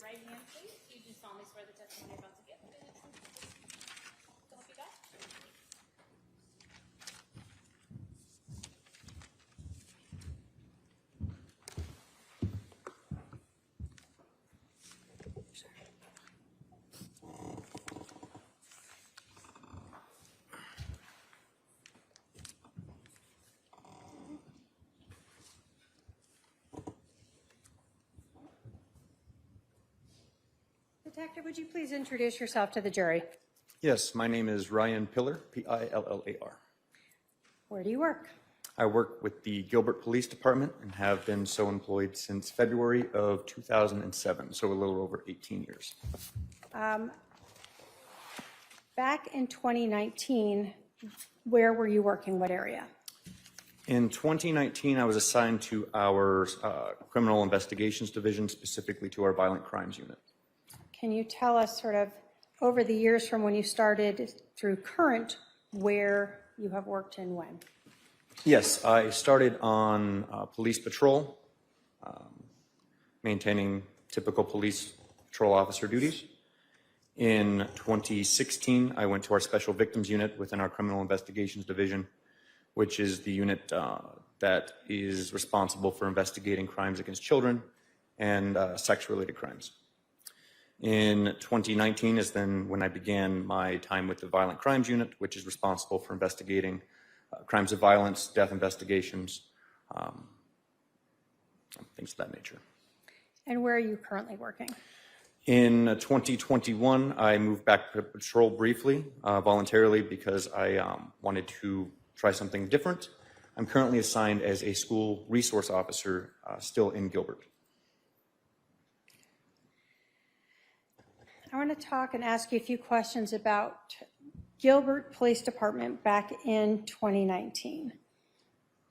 right hand, please. You do solemnly swear the testimony you're about to give is the truth. To help you God. Detective, would you please introduce yourself to the jury? Yes, my name is Ryan Pillar, Pillar. Where do you work? I work with the Gilbert Police Department and have been so employed since February of 2007, so a little over 18 years. Back in 2019, where were you working? What area? In 2019, I was assigned to our Criminal Investigations Division, specifically to our Violent Crimes Unit. Can you tell us sort of over the years from when you started through current, where you have worked and when? Yes, I started on police patrol, maintaining typical police patrol officer duties. In 2016, I went to our Special Victims Unit within our Criminal Investigations Division, which is the unit that is responsible for investigating crimes against children and sex-related crimes. In 2019 is then when I began my time with the Violent Crimes Unit, which is responsible for investigating crimes of violence, death investigations, things of that nature. And where are you currently working? In 2021, I moved back to patrol briefly, voluntarily, because I wanted to try something different. I'm currently assigned as a school resource officer still in Gilbert. I want to talk and ask you a few questions about Gilbert Police Department back in 2019.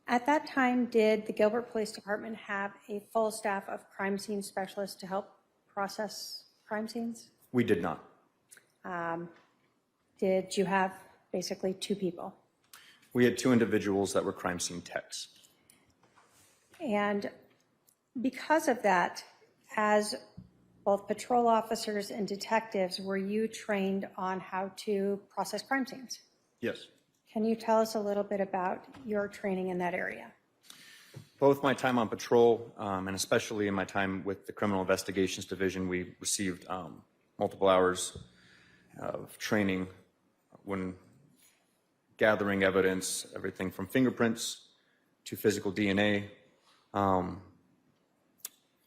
At that time, did the Gilbert Police Department have a full staff of crime scene specialists to help process crime scenes? We did not. Did you have basically two people? We had two individuals that were crime scene techs. And because of that, as both patrol officers and detectives, were you trained on how to process crime scenes? Yes. Can you tell us a little bit about your training in that area? Both my time on patrol and especially in my time with the Criminal Investigations Division, we received multiple hours of training when gathering evidence, everything from fingerprints to physical DNA.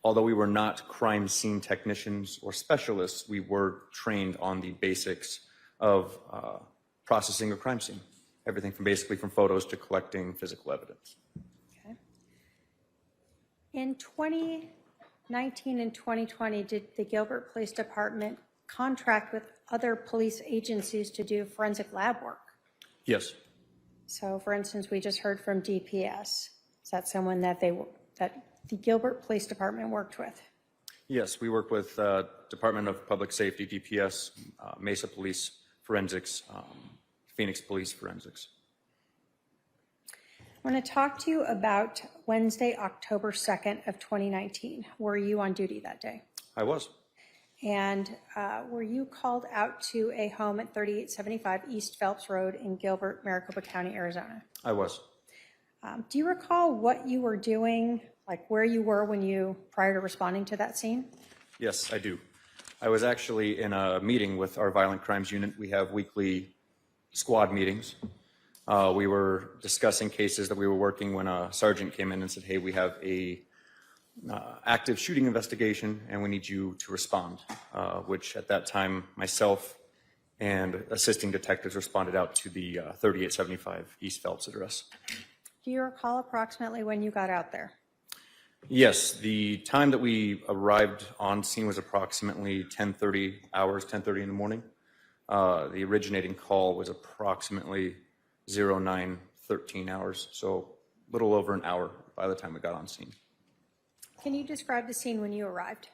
Although we were not crime scene technicians or specialists, we were trained on the basics of processing a crime scene. Everything from basically from photos to collecting physical evidence. Okay. In 2019 and 2020, did the Gilbert Police Department contract with other police agencies to do forensic lab work? Yes. So, for instance, we just heard from DPS. Is that someone that the Gilbert Police Department worked with? Yes, we work with Department of Public Safety, DPS, Mesa Police Forensics, Phoenix Police Forensics. I want to talk to you about Wednesday, October 2nd of 2019. Were you on duty that day? I was. And were you called out to a home at 3875 East Phelps Road in Gilbert, Maricopa County, Arizona? I was. Do you recall what you were doing, like where you were prior to responding to that scene? Yes, I do. I was actually in a meeting with our Violent Crimes Unit. We have weekly squad meetings. We were discussing cases that we were working when a sergeant came in and said, hey, we have a active shooting investigation and we need you to respond, which at that time myself and assisting detectives responded out to the 3875 East Phelps address. Do you recall approximately when you got out there? Yes, the time that we arrived on scene was approximately 10:30 in the morning. The originating call was approximately 09:13 hours, so a little over an hour by the time we got on scene. Can you describe the scene when you arrived?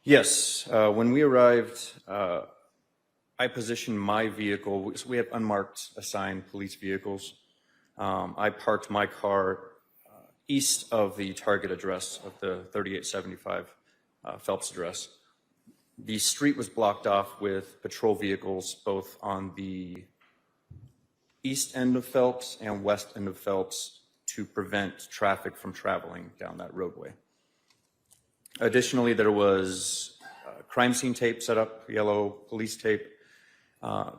Yes, when we arrived, I positioned my vehicle. So we have unmarked assigned police vehicles. I parked my car east of the target address of the 3875 Phelps address. The street was blocked off with patrol vehicles both on the east end of Phelps and west end of Phelps to prevent traffic from traveling down that roadway. Additionally, there was crime scene tape set up, yellow police tape,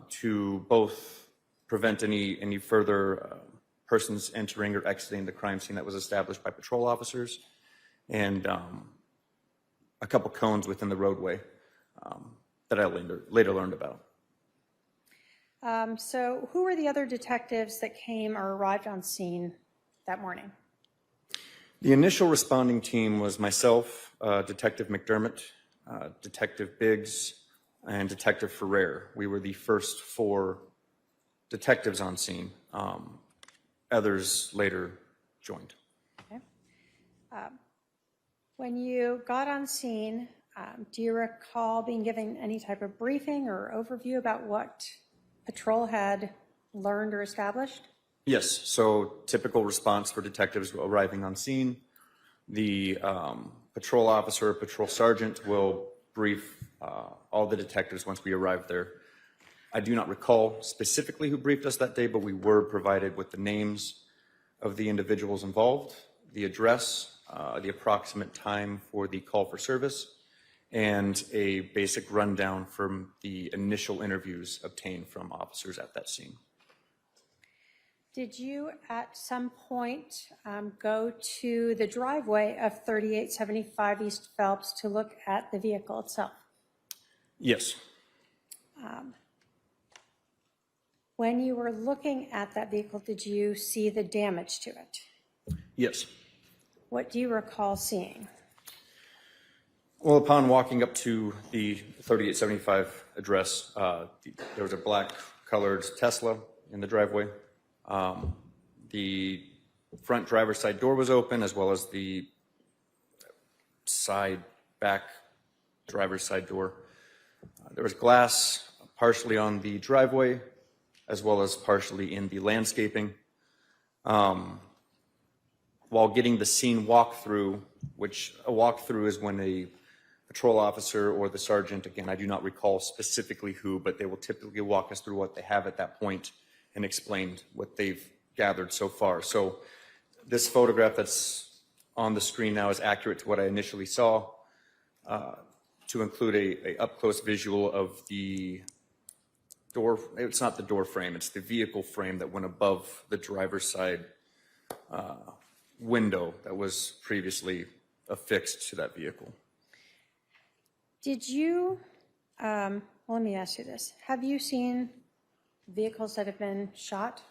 to both prevent any further persons entering or exiting the crime scene that was established by patrol officers, and a couple cones within the roadway that I later learned about. So who were the other detectives that came or arrived on scene that morning? The initial responding team was myself, Detective McDermott, Detective Biggs, and Detective Ferrer. We were the first 4 detectives on scene. Others later joined. Okay. When you got on scene, do you recall being given any type of briefing or overview about what patrol had learned or established? Yes, so typical response for detectives arriving on scene. The patrol officer or patrol sergeant will brief all the detectives once we arrive there. I do not recall specifically who briefed us that day, but we were provided with the names of the individuals involved, the address, the approximate time for the call for service, and a basic rundown from the initial interviews obtained from officers at that scene. Did you at some point go to the driveway of 3875 East Phelps to look at the vehicle itself? Yes. When you were looking at that vehicle, did you see the damage to it? Yes. What do you recall seeing? Well, upon walking up to the 3875 address, there was a black colored Tesla in the driveway. The front driver's side door was open, as well as the back driver's side door. There was glass partially on the driveway, as well as partially in the landscaping. While getting the scene walkthrough, which a walkthrough is when a patrol officer or the sergeant, again, I do not recall specifically who, but they will typically walk us through what they have at that point and explain what they've gathered so far. So this photograph that's on the screen now is accurate to what I initially saw, to include a up-close visual of the door. It's not the door frame, it's the vehicle frame that went above the driver's side window that was previously affixed to that vehicle. Did you, well, let me ask you this. Have you seen vehicles that have been shot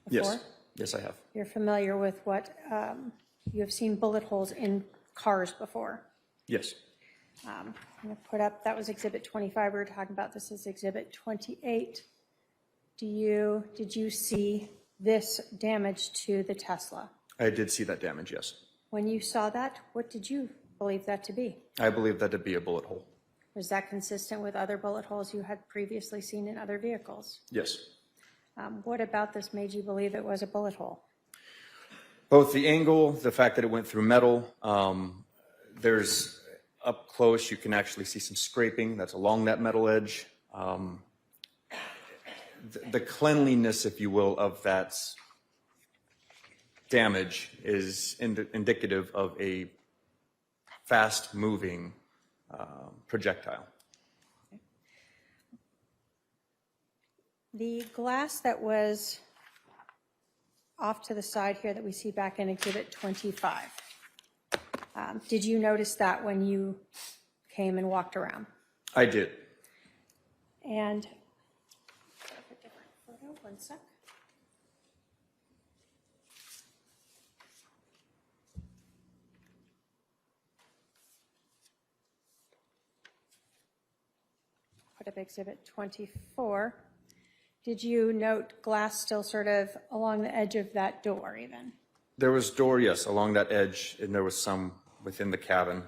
before? Yes, yes I have. You're familiar with what, you have seen bullet holes in cars before? Yes. I'm going to put up, that was Exhibit 25 we were talking about. This is Exhibit 28. Did you see this damage to the Tesla? I did see that damage, yes. When you saw that, what did you believe that to be? I believe that to be a bullet hole. Was that consistent with other bullet holes you had previously seen in other vehicles? Yes. What about this made you believe it was a bullet hole? Both the angle, the fact that it went through metal, there's up close, you can actually see some scraping that's along that metal edge. The cleanliness, if you will, of that damage is indicative of a fast-moving projectile. Okay. The glass that was off to the side here that we see back in Exhibit 25, did you notice that when you came and walked around? I did. And a different photo, one sec. Put up Exhibit 24. Did you note glass still sort of along the edge of that door even? There was door, yes, along that edge, and there was some within the cabin,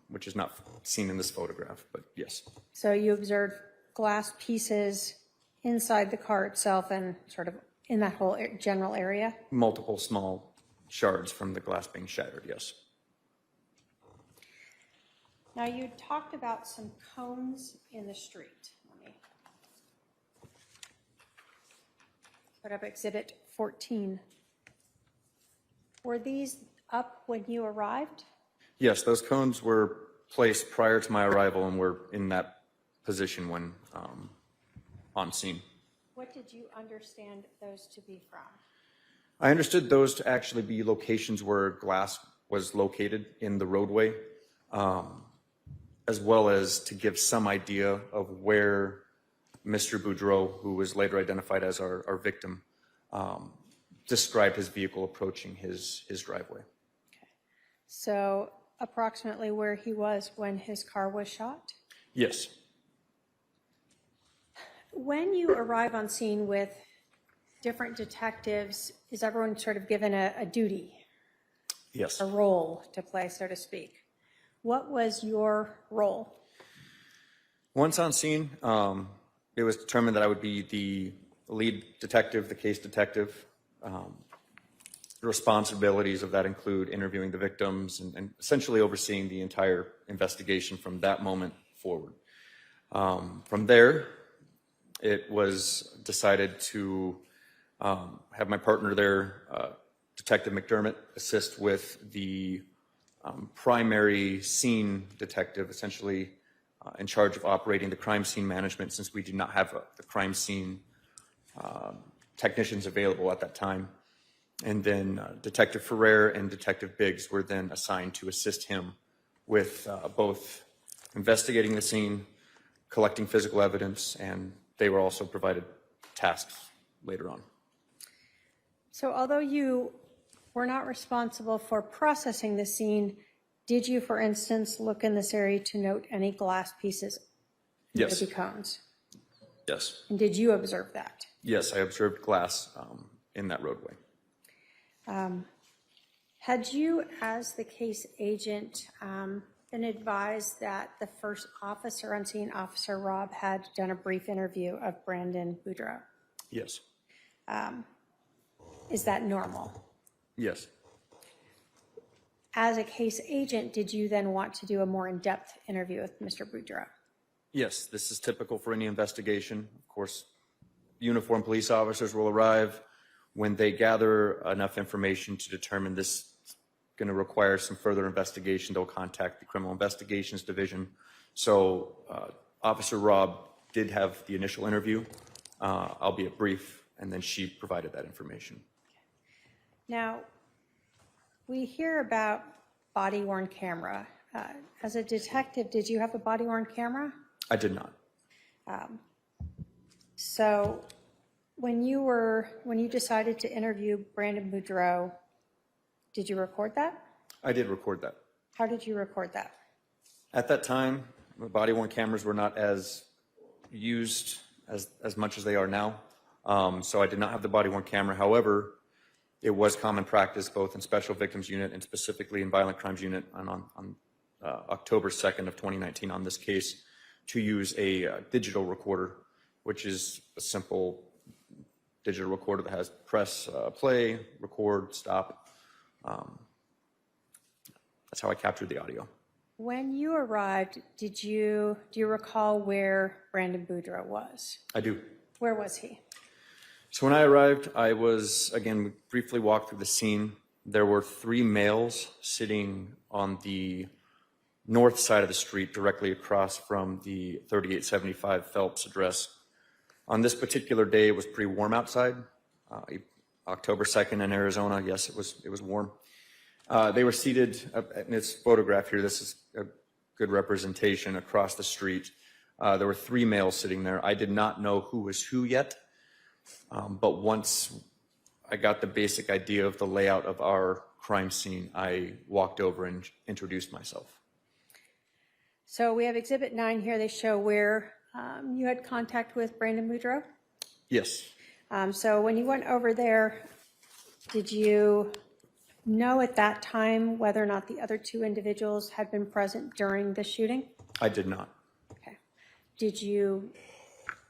which is not seen in this photograph, but yes. So you observed glass pieces inside the car itself and sort of in that whole general area? Multiple small shards from the glass being shattered, yes. Now, you talked about some cones in the street. Let me put up Exhibit 14. Were these up when you arrived? Yes, those cones were placed prior to my arrival and were in that position when on scene. What did you understand those to be from? I understood those to actually be locations where glass was located in the roadway, as well as to give some idea of where Mr. Boudreau, who was later identified as our victim, described his vehicle approaching his driveway. Okay. So approximately where he was when his car was shot? Yes. When you arrive on scene with different detectives, is everyone sort of given a duty, Yes. a role to play, so to speak? What was your role? Once on scene, it was determined that I would be the lead detective, the case detective. The responsibilities of that include interviewing the victims and essentially overseeing the entire investigation from that moment forward. From there, it was decided to have my partner there, Detective McDermott, assist with the primary scene detective, essentially in charge of operating the crime scene management, since we did not have the crime scene technicians available at that time. And then Detective Ferrer and Detective Biggs were then assigned to assist him with both investigating the scene, collecting physical evidence, and they were also provided tasks later on. So although you were not responsible for processing the scene, did you, for instance, look in this area to note any glass pieces? Yes. The cones? Yes. And did you observe that? Yes, I observed glass in that roadway. Had you, as the case agent, been advised that the first officer on scene, Officer Robb, had done a brief interview of Brandon Boudreau? Yes. Is that normal? Yes. As a case agent, did you then want to do a more in-depth interview with Mr. Boudreau? Yes, this is typical for any investigation. Of course, uniformed police officers will arrive. When they gather enough information to determine this is going to require some further investigation, they'll contact the Criminal Investigations Division. So Officer Robb did have the initial interview, albeit brief, and then she provided that information. Now, we hear about body-worn camera. As a detective, did you have a body-worn camera? I did not. So when you decided to interview Brandon Boudreau, did you record that? I did record that. How did you record that? At that time, body-worn cameras were not as used as much as they are now. So I did not have the body-worn camera. However, it was common practice both in Special Victims Unit and specifically in Violent Crimes Unit on October 2nd of 2019 on this case to use a digital recorder, which is a simple digital recorder that has press, play, record, stop. That's how I captured the audio. When you arrived, do you recall where Brandon Boudreau was? I do. Where was he? So when I arrived, I was, again, we briefly walked through the scene. There were 3 males sitting on the north side of the street directly across from the 3875 Phelps address. On this particular day, it was pretty warm outside. October 2nd in Arizona, yes, it was warm. They were seated, in this photograph here, this is a good representation across the street. There were 3 males sitting there. I did not know who was who yet, but once I got the basic idea of the layout of our crime scene, I walked over and introduced myself. So we have Exhibit 9 here. They show where you had contact with Brandon Boudreau. Yes. So when you went over there, did you know at that time whether or not the other 2 individuals had been present during the shooting? I did not. Okay. Did you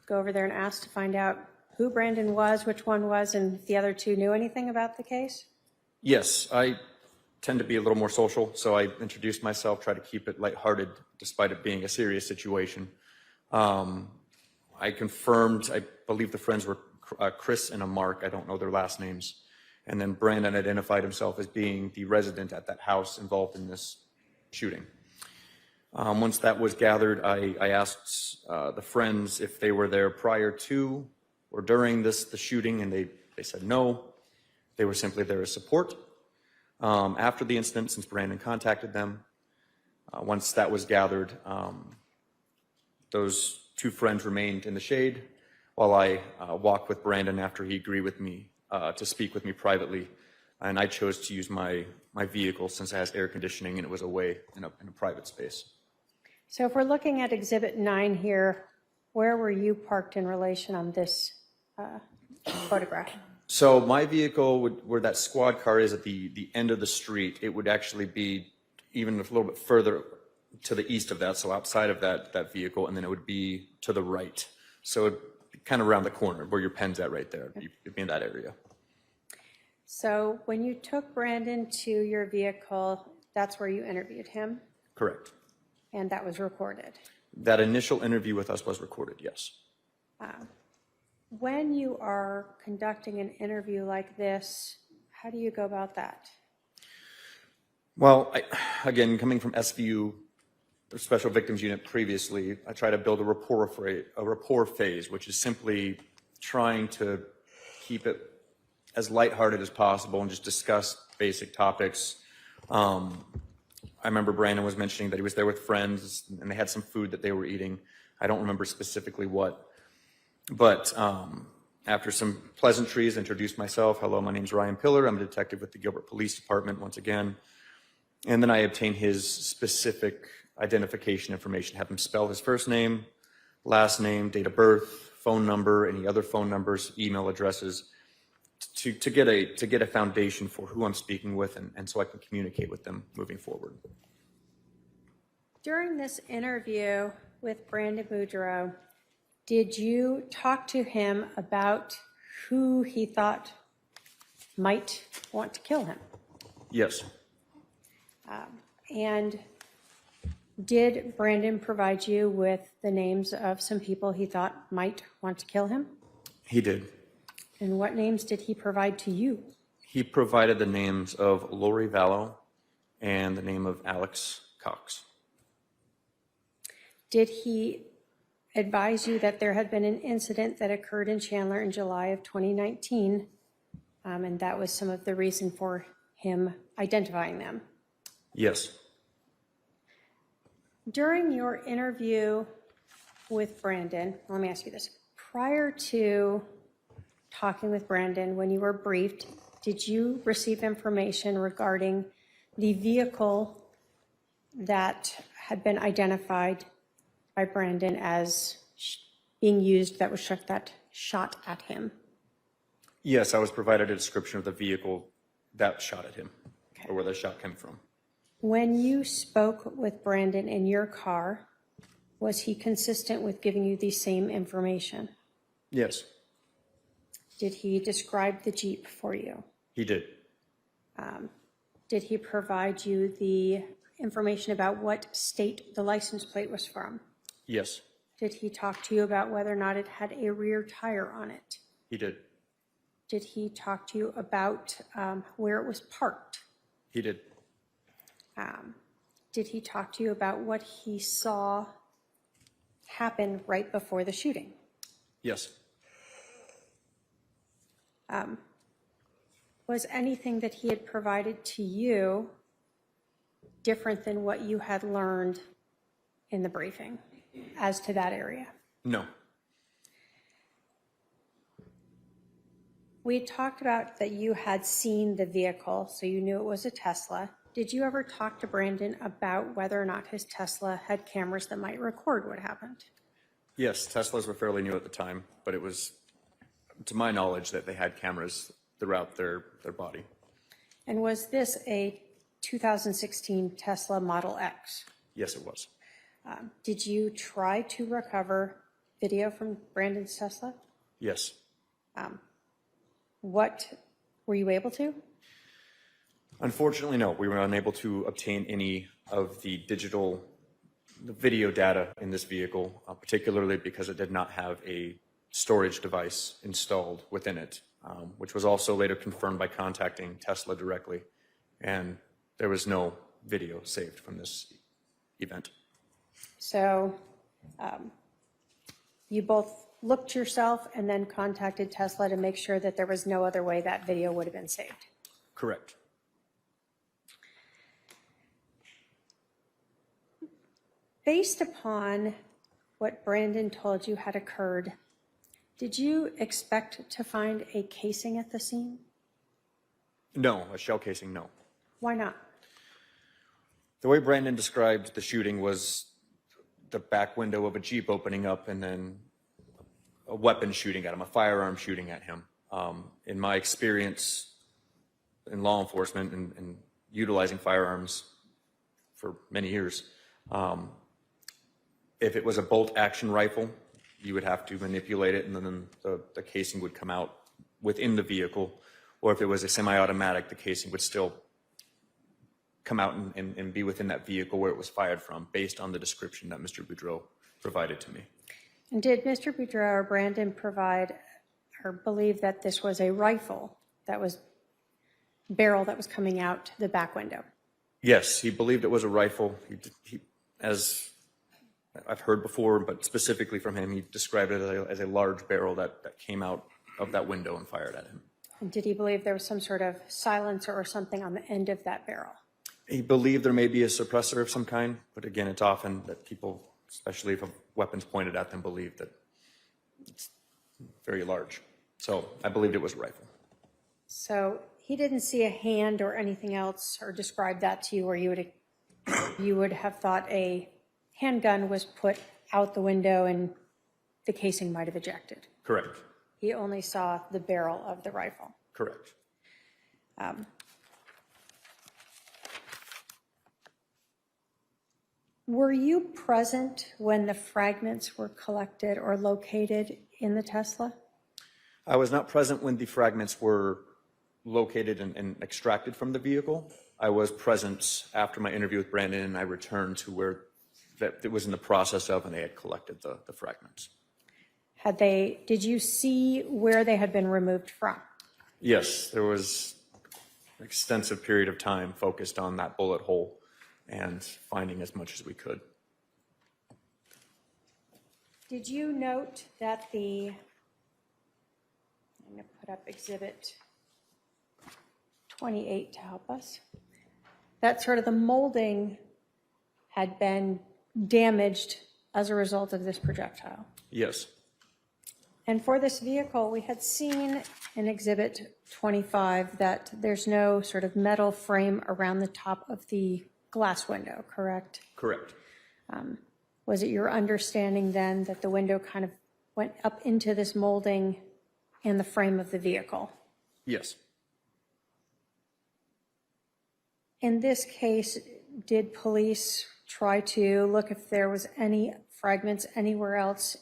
go over there and ask to find out who Brandon was, which one was, and if the other 2 knew anything about the case? Yes, I tend to be a little more social, so I introduced myself, tried to keep it lighthearted despite it being a serious situation. I confirmed, I believe the friends were Chris and a Mark, I don't know their last names. And then Brandon identified himself as being the resident at that house involved in this shooting. Once that was gathered, I asked the friends if they were there prior to or during the shooting, and they said no. They were simply there as support. After the incident, since Brandon contacted them, once that was gathered, those two friends remained in the shade while I walked with Brandon after he agreed with me to speak with me privately. And I chose to use my vehicle since it has air conditioning and it was away in a private space. So if we're looking at Exhibit 9 here, where were you parked in relation on this photograph? So my vehicle, where that squad car is at the end of the street, it would actually be even a little bit further to the east of that, so outside of that vehicle, and then it would be to the right. So it'd be kind of around the corner where your pen's at right there. It'd be in that area. So when you took Brandon to your vehicle, that's where you interviewed him? Correct. And that was recorded? That initial interview with us was recorded, yes. When you are conducting an interview like this, how do you go about that? Well, again, coming from SVU, the Special Victims Unit previously, I try to build a rapport phase, which is simply trying to keep it as lighthearted as possible and just discuss basic topics. I remember Brandon was mentioning that he was there with friends and they had some food that they were eating. I don't remember specifically what. But after some pleasantries, introduced myself. Hello, my name's Ryan Pillar. I'm a detective with the Gilbert Police Department once again. And then I obtained his specific identification information, have him spell his first name, last name, date of birth, phone number, any other phone numbers, email addresses, to get a foundation for who I'm speaking with and so I can communicate with them moving forward. During this interview with Brandon Boudreaux, did you talk to him about who he thought might want to kill him? Yes. And did Brandon provide you with the names of some people he thought might want to kill him? He did. And what names did he provide to you? He provided the names of Lori Vallow and the name of Alex Cox. Did he advise you that there had been an incident that occurred in Chandler in July of 2019, and that was some of the reason for him identifying them? Yes. During your interview with Brandon, let me ask you this. Prior to talking with Brandon, when you were briefed, did you receive information regarding the vehicle that had been identified by Brandon as being used that shot at him? Yes, I was provided a description of the vehicle that shot at him, or where the shot came from. When you spoke with Brandon in your car, was he consistent with giving you the same information? Yes. Did he describe the Jeep for you? He did. Did he provide you the information about what state the license plate was from? Yes. Did he talk to you about whether or not it had a rear tire on it? He did. Did he talk to you about where it was parked? He did. Did he talk to you about what he saw happen right before the shooting? Yes. Was anything that he had provided to you different than what you had learned in the briefing as to that area? No. We talked about that you had seen the vehicle, so you knew it was a Tesla. Did you ever talk to Brandon about whether or not his Tesla had cameras that might record what happened? Yes, Teslas were fairly new at the time, but it was, to my knowledge, that they had cameras throughout their body. And was this a 2016 Tesla Model X? Yes, it was. Did you try to recover video from Brandon's Tesla? Yes. What were you able to? Unfortunately, no. We were unable to obtain any of the video data in this vehicle, particularly because it did not have a storage device installed within it, which was also later confirmed by contacting Tesla directly. And there was no video saved from this event. So you both looked yourself and then contacted Tesla to make sure that there was no other way that video would have been saved? Correct. Based upon what Brandon told you had occurred, did you expect to find a casing at the scene? No, a shell casing, no. Why not? The way Brandon described the shooting was the back window of a Jeep opening up and then a weapon shooting at him, a firearm shooting at him. In my experience in law enforcement and utilizing firearms for many years, if it was a bolt action rifle, you would have to manipulate it and then the casing would come out within the vehicle. Or if it was a semi-automatic, the casing would still come out and be within that vehicle where it was fired from, based on the description that Mr. Boudreau provided to me. And did Mr. Boudreau or Brandon provide or believe that this was a rifle barrel that was coming out the back window? Yes, he believed it was a rifle. As I've heard before, but specifically from him, he described it as a large barrel that came out of that window and fired at him. And did he believe there was some sort of silencer or something on the end of that barrel? He believed there may be a suppressor of some kind, but again, it's often that people, especially if a weapon's pointed at them, believe that it's very large. So I believed it was a rifle. So he didn't see a hand or anything else or describe that to you, or you would have thought a handgun was put out the window and the casing might have ejected? Correct. He only saw the barrel of the rifle. Correct. Were you present when the fragments were collected or located in the Tesla? I was not present when the fragments were located and extracted from the vehicle. I was present after my interview with Brandon, and I returned to where it was in the process of, and they had collected the fragments. Did you see where they had been removed from? Yes, there was an extensive period of time focused on that bullet hole and finding as much as we could. Did you note that I'm going to put up Exhibit 28 to help us, that sort of the molding had been damaged as a result of this projectile? Yes. And for this vehicle, we had seen in Exhibit 25 that there's no sort of metal frame around the top of the glass window, correct? Correct. Was it your understanding then that the window kind of went up into this molding in the frame of the vehicle? Yes. In this case, did police try to look if there was any fragments anywhere else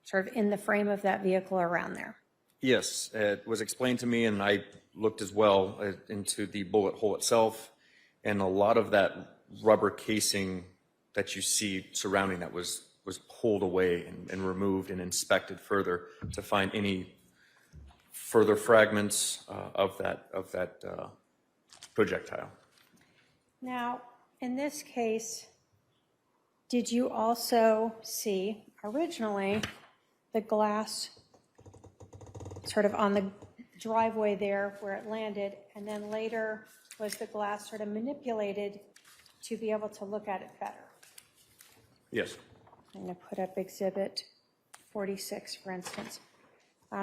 sort of in the frame of that vehicle around there? Yes, it was explained to me, and I looked as well into the bullet hole itself, and a lot of that rubber casing that you see surrounding that was pulled away and removed and inspected further to find any further fragments of that projectile. Now, in this case, did you also see originally the glass sort of on the driveway there where it landed, and then later was the glass sort of manipulated to be able to look at it better? Yes. I'm going to put up Exhibit 46, for instance.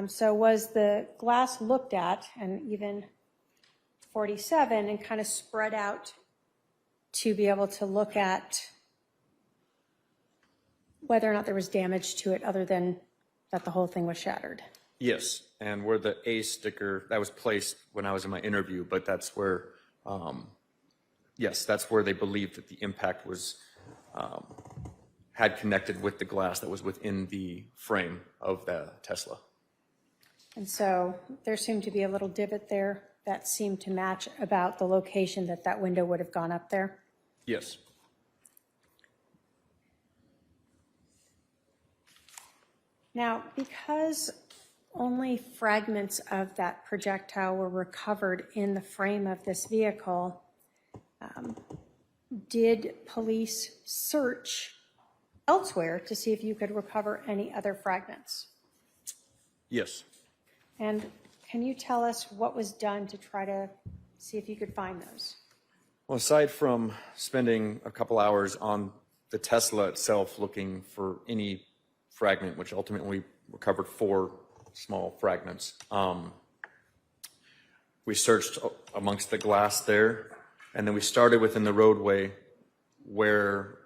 So was the glass looked at, and even 47, and kind of spread out to be able to look at whether or not there was damage to it other than that the whole thing was shattered? Yes, and where the A sticker, that was placed when I was in my interview, but that's where, yes, that's where they believed that the impact was, had connected with the glass that was within the frame of the Tesla. And so there seemed to be a little divot there that seemed to match about the location that that window would have gone up there? Yes. Now, because only fragments of that projectile were recovered in the frame of this vehicle, did police search elsewhere to see if you could recover any other fragments? Yes. And can you tell us what was done to try to see if you could find those? Well, aside from spending a couple hours on the Tesla itself looking for any fragment, which ultimately recovered 4 small fragments, we searched amongst the glass there, and then we started within the roadway where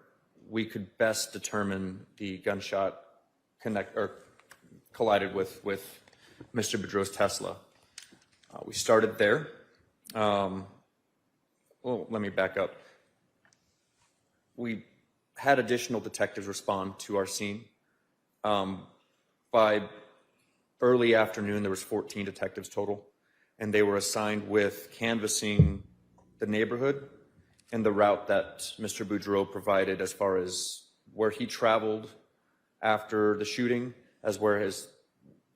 we could best determine the gunshot collided with Mr. Boudreau's Tesla. We started there. Well, let me back up. We had additional detectives respond to our scene. By early afternoon, there was 14 detectives total, and they were assigned with canvassing the neighborhood and the route that Mr. Boudreau provided as far as where he traveled after the shooting, as where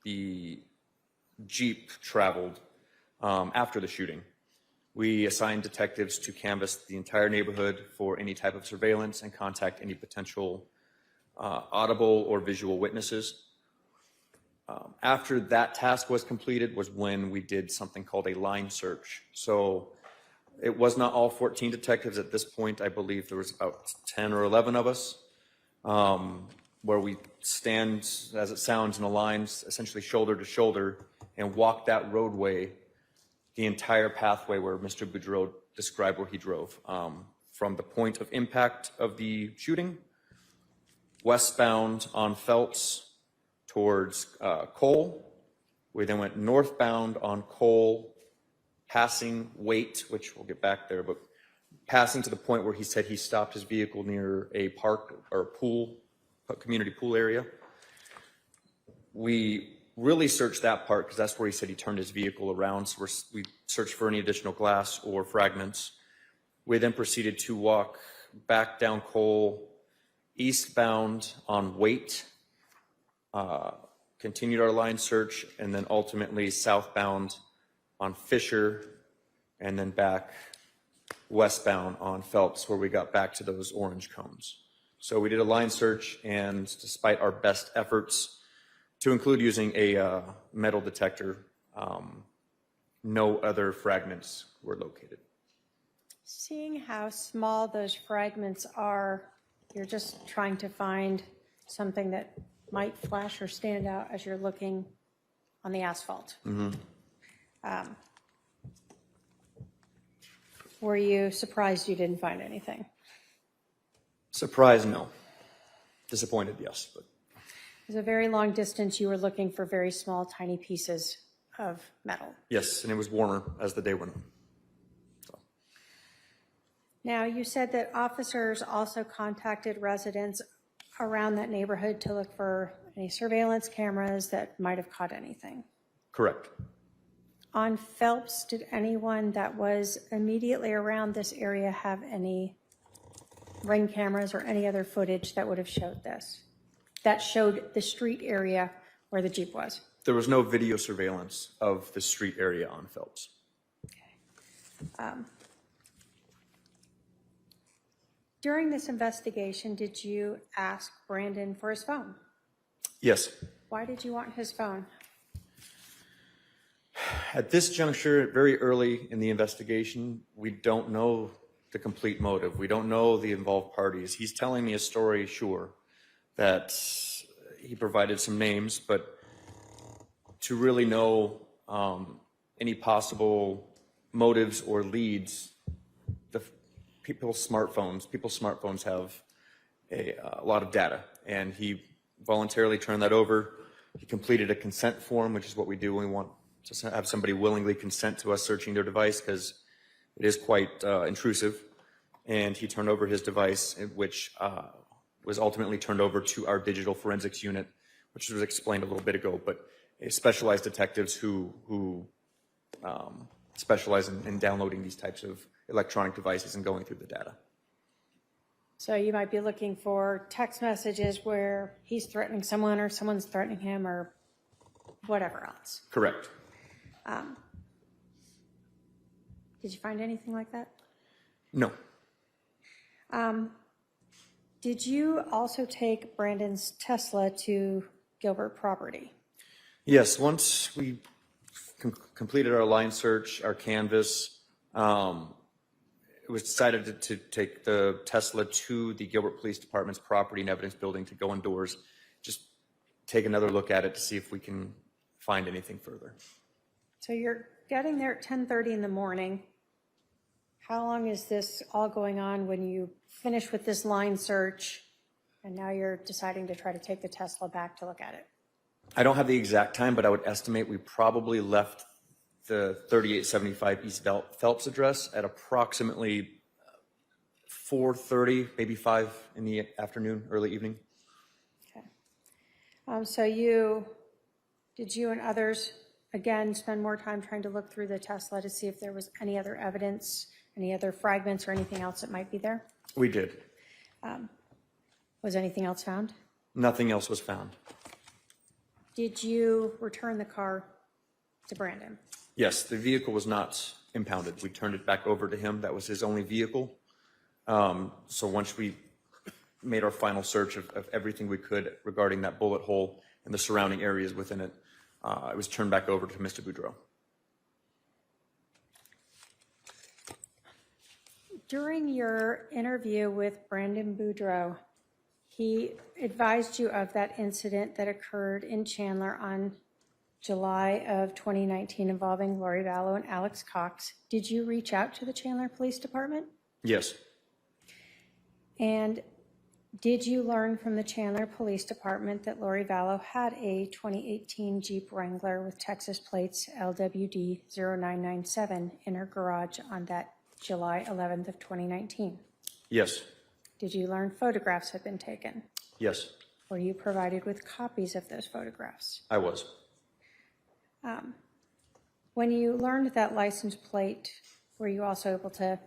the Jeep traveled after the shooting. We assigned detectives to canvass the entire neighborhood for any type of surveillance and contact any potential audible or visual witnesses. After that task was completed was when we did something called a line search. So it was not all 14 detectives at this point. I believe there was about 10 or 11 of us, where we stand, as it sounds, in a line, essentially shoulder to shoulder, and walk that roadway, the entire pathway where Mr. Boudreau described where he drove, from the point of impact of the shooting, westbound on Phelps towards Cole. We then went northbound on Cole, passing Waite, which we'll get back there, but passing to the point where he said he stopped his vehicle near a park or pool, a community pool area. We really searched that part because that's where he said he turned his vehicle around. So we searched for any additional glass or fragments. We then proceeded to walk back down Cole, eastbound on Waite, continued our line search, and then ultimately southbound on Fisher, and then back westbound on Phelps, where we got back to those orange cones. So we did a line search, and despite our best efforts to include using a metal detector, no other fragments were located. Seeing how small those fragments are, you're just trying to find something that might flash or stand out as you're looking on the asphalt. Mm-hmm. Were you surprised you didn't find anything? Surprised, no. Disappointed, yes. But It was a very long distance. You were looking for very small, tiny pieces of metal. yes, and it was warmer as the day went on. So. Now, you said that officers also contacted residents around that neighborhood to look for any surveillance cameras that might have caught anything. Correct. On Phelps, did anyone that was immediately around this area have any ring cameras or any other footage that would have showed this? That showed the street area where the Jeep was? There was no video surveillance of the street area on Phelps. Okay. During this investigation, did you ask Brandon for his phone? Yes. Why did you want his phone? At this juncture, very early in the investigation, we don't know the complete motive. We don't know the involved parties. He's telling me a story, sure, that he provided some names, but to really know any possible motives or leads, people's smartphones have a lot of data, and he voluntarily turned that over. He completed a consent form, which is what we do when we want to have somebody willingly consent to us searching their device, because it is quite intrusive. And he turned over his device, which was ultimately turned over to our digital forensics unit, which was explained a little bit ago, but specialized detectives who specialize in downloading these types of electronic devices and going through the data. So you might be looking for text messages where he's threatening someone or someone's threatening him or whatever else. Correct. Did you find anything like that? No. Did you also take Brandon's Tesla to Gilbert property? Yes, once we completed our line search, our canvas, it was decided to take the Tesla to the Gilbert Police Department's property and evidence building to go indoors, just take another look at it to see if we can find anything further. So you're getting there at 10:30 in the morning. How long is this all going on when you finish with this line search and now you're deciding to try to take the Tesla back to look at it? I don't have the exact time, but I would estimate we probably left the 3875 East Phelps address at approximately 4:30, maybe 5 in the afternoon, early evening. Okay. So did you and others, again, spend more time trying to look through the Tesla to see if there was any other evidence, any other fragments or anything else that might be there? We did. Was anything else found? Nothing else was found. Did you return the car to Brandon? Yes, the vehicle was not impounded. We turned it back over to him. That was his only vehicle. So once we made our final search of everything we could regarding that bullet hole and the surrounding areas within it, it was turned back over to Mr. Boudreau. During your interview with Brandon Boudreau, he advised you of that incident that occurred in Chandler on July of 2019 involving Lori Vallow and Alex Cox. Did you reach out to the Chandler Police Department? Yes. And did you learn from the Chandler Police Department that Lori Vallow had a 2018 Jeep Wrangler with Texas plates LWD 0997 in her garage on that July 11th of 2019? Yes. Did you learn photographs had been taken? Yes. Were you provided with copies of those photographs? I was. When you learned that license plate, were you also able to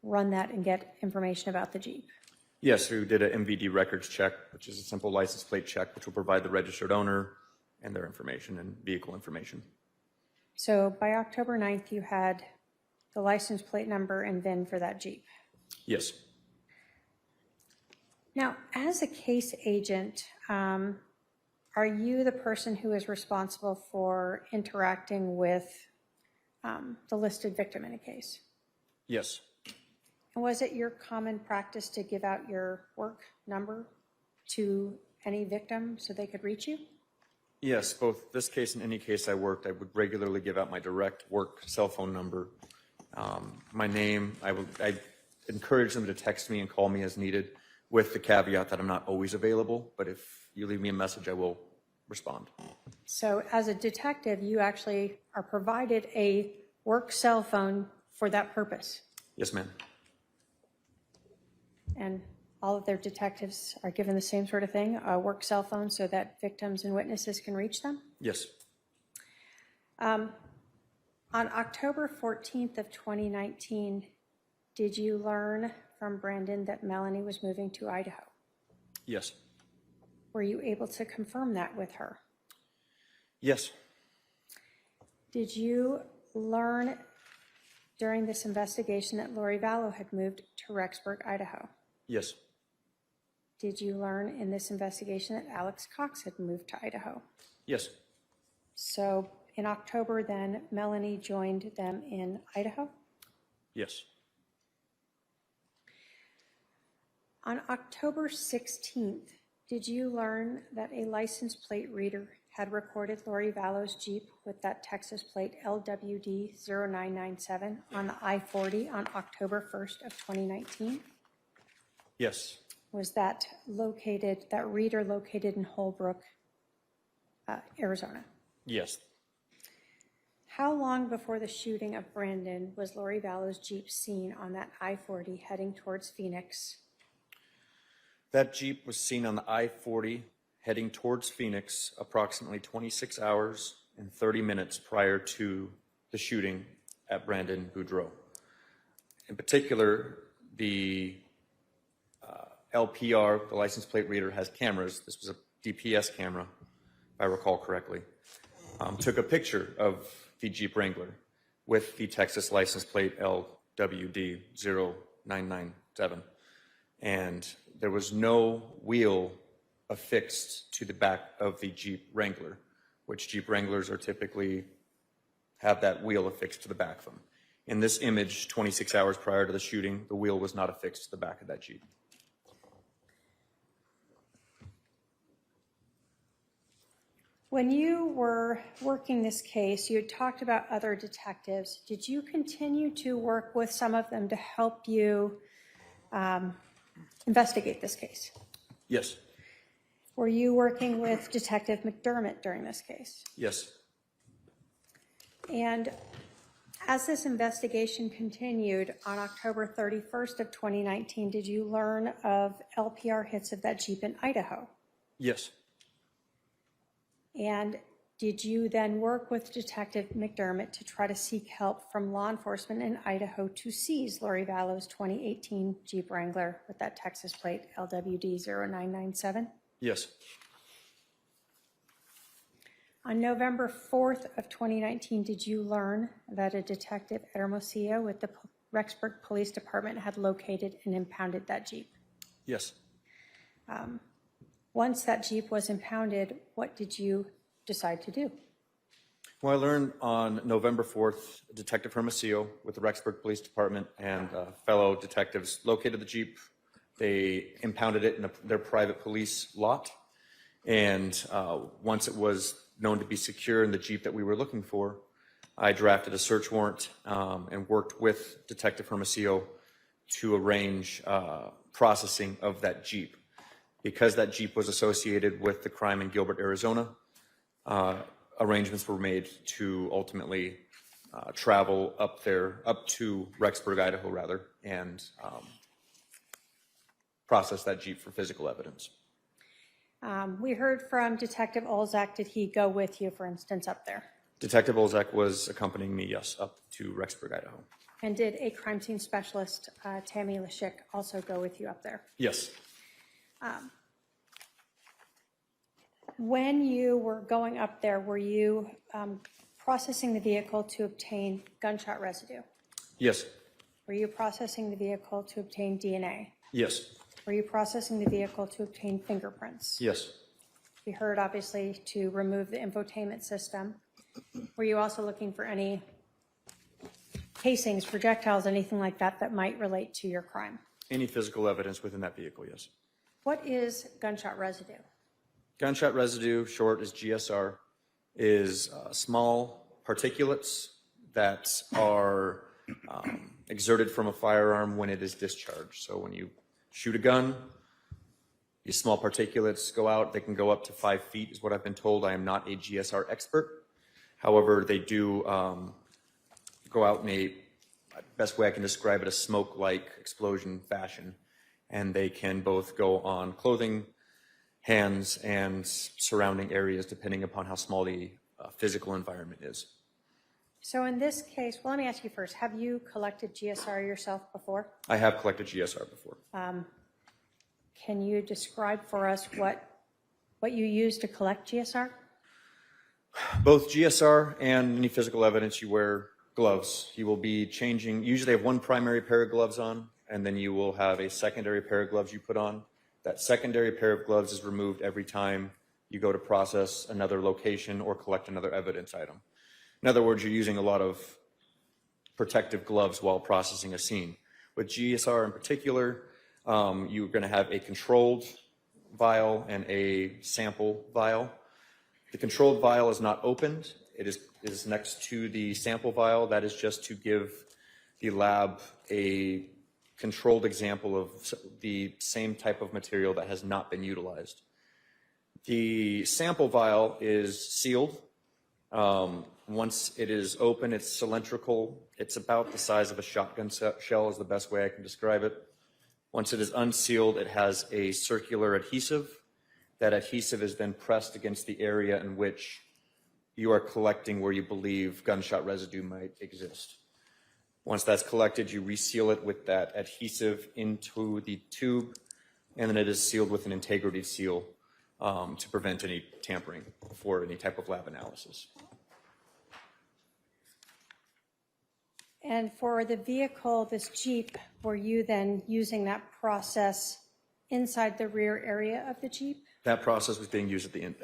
run that and get information about the Jeep? Yes, we did an MVD records check, which is a simple license plate check, which will provide the registered owner and their information and vehicle information. So by October 9th, you had the license plate number and VIN for that Jeep. Yes. Now, as a case agent, are you the person who is responsible for interacting with the listed victim in a case? Yes. And was it your common practice to give out your work number to any victim so they could reach you? Yes, both this case and any case I worked, I would regularly give out my direct work cell phone number, my name. I encourage them to text me and call me as needed, with the caveat that I'm not always available, but if you leave me a message, I will respond. So as a detective, you actually are provided a work cell phone for that purpose? Yes, ma'am. And all of their detectives are given the same sort of thing, a work cell phone, so that victims and witnesses can reach them? Yes. On October 14th of 2019, did you learn from Brandon that Melanie was moving to Idaho? Yes. Were you able to confirm that with her? Yes. Did you learn during this investigation that Lori Vallow had moved to Rexburg, Idaho? Yes. Did you learn in this investigation that Alex Cox had moved to Idaho? Yes. So in October then, Melanie joined them in Idaho? Yes. On October 16th, did you learn that a license plate reader had recorded Lori Vallow's Jeep with that Texas plate LWD 0997 on the I-40 on October 1st of 2019? Yes. Was that reader located in Holbrook, Arizona? Yes. How long before the shooting of Brandon was Lori Vallow's Jeep seen on that I-40 heading towards Phoenix? That Jeep was seen on the I-40 heading towards Phoenix approximately 26 hours and 30 minutes prior to the shooting at Brandon Boudreaux. In particular, the LPR, the license plate reader, has cameras. This was a DPS camera, if I recall correctly. Took a picture of the Jeep Wrangler with the Texas license plate LWD-0997. And there was no wheel affixed to the back of the Jeep Wrangler, which Jeep Wranglers are typically have that wheel affixed to the back of them. In this image, 26 hours prior to the shooting, the wheel was not affixed to the back of that Jeep. When you were working this case, you had talked about other detectives. Did you continue to work with some of them to help you investigate this case? Yes. Were you working with Detective McDermott during this case? Yes. And as this investigation continued on October 31st of 2019, did you learn of LPR hits of that Jeep in Idaho? Yes. And did you then work with Detective McDermott to try to seek help from law enforcement in Idaho to seize Lori Vallow's 2018 Jeep Wrangler with that Texas plate LWD-0997? Yes. On November 4th of 2019, did you learn that a detective at Hermosillo with the Rexburg Police Department had located and impounded that Jeep? Yes. Once that Jeep was impounded, what did you decide to do? Well, I learned on November 4th, Detective Hermosillo with the Rexburg Police Department and fellow detectives located the Jeep. They impounded it in their private police lot. And once it was known to be secure in the Jeep that we were looking for, I drafted a search warrant and worked with Detective Hermosillo to arrange processing of that Jeep. Because that Jeep was associated with the crime in Gilbert, Arizona, arrangements were made to ultimately travel up to Rexburg, Idaho, rather, and process that Jeep for physical evidence. We heard from Detective Olzak. Did he go with you, for instance, up there? Detective Olzak was accompanying me, yes, up to Rexburg, Idaho. And did a crime scene specialist, Tammy Lashik, also go with you up there? Yes. When you were going up there, were you processing the vehicle to obtain gunshot residue? Yes. Were you processing the vehicle to obtain DNA? Yes. Were you processing the vehicle to obtain fingerprints? Yes. We heard, obviously, to remove the infotainment system. Were you also looking for any casings, projectiles, anything like that that might relate to your crime? Any physical evidence within that vehicle, yes. What is gunshot residue? Gunshot residue, short is GSR, is small particulates that are exerted from a firearm when it is discharged. So when you shoot a gun, these small particulates go out. They can go up to 5 feet, is what I've been told. I am not a GSR expert. However, they do go out in a, best way I can describe it, a smoke-like explosion fashion. And they can both go on clothing, hands, and surrounding areas, depending upon how small the physical environment is. So in this case, well, let me ask you first, have you collected GSR yourself before? I have collected GSR before. Can you describe for us what you use to collect GSR? Both GSR and any physical evidence, you wear gloves. You will be changing, usually have one primary pair of gloves on, and then you will have a secondary pair of gloves you put on. That secondary pair of gloves is removed every time you go to process another location or collect another evidence item. In other words, you're using a lot of protective gloves while processing a scene. With GSR in particular, you're going to have a controlled vial and a sample vial. The controlled vial is not opened. It is next to the sample vial. That is just to give the lab a controlled example of the same type of material that has not been utilized. The sample vial is sealed. Once it is open, it's cylindrical. It's about the size of a shotgun shell is the best way I can describe it. Once it is unsealed, it has a circular adhesive. That adhesive is then pressed against the area in which you are collecting where you believe gunshot residue might exist. Once that's collected, you reseal it with that adhesive into the tube, and then it is sealed with an integrity seal to prevent any tampering for any type of lab analysis. And for the vehicle, this Jeep, were you then using that process inside the rear area of the Jeep? That process was being used at the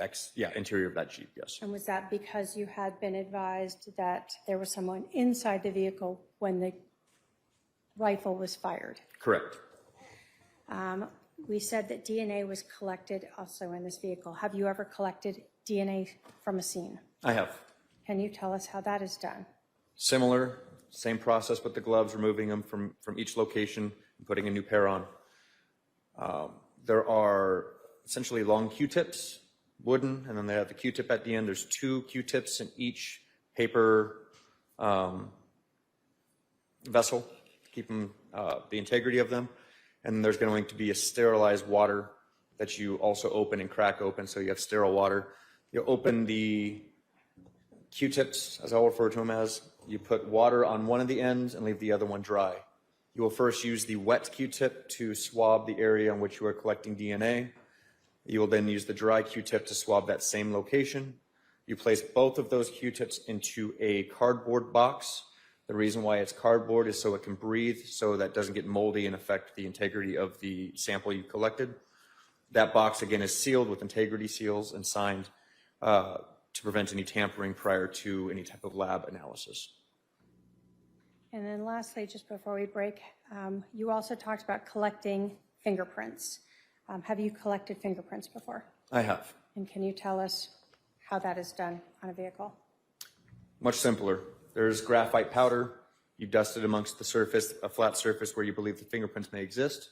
interior of that Jeep, yes. And was that because you had been advised that there was someone inside the vehicle when the rifle was fired? Correct. We said that DNA was collected also in this vehicle. Have you ever collected DNA from a scene? I have. Can you tell us how that is done? Similar, same process with the gloves, removing them from each location and putting a new pair on. There are essentially long Q-tips, wooden, and then they have the Q-tip at the end. There's 2 Q-tips in each paper vessel, keeping the integrity of them. And there's going to be a sterilized water that you also open and crack open, so you have sterile water. You open the Q-tips, as I'll refer to them as. You put water on one of the ends and leave the other one dry. You will first use the wet Q-tip to swab the area on which you are collecting DNA. You will then use the dry Q-tip to swab that same location. You place both of those Q-tips into a cardboard box. The reason why it's cardboard is so it can breathe, so that doesn't get moldy and affect the integrity of the sample you collected. That box, again, is sealed with integrity seals and signed to prevent any tampering prior to any type of lab analysis. And then lastly, just before we break, you also talked about collecting fingerprints. Have you collected fingerprints before? I have. And can you tell us how that is done on a vehicle? Much simpler. There's graphite powder. You dust it amongst the surface, a flat surface where you believe the fingerprints may exist.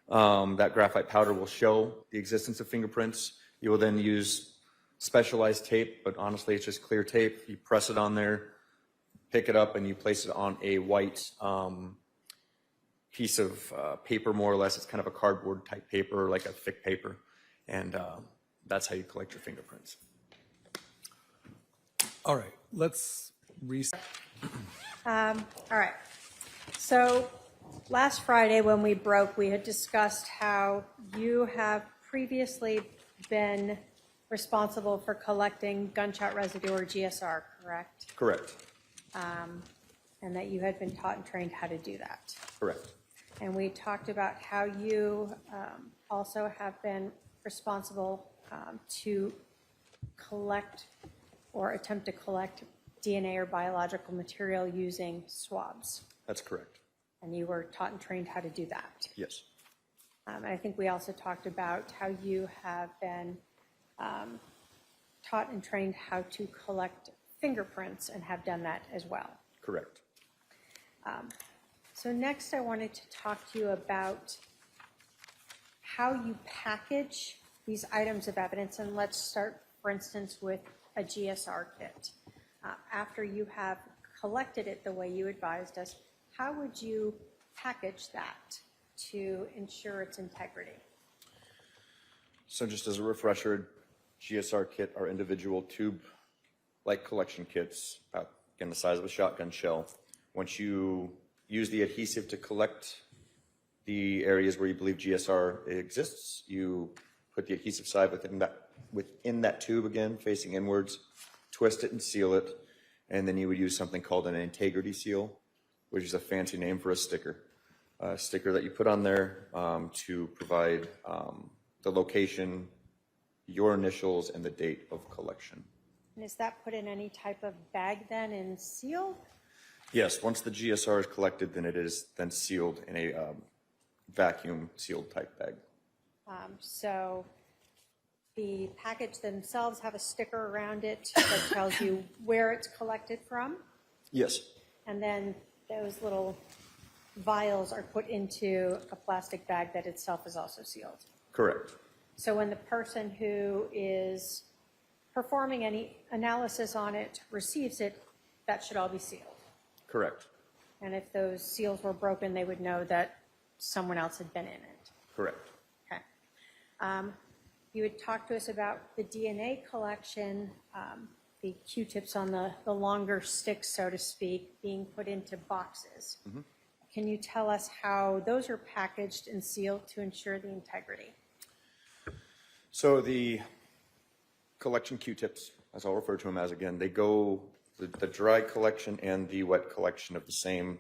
That graphite powder will show the existence of fingerprints. You will then use specialized tape, but honestly, it's just clear tape. You press it on there, pick it up, and you place it on a white piece of paper, more or less. It's kind of a cardboard type paper, like a thick paper. And that's how you collect your fingerprints. All right, let's reset. All right. So last Friday when we broke, we had discussed how you have previously been responsible for collecting gunshot residue or GSR, correct? Correct. And that you had been taught and trained how to do that. Correct. And we talked about how you also have been responsible to collect or attempt to collect DNA or biological material using swabs. That's correct. And you were taught and trained how to do that. Yes. And I think we also talked about how you have been taught and trained how to collect fingerprints and have done that as well. Correct. So next I wanted to talk to you about how you package these items of evidence. And let's start, for instance, with a GSR kit. After you have collected it the way you advised us, how would you package that to ensure its integrity? So just as a refresher, GSR kit are individual tube-like collection kits, about, again, the size of a shotgun shell. Once you use the adhesive to collect the areas where you believe GSR exists, you put the adhesive side within that tube, again, facing inwards, twist it and seal it, and then you would use something called an integrity seal, which is a fancy name for a sticker. A sticker that you put on there to provide the location, your initials, and the date of collection. And is that put in any type of bag then and sealed? Yes, once the GSR is collected, then it is then sealed in a vacuum sealed type bag. So the package themselves have a sticker around it that tells you where it's collected from? Yes. And then those little vials are put into a plastic bag that itself is also sealed? Correct. So when the person who is performing any analysis on it receives it, that should all be sealed? Correct. And if those seals were broken, they would know that someone else had been in it? Correct. Okay. You had talked to us about the DNA collection the Q-tips on the longer sticks, so to speak, being put into boxes. Can you tell us how those are packaged and sealed to ensure the integrity? So the collection Q-tips, as I'll refer to them as again, they go, the dry collection and the wet collection of the same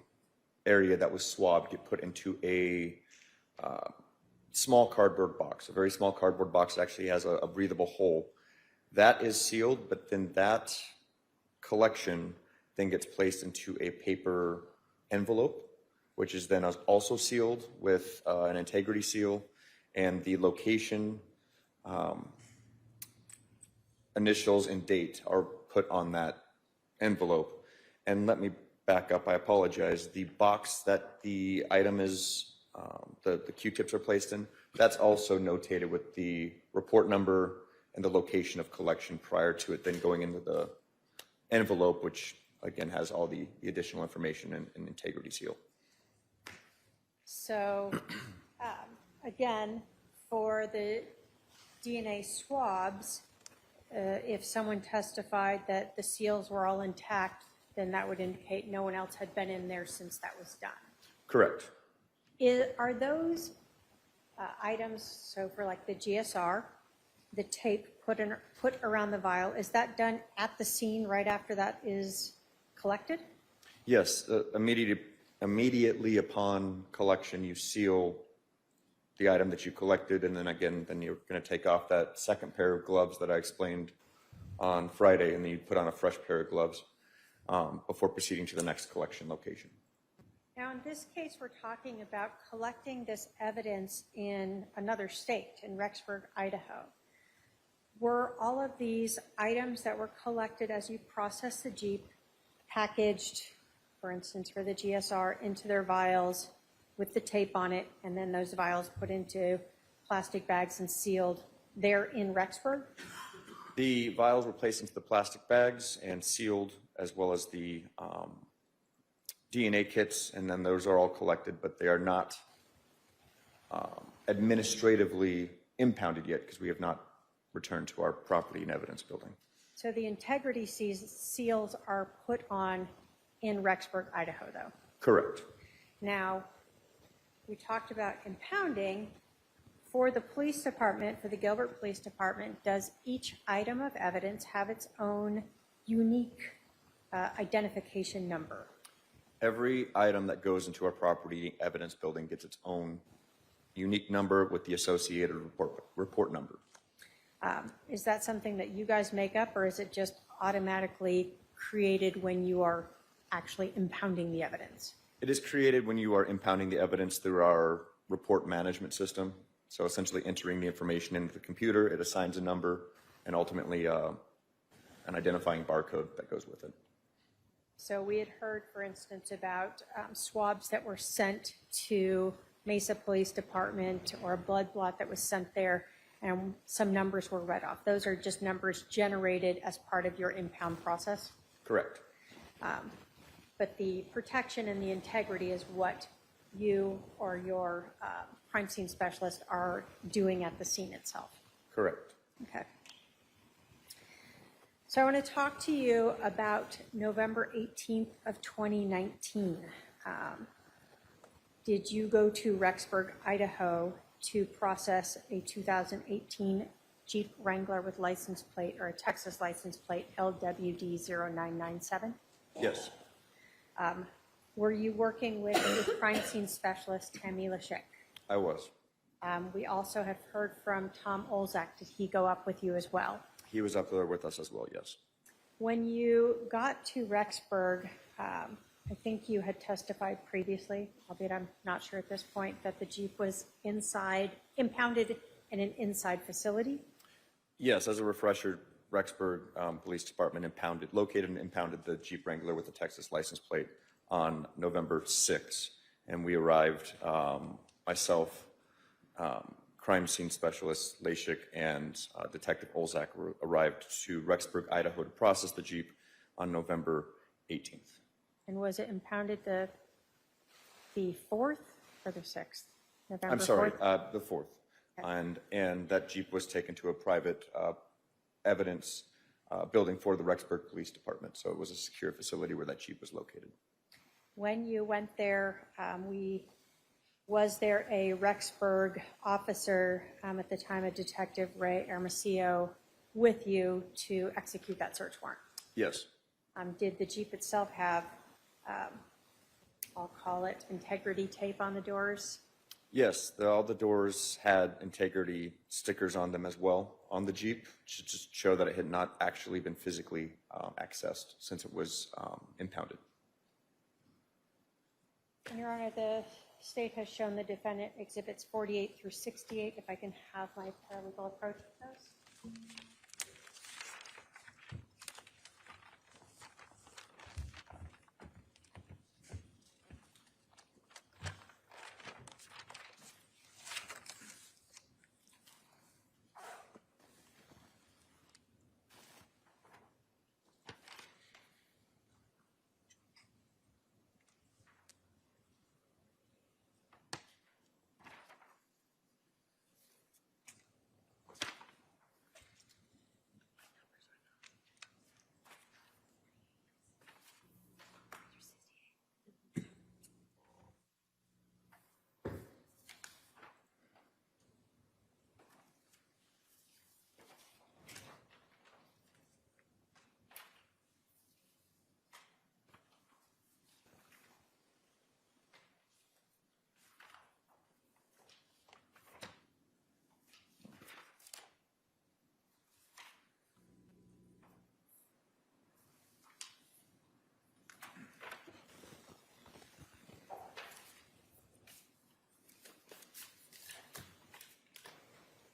area that was swabbed get put into a small cardboard box, a very small cardboard box that actually has a breathable hole. That is sealed, but then that collection then gets placed into a paper envelope, which is then also sealed with an integrity seal, and the location, initials, and date are put on that envelope. And let me back up, I apologize. The box that the item is, the Q-tips are placed in, that's also notated with the report number and the location of collection prior to it then going into the envelope, which again has all the additional information and integrity seal. So, again, for the DNA swabs, if someone testified that the seals were all intact, then that would indicate no one else had been in there since that was done. Correct. Are those items, so for like the GSR, the tape put around the vial, is that done at the scene right after that is collected? Yes, immediately upon collection, you seal the item that you collected, and then again, then you're going to take off that second pair of gloves that I explained on Friday, and then you put on a fresh pair of gloves before proceeding to the next collection location. Now, in this case, we're talking about collecting this evidence in another state, in Rexburg, Idaho. Were all of these items that were collected as you process the Jeep packaged, for instance, for the GSR, into their vials with the tape on it, and then those vials put into plastic bags and sealed there in Rexburg? The vials were placed into the plastic bags and sealed, as well as the DNA kits, and then those are all collected, but they are not administratively impounded yet because we have not returned to our property and evidence building. So the integrity seals are put on in Rexburg, Idaho, though? Correct. Now, we talked about impounding. For the police department, for the Gilbert Police Department, does each item of evidence have its own unique identification number? Every item that goes into our property evidence building gets its own unique number with the associated report number. Is that something that you guys make up, or is it just automatically created when you are actually impounding the evidence? It is created when you are impounding the evidence through our report management system. So essentially entering the information into the computer, it assigns a number, and ultimately an identifying barcode that goes with it. So we had heard, for instance, about swabs that were sent to Mesa Police Department, or a blood blot that was sent there, and some numbers were read off. Those are just numbers generated as part of your impound process? Correct. But the protection and the integrity is what you or your crime scene specialist are doing at the scene itself? Correct. Okay. So I want to talk to you about November 18th of 2019. Did you go to Rexburg, Idaho to process a 2018 Jeep Wrangler with license plate, or a Texas license plate, LWD0997? Yes. Were you working with a crime scene specialist, Tammy Lashek? I was. We also have heard from Tom Olzak. Did he go up with you as well? He was up there with us as well, yes. When you got to Rexburg, I think you had testified previously, albeit I'm not sure at this point, that the Jeep was impounded in an inside facility? Yes, as a refresher, Rexburg Police Department located and impounded the Jeep Wrangler with the Texas license plate on November 6th. And we arrived, myself, crime scene specialist Lashik, and Detective Olzak arrived to Rexburg, Idaho to process the Jeep on November 18th. And was it impounded the 4th or the 6th? November I'm sorry, 4th? the 4th. Okay. And that Jeep was taken to a private evidence building for the Rexburg Police Department. So it was a secure facility where that Jeep was located. When you went there, was there a Rexburg officer at the time, a Detective Ray Hermosillo, with you to execute that search warrant? Yes. Did the Jeep itself have, I'll call it, integrity tape on the doors? Yes, all the doors had integrity stickers on them as well on the Jeep to just show that it had not actually been physically accessed since it was impounded. Your Honor, the state has shown the defendant exhibits 48 through 68. If I can have my paralegal approach with those.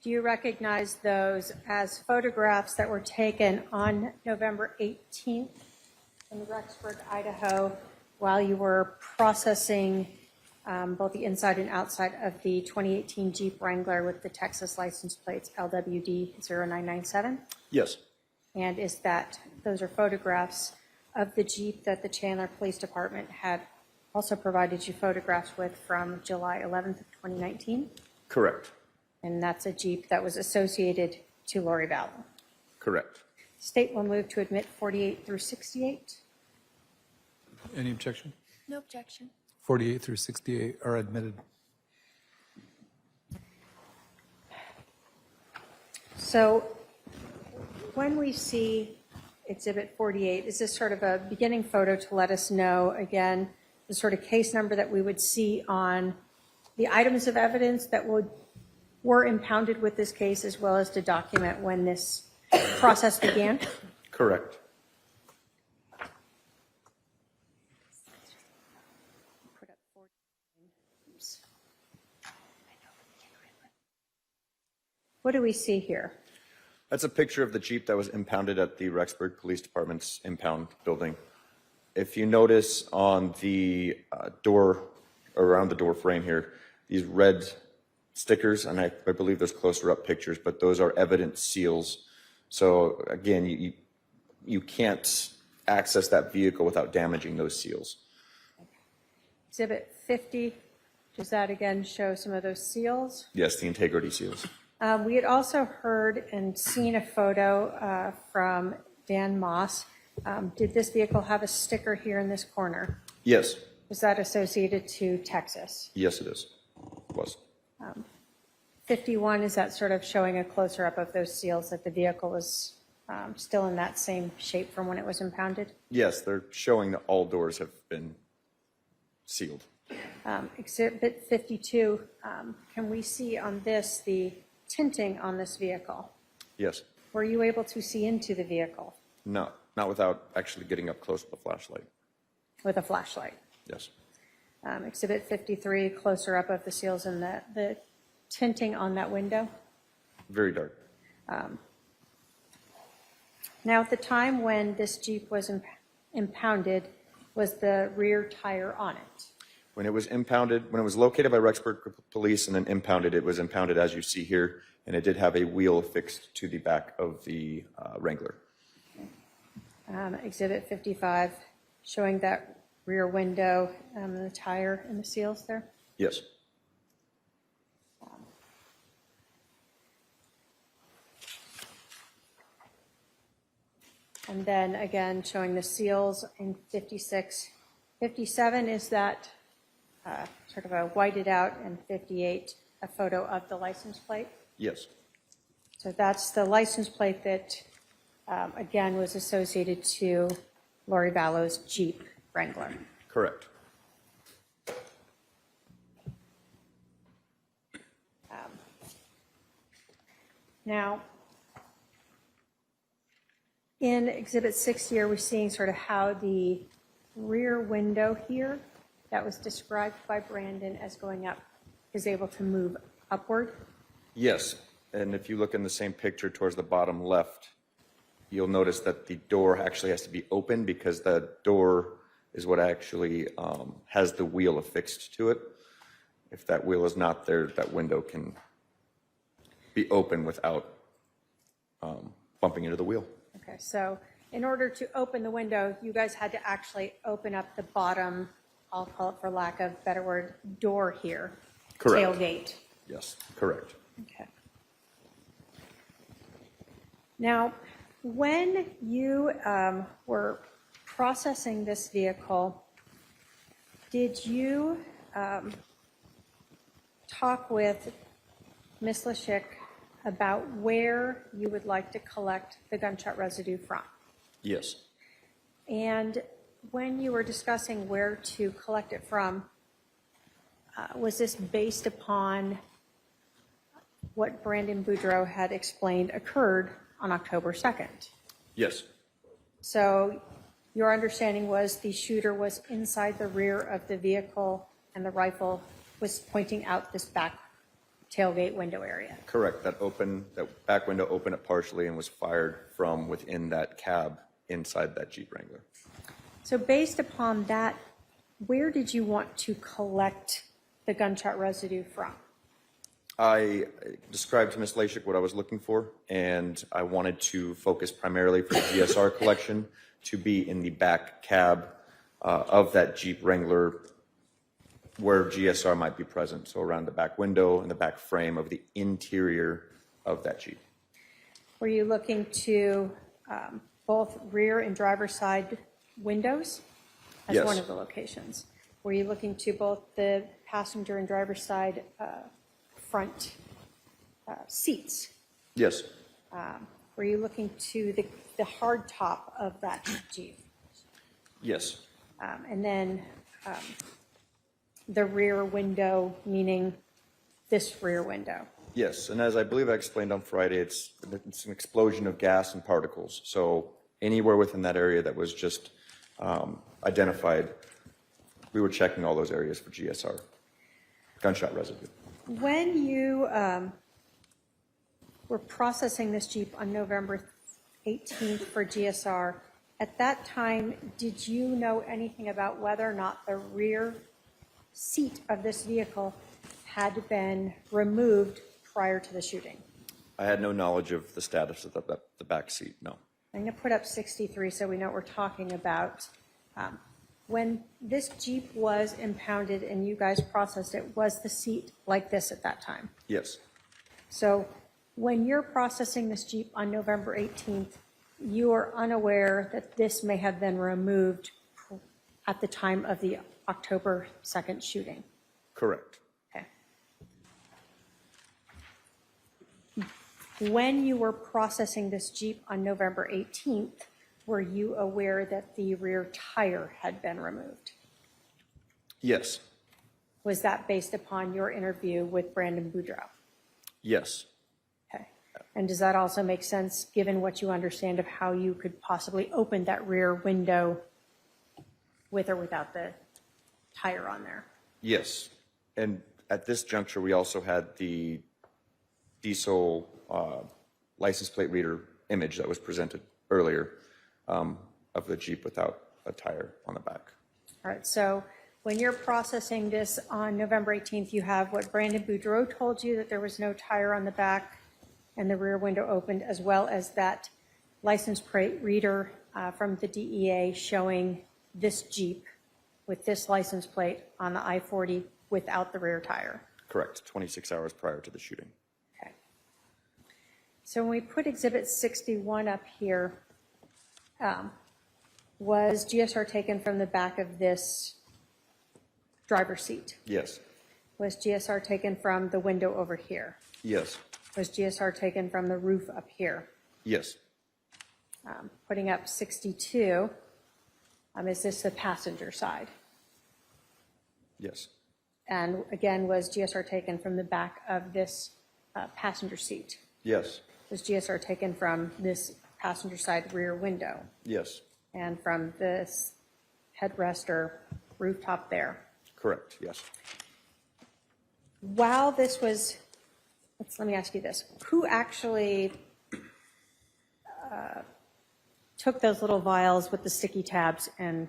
Do you recognize those as photographs that were taken on November 18th in Rexburg, Idaho, while you were processing both the inside and outside of the 2018 Jeep Wrangler with the Texas license plates LWD 0997? Yes. And those are photographs of the Jeep that the Chandler Police Department had also provided you photographs with from July 11th of 2019? Correct. And that's a Jeep that was associated to Lori Vallow. Correct. State will move to admit 48 through 68. Any objection? No objection. 48 through 68 are admitted. So when we see Exhibit 48, is this sort of a beginning photo to let us know, again, the sort of case number that we would see on the items of evidence that were impounded with this case, as well as to document when this process began? Correct. What do we see here? That's a picture of the Jeep that was impounded at the Rexburg Police Department's impound building. If you notice on the door, around the door frame here, these red stickers, and I believe there's closer up pictures, but those are evidence seals. So again, you can't access that vehicle without damaging those seals. Exhibit 50, does that again show some of those seals? Yes, the integrity seals. We had also heard and seen a photo from Dan Moss. Did this vehicle have a sticker here in this corner? Yes. Was that associated to Texas? Yes, it is. It was. 51, is that sort of showing a closer up of those seals that the vehicle was still in that same shape from when it was impounded? Yes, they're showing that all doors have been sealed. Exhibit 52, can we see on this the tinting on this vehicle? Yes. Were you able to see into the vehicle? No, not without actually getting up close with a flashlight. With a flashlight? Yes. Exhibit 53, closer up of the seals and the tinting on that window? Very dark. Now, at the time when this Jeep was impounded, was the rear tire on it? When it was impounded, when it was located by Rexburg Police and then impounded, it was impounded as you see here, and it did have a wheel affixed to the back of the Wrangler. Exhibit 55, showing that rear window, the tire and the seals there? Yes. And then again, showing the seals in 56. 57 is that sort of a whited out, and 58, a photo of the license plate. Yes. So that's the license plate that, again, was associated to Lori Vallow's Jeep Wrangler. Correct. Now, in Exhibit 6 here, we're seeing sort of how the rear window here that was described by Brandon as going up is able to move upward. Yes, and if you look in the same picture towards the bottom left, you'll notice that the door actually has to be open because the door is what actually has the wheel affixed to it. If that wheel is not there, that window can be open without bumping into the wheel. Okay, so in order to open the window, you guys had to actually open up the bottom, I'll call it for lack of a better word, door here. Correct. Tailgate. Yes, correct. Okay. Now, when you were processing this vehicle, did you talk with Ms. Lashik about where you would like to collect the gunshot residue from? Yes. And when you were discussing where to collect it from, was this based upon what Brandon Boudreaux had explained occurred on October 2nd? Yes. So your understanding was the shooter was inside the rear of the vehicle and the rifle was pointing out this back tailgate window area? Correct. That back window opened up partially and was fired from within that cab inside that Jeep Wrangler. So based upon that, where did you want to collect the gunshot residue from? I described to Ms. Lashik what I was looking for, and I wanted to focus primarily for the GSR collection to be in the back cab of that Jeep Wrangler where GSR might be present, so around the back window and the back frame of the interior of that Jeep. Were you looking to both rear and driver's side windows as Yes. one of the locations? Were you looking to both the passenger and driver's side front seats? Yes. Were you looking to the hard top of that Jeep? Yes. And then the rear window, meaning this rear window? Yes, and as I believe I explained on Friday, it's an explosion of gas and particles. So anywhere within that area that was just identified, we were checking all those areas for GSR, gunshot residue. When you were processing this Jeep on November 18th for GSR, at that time, did you know anything about whether or not the rear seat of this vehicle had been removed prior to the shooting? I had no knowledge of the status of the back seat, no. I'm going to put up 63 so we know what we're talking about. When this Jeep was impounded and you guys processed it, was the seat like this at that time? Yes. So when you're processing this Jeep on November 18th, you are unaware that this may have been removed at the time of the October 2nd shooting? Correct. Okay. When you were processing this Jeep on November 18th, were you aware that the rear tire had been removed? Yes. Was that based upon your interview with Brandon Boudreaux? Yes. Okay. And does that also make sense, given what you understand of how you could possibly open that rear window with or without the tire on there? Yes. And at this juncture, we also had the diesel license plate reader image that was presented earlier of the Jeep without a tire on the back. All right, so when you're processing this on November 18th, you have what Brandon Boudreaux told you, that there was no tire on the back and the rear window opened, as well as that license plate reader from the DEA showing this Jeep with this license plate on the I-40 without the rear tire. Correct, 26 hours prior to the shooting. Okay. So when we put Exhibit 61 up here, Was GSR taken from the back of this driver's seat? Yes. Was GSR taken from the window over here? Yes. Was GSR taken from the roof up here? Yes. Putting up 62, is this the passenger side? Yes. And again, was GSR taken from the back of this passenger seat? Yes. Was GSR taken from this passenger side rear window? Yes. And from this headrest or rooftop there? Correct. Yes. While this was, let me ask you this. Who actually took those little vials with the sticky tabs and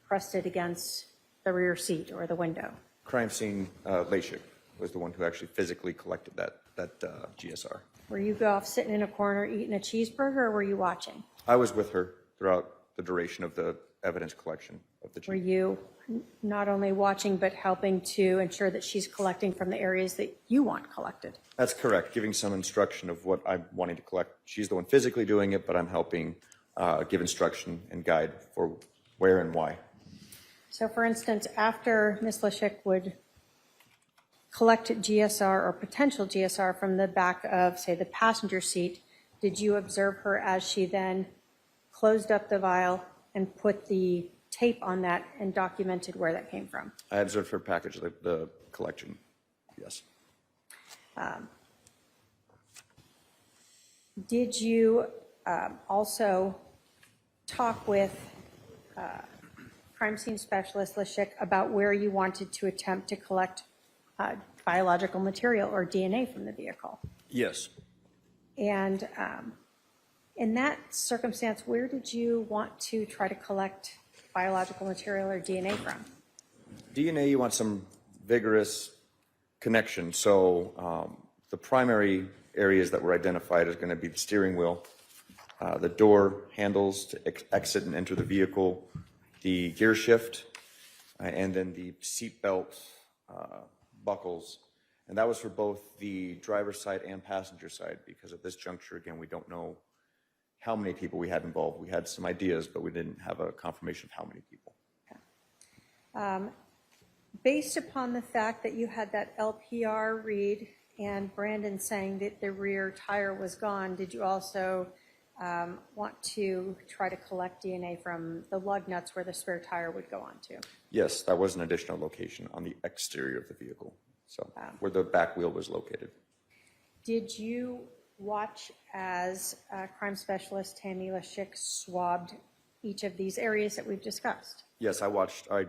pressed it against the rear seat or the window? Crime scene, Lashik was the one who actually physically collected that GSR. Were you off sitting in a corner eating a cheeseburger, or were you watching? I was with her throughout the duration of the evidence collection of the Were Jeep. you not only watching, but helping to ensure that she's collecting from the areas that you want collected? That's correct, giving some instruction of what I'm wanting to collect. She's the one physically doing it, but I'm helping give instruction and guide for where and why. So for instance, after Ms. Lashik would collect GSR or potential GSR from the back of, say, the passenger seat, did you observe her as she then closed up the vial and put the tape on that and documented where that came from? I observed her package, the collection, yes. Did you also talk with crime scene specialist Lashik about where you wanted to attempt to collect biological material or DNA from the vehicle? Yes. And in that circumstance, where did you want to try to collect biological material or DNA from? DNA, you want some vigorous connection. So the primary areas that were identified is going to be the steering wheel, the door handles to exit and enter the vehicle, the gear shift, and then the seat belt buckles. And that was for both the driver's side and passenger side, because at this juncture, again, we don't know how many people we had involved. We had some ideas, but we didn't have a confirmation of how many people. Based upon the fact that you had that LPR read and Brandon saying that the rear tire was gone, did you also want to try to collect DNA from the lug nuts where the spare tire would go onto? Yes, that was an additional location on the exterior of the vehicle, so where the back wheel was located. Did you watch as crime specialist Tammy Lashik swabbed each of these areas that we've discussed? Yes, I watched her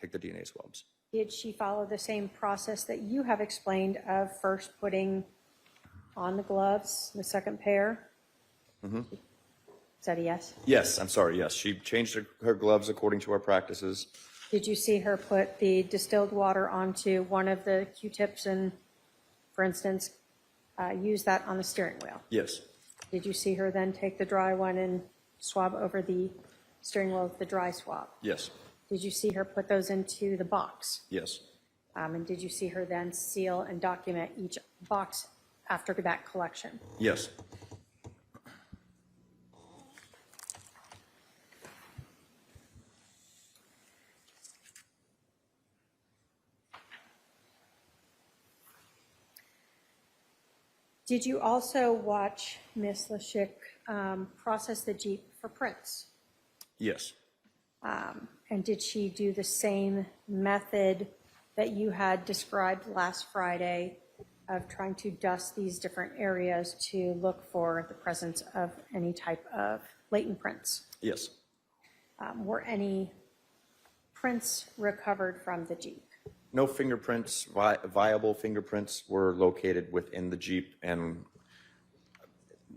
take the DNA swabs. Did she follow the same process that you have explained of first putting on the gloves, the second pair? Mm-hmm. Is that a yes? Yes, I'm sorry, yes. She changed her gloves according to our practices. Did you see her put the distilled water onto one of the Q-tips and, for instance, use that on the steering wheel? Yes. Did you see her then take the dry one and swab over the steering wheel with the dry swab? Yes. Did you see her put those into the box? Yes. And did you see her then seal and document each box after that collection? Yes. Did you also watch Ms. Lashik process the Jeep for prints? Yes. And did she do the same method that you had described last Friday of trying to dust these different areas to look for the presence of any type of latent prints? Yes. Were any prints recovered from the Jeep? No fingerprints, viable fingerprints were located within the Jeep, and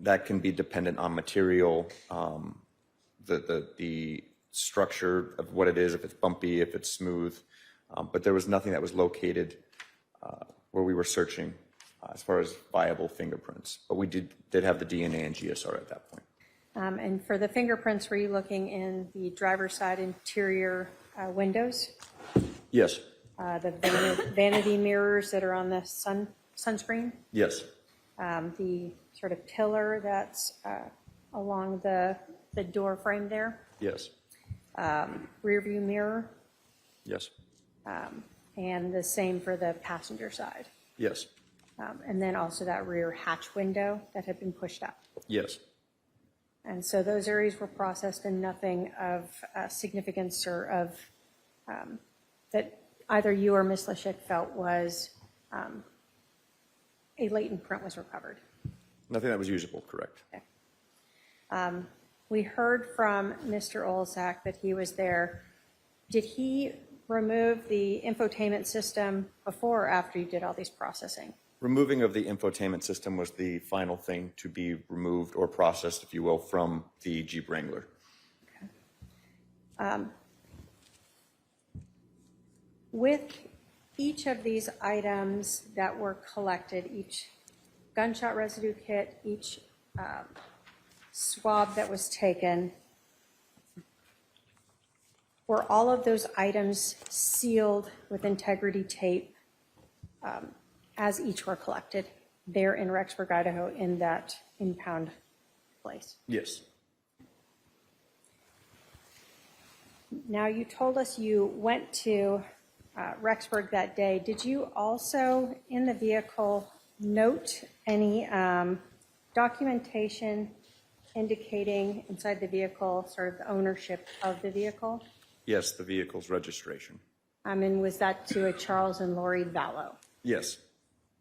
that can be dependent on material, the structure of what it is, if it's bumpy, if it's smooth. But there was nothing that was located where we were searching as far as viable fingerprints. But we did have the DNA and GSR at that point. And for the fingerprints, were you looking in the driver's side interior windows? Yes. The vanity mirrors that are on the sunscreen? Yes. The sort of pillar that's along the the door frame there, Yes. rear view mirror, Yes. and the same for the passenger side. Yes. And then also that rear hatch window that had been pushed up. Yes. And so those areas were processed and nothing of significance or of, that either you or Ms. Leshik felt was a latent print was recovered. Nothing that was usable, correct. Okay. We heard from Mr. Olzak that he was there. Did he remove the infotainment system before or after you did all these processing? Removing of the infotainment system was the final thing to be removed or processed, if you will, from the Jeep Wrangler. Okay. With each of these items that were collected, each gunshot residue kit, each swab that was taken, were all of those items sealed with integrity tape as each were collected there in Rexburg, Idaho, in that impound place? Yes. Now, you told us you went to Rexburg that day. Did you also, in the vehicle, note any documentation indicating inside the vehicle sort of the ownership of the vehicle? Yes, the vehicle's registration. And was that to a Charles and Lori Vallow? Yes.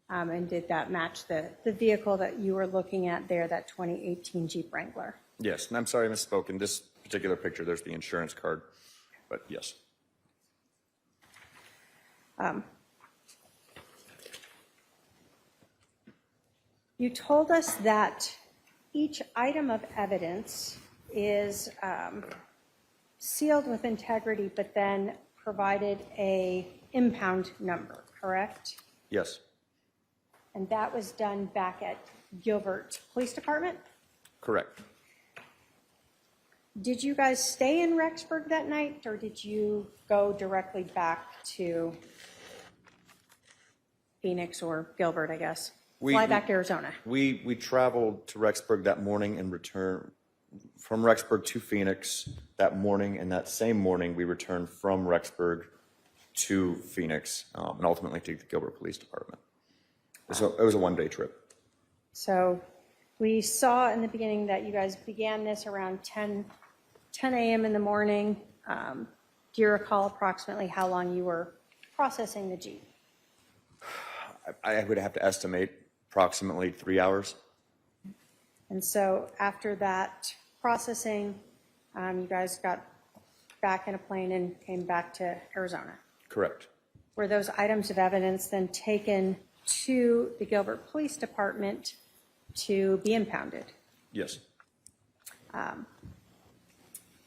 And did that match the vehicle that you were looking at there, that 2018 Jeep Wrangler? Yes, and I'm sorry I misspoke. In this particular picture, there's the insurance card, but yes. You told us that each item of evidence is sealed with integrity, but then provided a impound number, correct? Yes. And that was done back at Gilbert Police Department? Correct. Did you guys stay in Rexburg that night, or did you go directly back to Phoenix or Gilbert, I guess? Fly back to Arizona? We traveled to Rexburg that morning and returned from Rexburg to Phoenix that morning, and that same morning we returned from Rexburg to Phoenix and ultimately to the Gilbert Police Department. So it was a one-day trip. So we saw in the beginning that you guys began this around 10 a.m. in the morning. Do you recall approximately how long you were processing the Jeep? I would have to estimate approximately 3 hours. And so after that processing, you guys got back in a plane and came back to Arizona. Correct. Were those items of evidence then taken to the Gilbert Police Department to be impounded? Yes.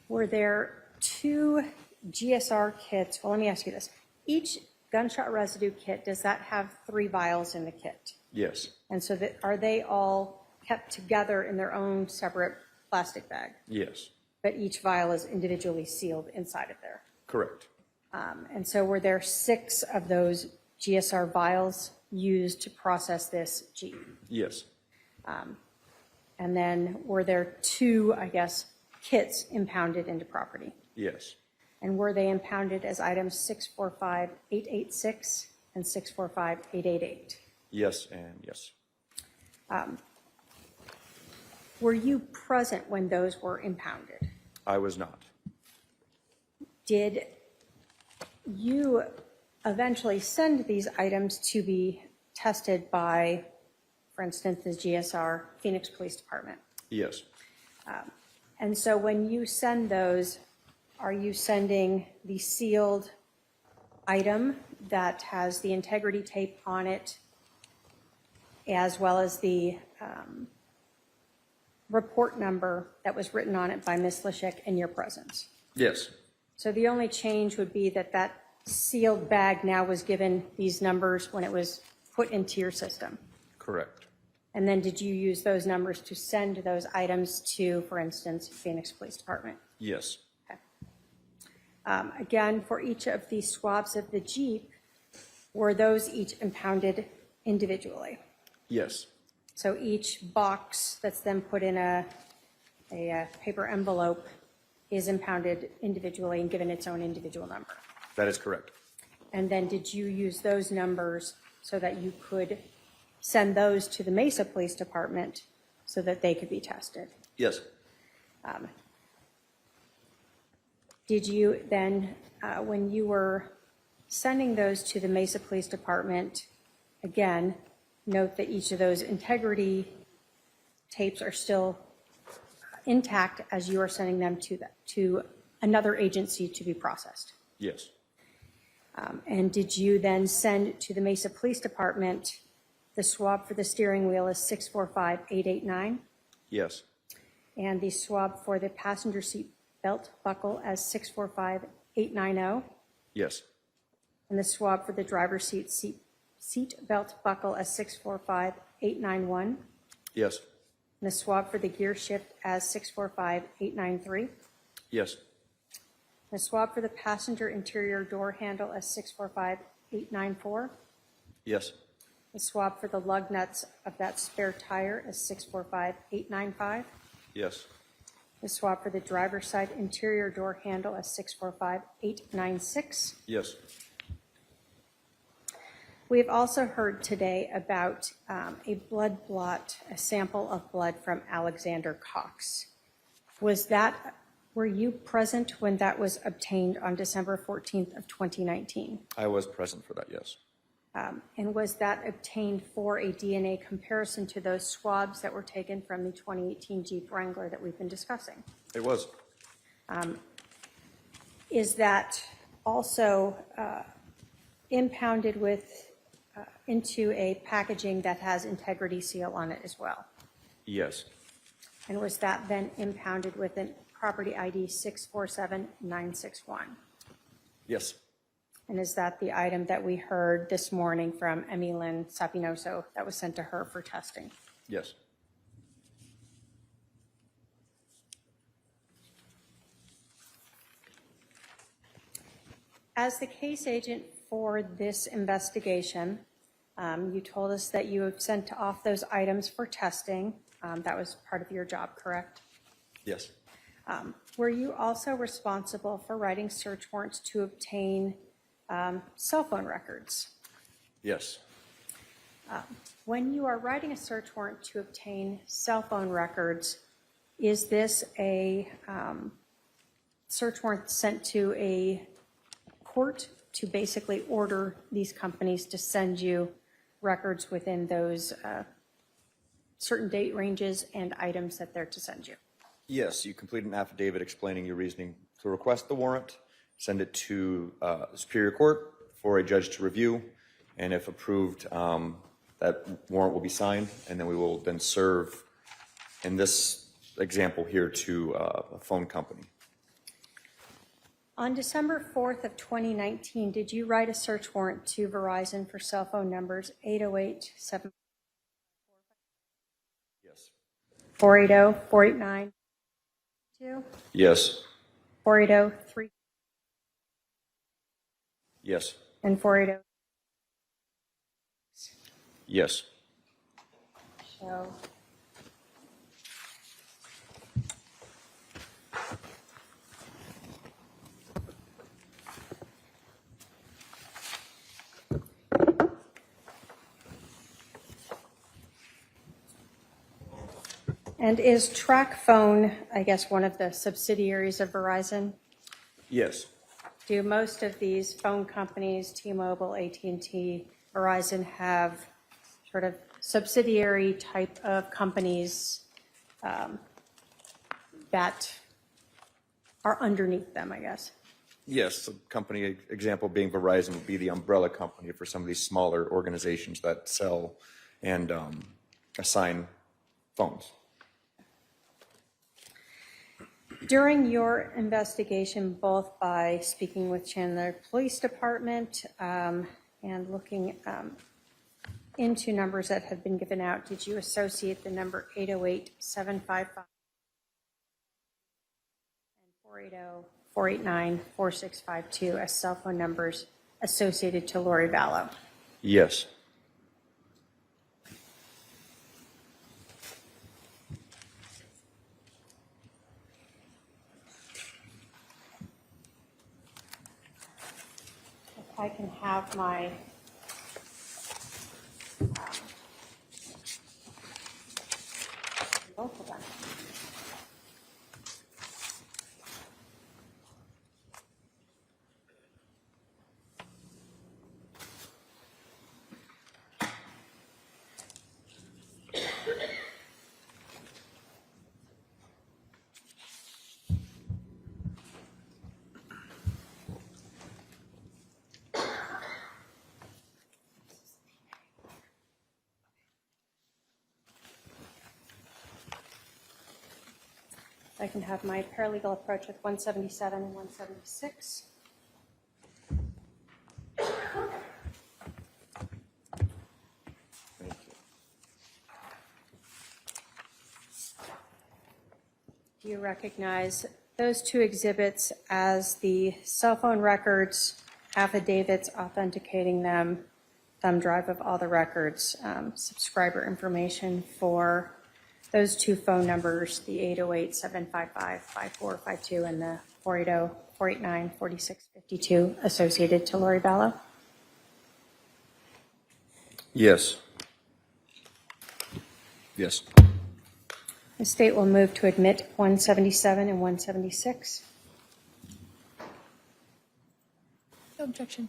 Were there 2 GSR kits? Well, let me ask you this. Each gunshot residue kit, does that have 3 vials in the kit? Yes. And so are they all kept together in their own separate plastic bag? Yes. But each vial is individually sealed inside of there? Correct. And so were there 6 of those GSR vials used to process this Jeep? Yes. And then were there 2, I guess, kits impounded into property? Yes. And were they impounded as items 645-886 and 645-888? Yes and yes. Were you present when those were impounded? I was not. Did you eventually send these items to be tested by, for instance, the GSR Phoenix Police Department? Yes. And so when you send those, are you sending the sealed item that has the integrity tape on it, as well as the report number that was written on it by Ms. Leshik in your presence? Yes. So the only change would be that that sealed bag now was given these numbers when it was put into your system. Correct. And then did you use those numbers to send those items to, for instance, Phoenix Police Department? Yes. Okay. Again, for each of the swabs of the Jeep, were those each impounded individually? Yes. So each box that's then put in a a paper envelope is impounded individually and given its own individual number. That is correct. And then did you use those numbers so that you could send those to the Mesa Police Department so that they could be tested? Yes. Did you then, when you were sending those to the Mesa Police Department, again, note that each of those integrity tapes are still intact as you are sending them to another agency to be processed? Yes. And did you then send to the Mesa Police Department the swab for the steering wheel is 645889? Yes. And the swab for the passenger seat belt buckle as 645890? Yes. And the swab for the driver's seat belt buckle as 645891? Yes. And the swab for the gear shift as 645893? Yes. The swab for the passenger interior door handle as 645894? Yes. The swab for the lug nuts of that spare tire is 645895. Yes. The swab for the driver's side interior door handle is 645896. Yes. We've also heard today about a blood blot, a sample of blood from Alexander Cox. Were you present when that was obtained on December 14th of 2019? I was present for that, yes. And was that obtained for a DNA comparison to those swabs that were taken from the 2018 Jeep Wrangler that we've been discussing? It was. Is that also impounded into a packaging that has integrity seal on it as well? Yes. And was that then impounded with a property ID 647961? Yes. And is that the item that we heard this morning from Emilyn Sapinoso that was sent to her for testing? Yes. As the case agent for this investigation, you told us that you have sent off those items for testing. That was part of your job, correct? Yes. Were you also responsible for writing search warrants to obtain cell phone records? Yes. When you are writing a search warrant to obtain cell phone records, is this a search warrant sent to a court to basically order these companies to send you records within those certain date ranges and items that they're to send you? Yes, you complete an affidavit explaining your reasoning to request the warrant, send it to the Superior Court for a judge to review, and if approved, that warrant will be signed, and then we will then serve, in this example here, to a phone company. On December 4th of 2019, did you write a search warrant to Verizon for cell phone numbers 808-7... Yes. 480-489... Yes. 480-3... Yes. and 480... Yes. So... And is TracFone, I guess, one of the subsidiaries of Verizon? Yes. Do most of these phone companies, T-Mobile, AT&T, Verizon, have sort of subsidiary type of companies that are underneath them, I guess? Yes, a company example being Verizon would be the umbrella company for some of these smaller organizations that sell and assign phones. During your investigation, both by speaking with Chandler Police Department and looking into numbers that have been given out, did you associate the number 808-755 and 480-489-4652 as cell phone numbers associated to Lori Vallow? Yes. I can have my both of them. I can have my paralegal approach with 177 and 176. Thank you. Do you recognize those two exhibits as the cell phone records, affidavits authenticating them, thumb drive of all the records, subscriber information for those two phone numbers, the 808-755-5452 and the 480-489-4652 associated to Lori Vallow? Yes. Yes. The state will move to admit 177 and 176. No objection.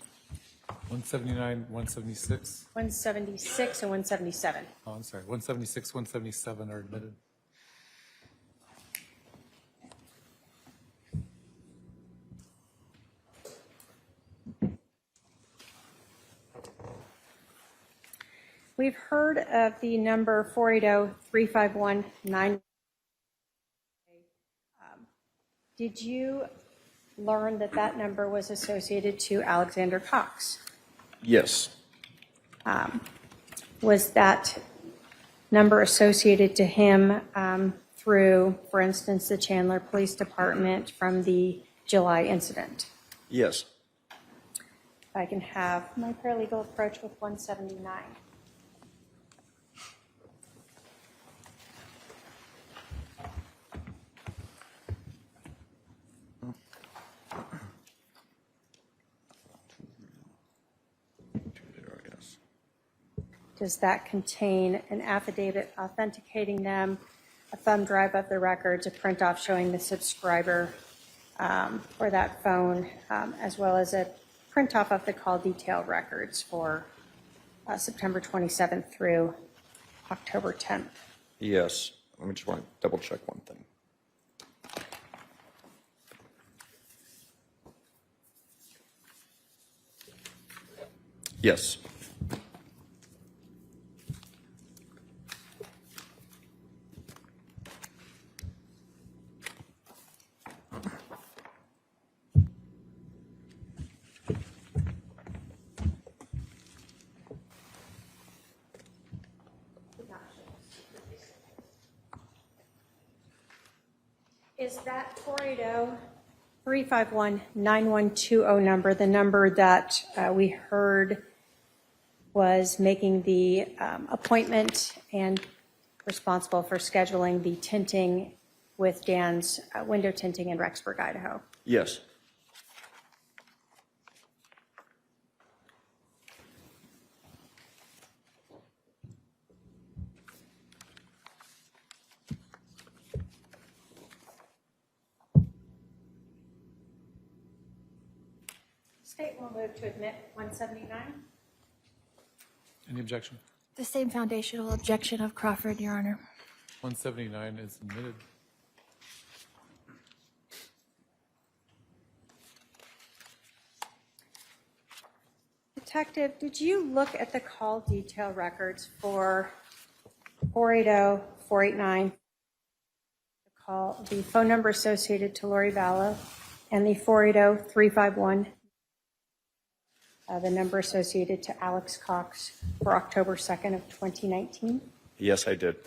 179, 176. 176 and 177. Oh, I'm sorry. 176, 177 are admitted. We've heard of the number 480-351-9. Did you learn that that number was associated to Alexander Cox? Yes. Was that number associated to him through, for instance, the Chandler Police Department from the July incident? Yes. If I can have my paralegal approach with 179. Does that contain an affidavit authenticating them, a thumb drive of the records, a print off showing the subscriber for that phone, as well as a print off of the call detail records for September 27th through October 10th? Yes. Let me just want to double check one thing. Yes. Is that 480-351-9120 number the number that we heard was making the appointment and responsible for scheduling the tinting with Dan's window tinting in Rexburg, Idaho? Yes. State will move to admit 179. Any objection? The same foundational objection of Crawford, Your Honor. 179 is admitted. Detective, did you look at the call detail records for 480, 489, the phone number associated to Lori Vallow, and the 480-351, the number associated to Alex Cox for October 2nd of 2019? Yes, I did.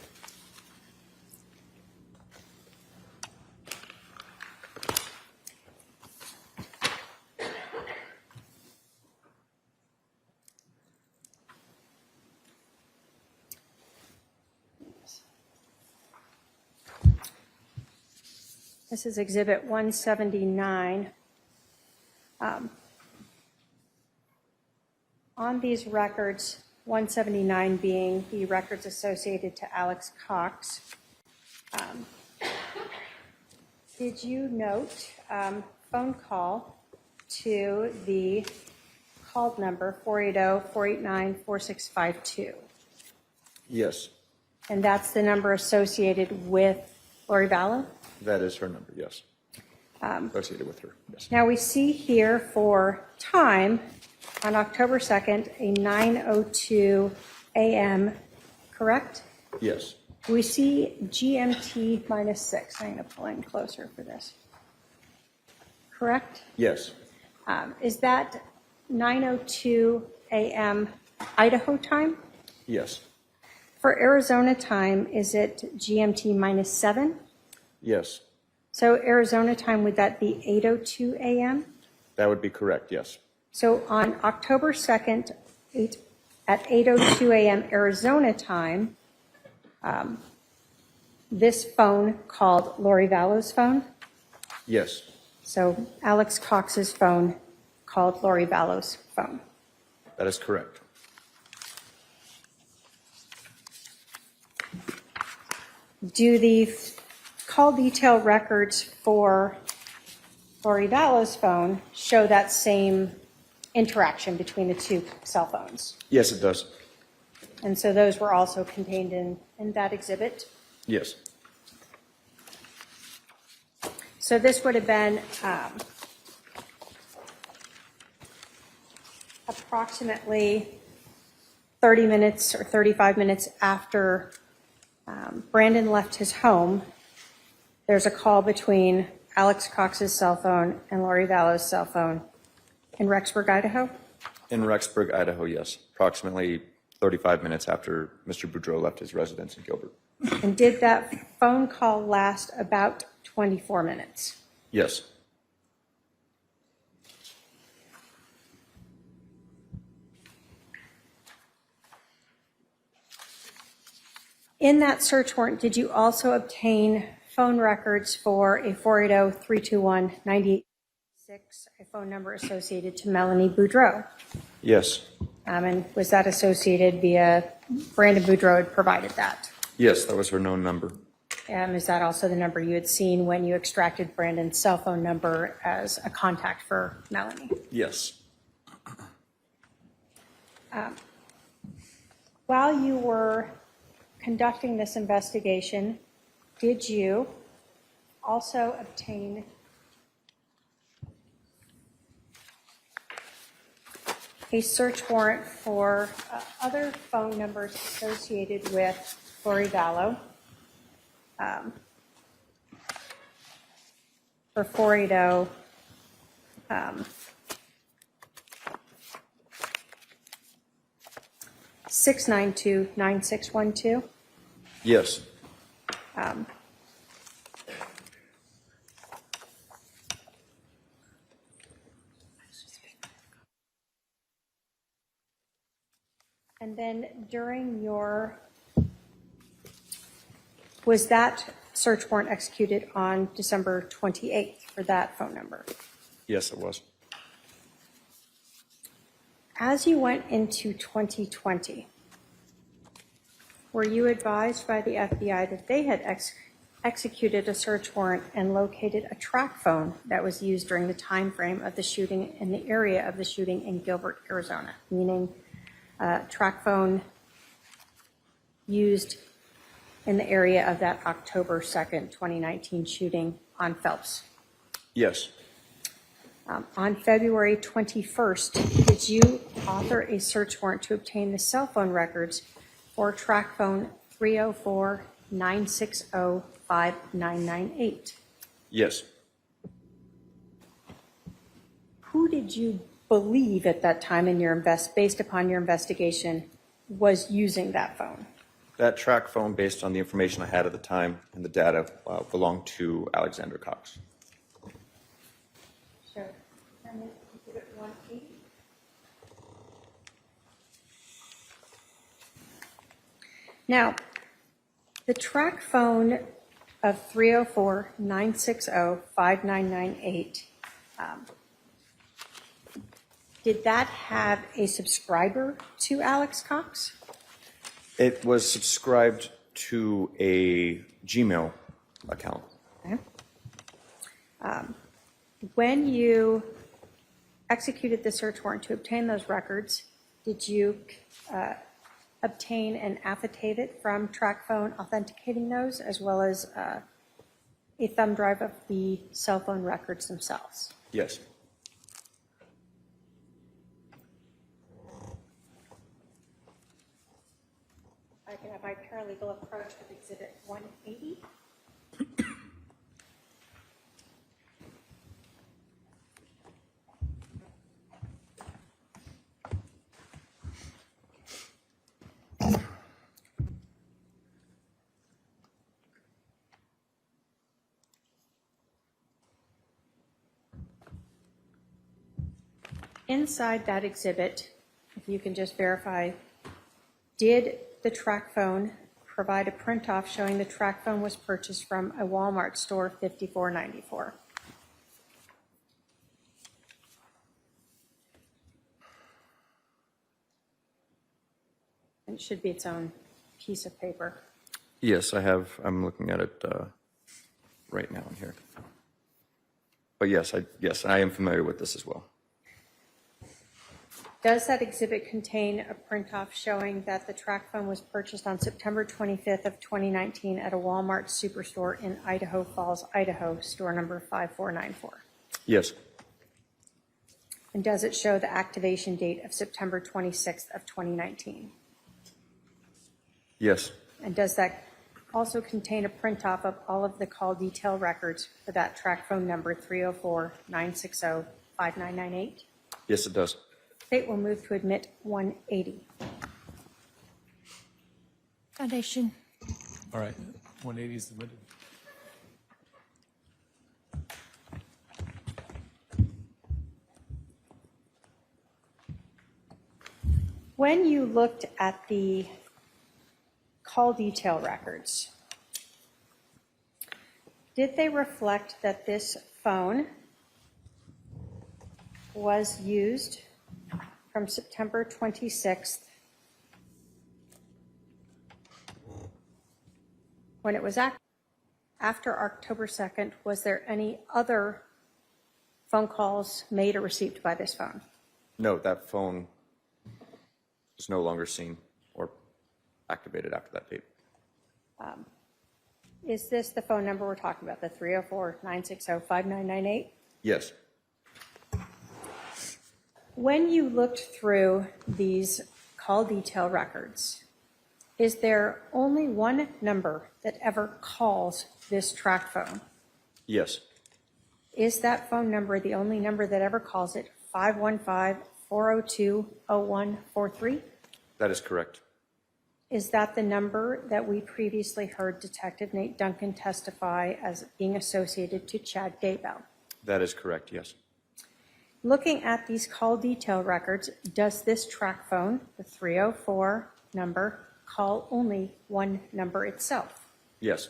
This is Exhibit 179. on these records, 179 being the records associated to Alex Cox, did you note phone call to the called number 480-489-4652? Yes, And that's the number associated with Lori Vallow? that is her number, yes. Associated with her, yes. Now we see here for time on October 2nd, a 9:02 a.m., correct? Yes, We see GMT minus 6. I'm going to pull in closer for this. Correct? yes, Is that 9:02 a.m. Idaho time? yes, For Arizona time, is it GMT minus 7? yes. So Arizona time, would that be 8:02 a.m.? That would be correct, yes. So on October 2nd, at 8:02 a.m. Arizona time, this phone called Lori Vallow's phone. Yes, So Alex Cox's phone called Lori Vallow's phone. that is correct. Do the call detail records for Lori Vallow's phone show that same interaction between the two cell phones? Yes, it does. And so those were also contained in that exhibit? Yes, So this would have been approximately 30 minutes or 35 minutes after Brandon left his home. There's a call between Alex Cox's cell phone and Lori Vallow's cell phone in Rexburg, Idaho? in Rexburg, Idaho, yes. Approximately 35 minutes after Mr. Boudreau left his residence in Gilbert. And did that phone call last about 24 minutes? Yes, In that search warrant, did you also obtain phone records for a 480-321-9866, a phone number associated to Melanie Boudreau? yes, And was that associated via Brandon Boudreau had provided that? yes, that was her known number. Is that also the number you had seen when you extracted Brandon's cell phone number as a contact for Melanie? Yes, While you were conducting this investigation, did you also obtain a search warrant for other phone numbers associated with Lori Vallow for 480 692-9612? yes, And then during was that search warrant executed on December 28th for that phone number? yes, it was. As you went into 2020, were you advised by the FBI that they had executed a search warrant and located a track phone that was used during the time frame of the shooting in the area of the shooting in Gilbert, Arizona, meaning track phone used in the area of that October 2nd, 2019 shooting on Phelps? Yes, On February 21st, did you author a search warrant to obtain the cell phone records for track phone 304-960-5998? yes. Who did you believe at that time in your based upon your investigation was using that phone? That track phone, based on the information I had at the time and the data, belonged to Alexander Cox. Sure. And then give it 180. Now, the track phone of 304-960-5998 Did that have a subscriber to Alex Cox? It was subscribed to a Gmail account. Okay. When you executed the search warrant to obtain those records, did you obtain an affidavit from TrackPhone authenticating those, as well as a thumb drive of the cell phone records themselves? Yes. I can have my paralegal approach with Exhibit 180. Inside that exhibit, if you can just verify, did the TrackPhone provide a print-off showing the TrackPhone was purchased from a Walmart store, 5494? And it should be its own piece of paper. Yes, I have. I'm looking at it right now in here. But yes, I am familiar with this as well. Does that exhibit contain a print-off showing that the TrackPhone was purchased on September 25th of 2019 at a Walmart superstore in Idaho Falls, Idaho, store number 5494? Yes. And does it show the activation date of September 26th of 2019? Yes. And does that also contain a print-off of all of the call detail records for that TrackPhone number 304-960-5998? Yes, it does. State will move to admit 180. Foundation. All right, 180 is submitted. When you looked at the call detail records, did they reflect that this phone was used from September 26th when it was active? After October 2nd, was there any other phone calls made or received by this phone? No, that phone is no longer seen or activated after that date. Is this the phone number we're talking about, the 304-960-5998? Yes. When you looked through these call detail records, is there only one number that ever calls this track phone? Yes. Is that phone number the only number that ever calls it, 515-402-0143? That is correct. Is that the number that we previously heard Detective Nate Duncan testify as being associated to Chad Daybell? That is correct, yes. Looking at these call detail records, does this track phone, the 304 number, call only one number itself? Yes.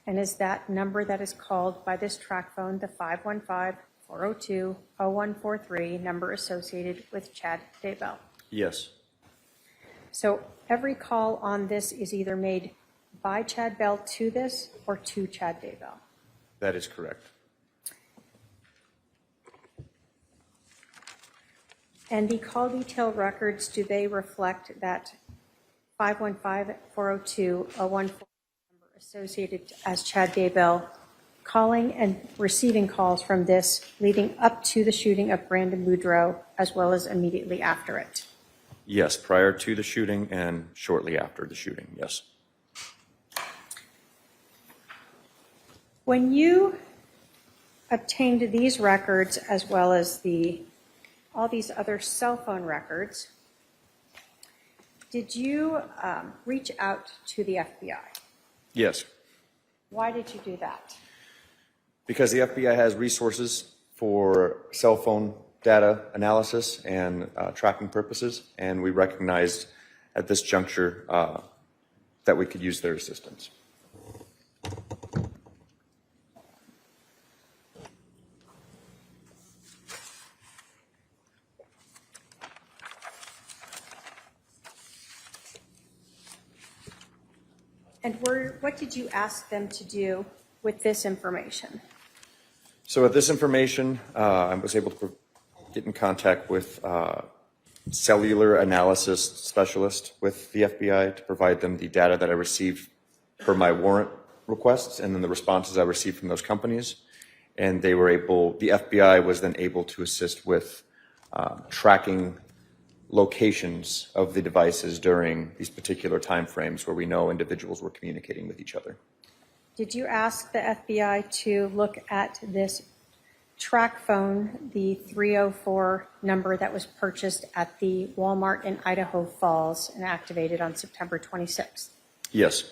And is that number that is called by this track phone the 515-402-0143 number associated with Chad Daybell? Yes. So every call on this is either made by Chad Bell to this or to Chad Daybell? That is correct. And the call detail records, do they reflect that 515-402-0143 number associated as Chad Daybell calling and receiving calls from this leading up to the shooting of Brandon Boudreaux as well as immediately after it? Yes, prior to the shooting and shortly after the shooting, yes. When you obtained these records as well as all these other cell phone records, did you reach out to the FBI? Yes. Why did you do that? Because the FBI has resources for cell phone data analysis and tracking purposes, and we recognized at this juncture that we could use their assistance. And what did you ask them to do with this information? So with this information, I was able to get in contact with cellular analysis specialist with the FBI to provide them the data that I received for my warrant requests and then the responses I received from those companies. And the FBI was then able to assist with tracking locations of the devices during these particular time frames where we know individuals were communicating with each other. Did you ask the FBI to look at this track phone, the 304 number that was purchased at the Walmart in Idaho Falls and activated on September 26th? Yes.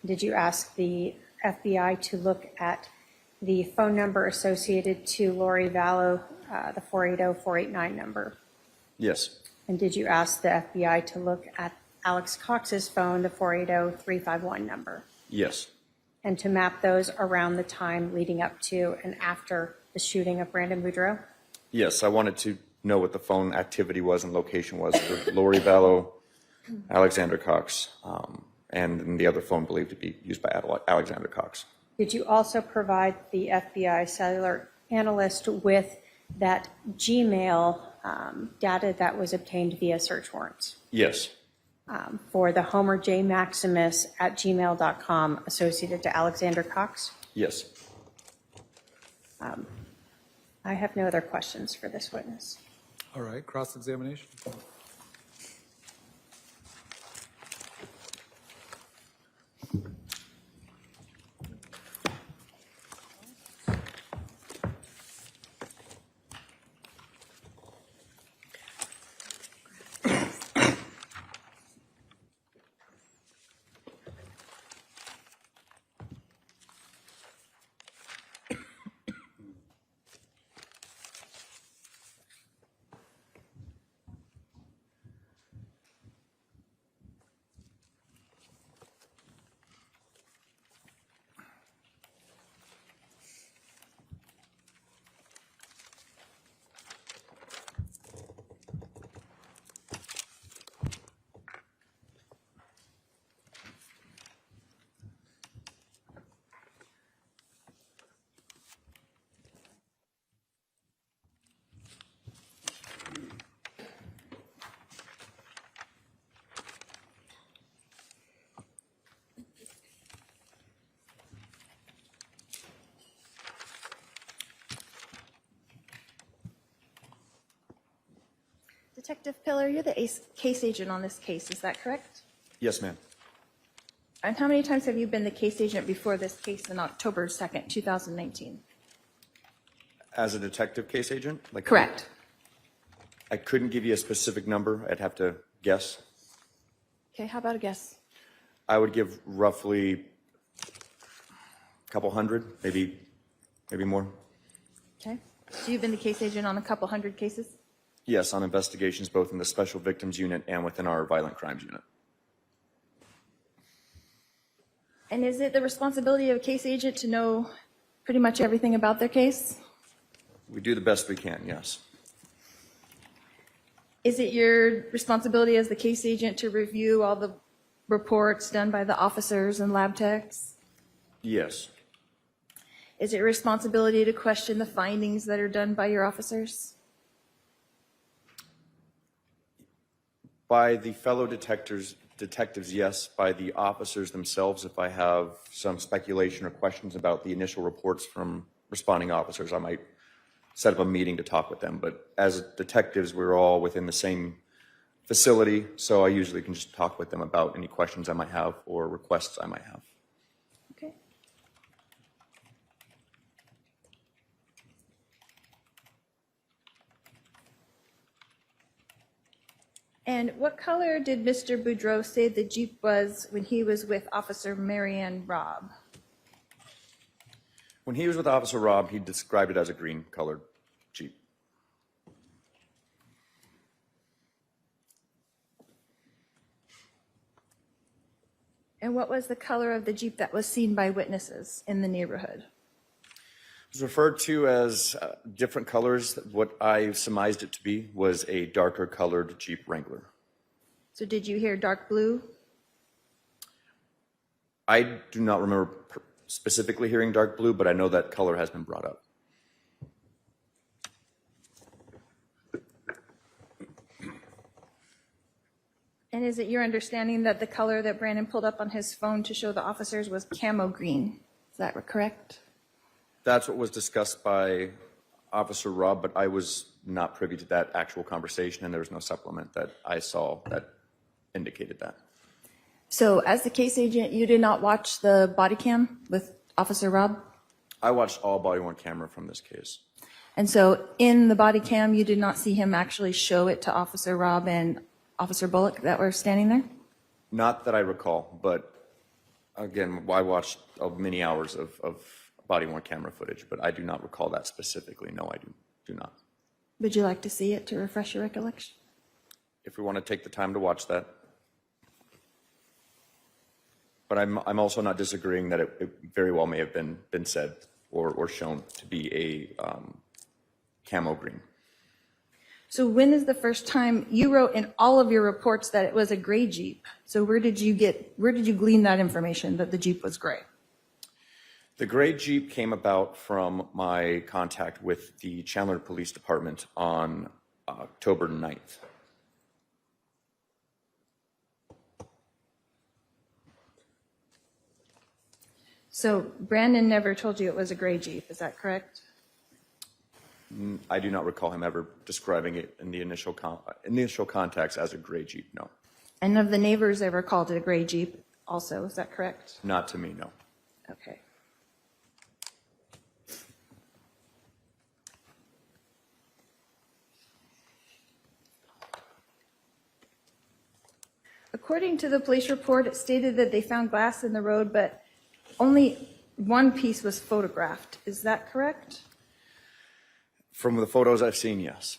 Did you ask the FBI to look at the phone number associated to Lori Vallow, the 480-489 number? Yes. And did you ask the FBI to look at Alex Cox's phone, the 480-351 number? Yes. And to map those around the time leading up to and after the shooting of Brandon Boudreaux? Yes, I wanted to know what the phone activity was and location was for Lori Vallow, Alexander Cox, and then the other phone believed to be used by Alexander Cox. Did you also provide the FBI cellular analyst with that Gmail data that was obtained via search warrants? Yes. For the Homer J. Maximus at gmail.com associated to Alexander Cox? Yes. I have no other questions for this witness. All right, cross-examination. Detective Pillar, you're the case agent on this case, is that correct? Yes, ma'am. And how many times have you been the case agent before this case in October 2nd, 2019? As a detective case agent? Correct. I couldn't give you a specific number. I'd have to guess. Okay, how about a guess? I would give roughly a couple hundred, maybe more. Okay. So you've been the case agent on a couple hundred cases? Yes, on investigations both in the Special Victims Unit and within our Violent Crimes Unit. And is it the responsibility of a case agent to know pretty much everything about their case? We do the best we can, yes. Is it your responsibility as the case agent to review all the reports done by the officers and lab techs? Yes. Is it your responsibility to question the findings that are done by your officers? By the fellow detectives, yes. By the officers themselves, if I have some speculation or questions about the initial reports from responding officers, I might set up a meeting to talk with them. But as detectives, we're all within the same facility, so I usually can just talk with them about any questions I might have or requests I might have. Okay. And what color did Mr. Boudreaux say the Jeep was when he was with Officer Marianne Robb? When he was with Officer Robb, he described it as a green-colored Jeep. And what was the color of the Jeep that was seen by witnesses in the neighborhood? It was referred to as different colors. What I surmised it to be was a darker colored Jeep Wrangler. So did you hear dark blue? I do not remember specifically hearing dark blue, but I know that color has been brought up. And is it your understanding that the color that Brandon pulled up on his phone to show the officers was camo green? Is that correct? That's what was discussed by Officer Robb, but I was not privy to that actual conversation, and there was no supplement that I saw that indicated that. So as the case agent, you did not watch the body cam with Officer Robb? I watched all body-worn camera from this case. And so in the body cam, you did not see him actually show it to Officer Robb and Officer Bullock that were standing there? Not that I recall, but again, I watched many hours of body-worn camera footage, but I do not recall that specifically. No, I do not. Would you like to see it to refresh your recollection? If we want to take the time to watch that. But I'm also not disagreeing that it very well may have been said or shown to be a camo green. So when is the first time you wrote in all of your reports that it was a gray Jeep? So where did you glean that information that the Jeep was gray? The gray Jeep came about from my contact with the Chandler Police Department on October 9th. So Brandon never told you it was a gray Jeep, is that correct? I do not recall him ever describing it in the initial contacts as a gray Jeep, no. And none of the neighbors ever called it a gray Jeep also, is that correct? Not to me, no. Okay. According to the police report, it stated that they found glass in the road, but only one piece was photographed. Is that correct? From the photos I've seen, yes.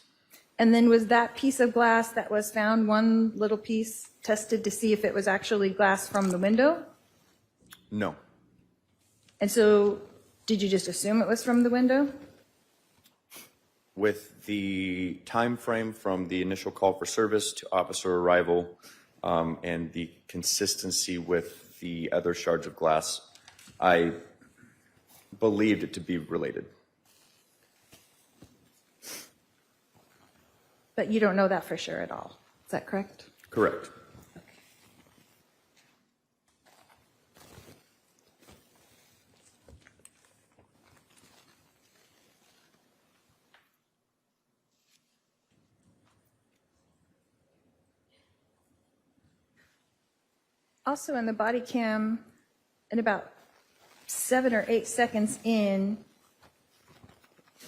And then was that piece of glass that was found, one little piece, tested to see if it was actually glass from the window? No. And so did you just assume it was from the window? With the time frame from the initial call for service to officer arrival and the consistency with the other shards of glass, I believed it to be related. But you don't know that for sure at all. Is that correct? Correct. Also in the body cam, in about 7 or 8 seconds in,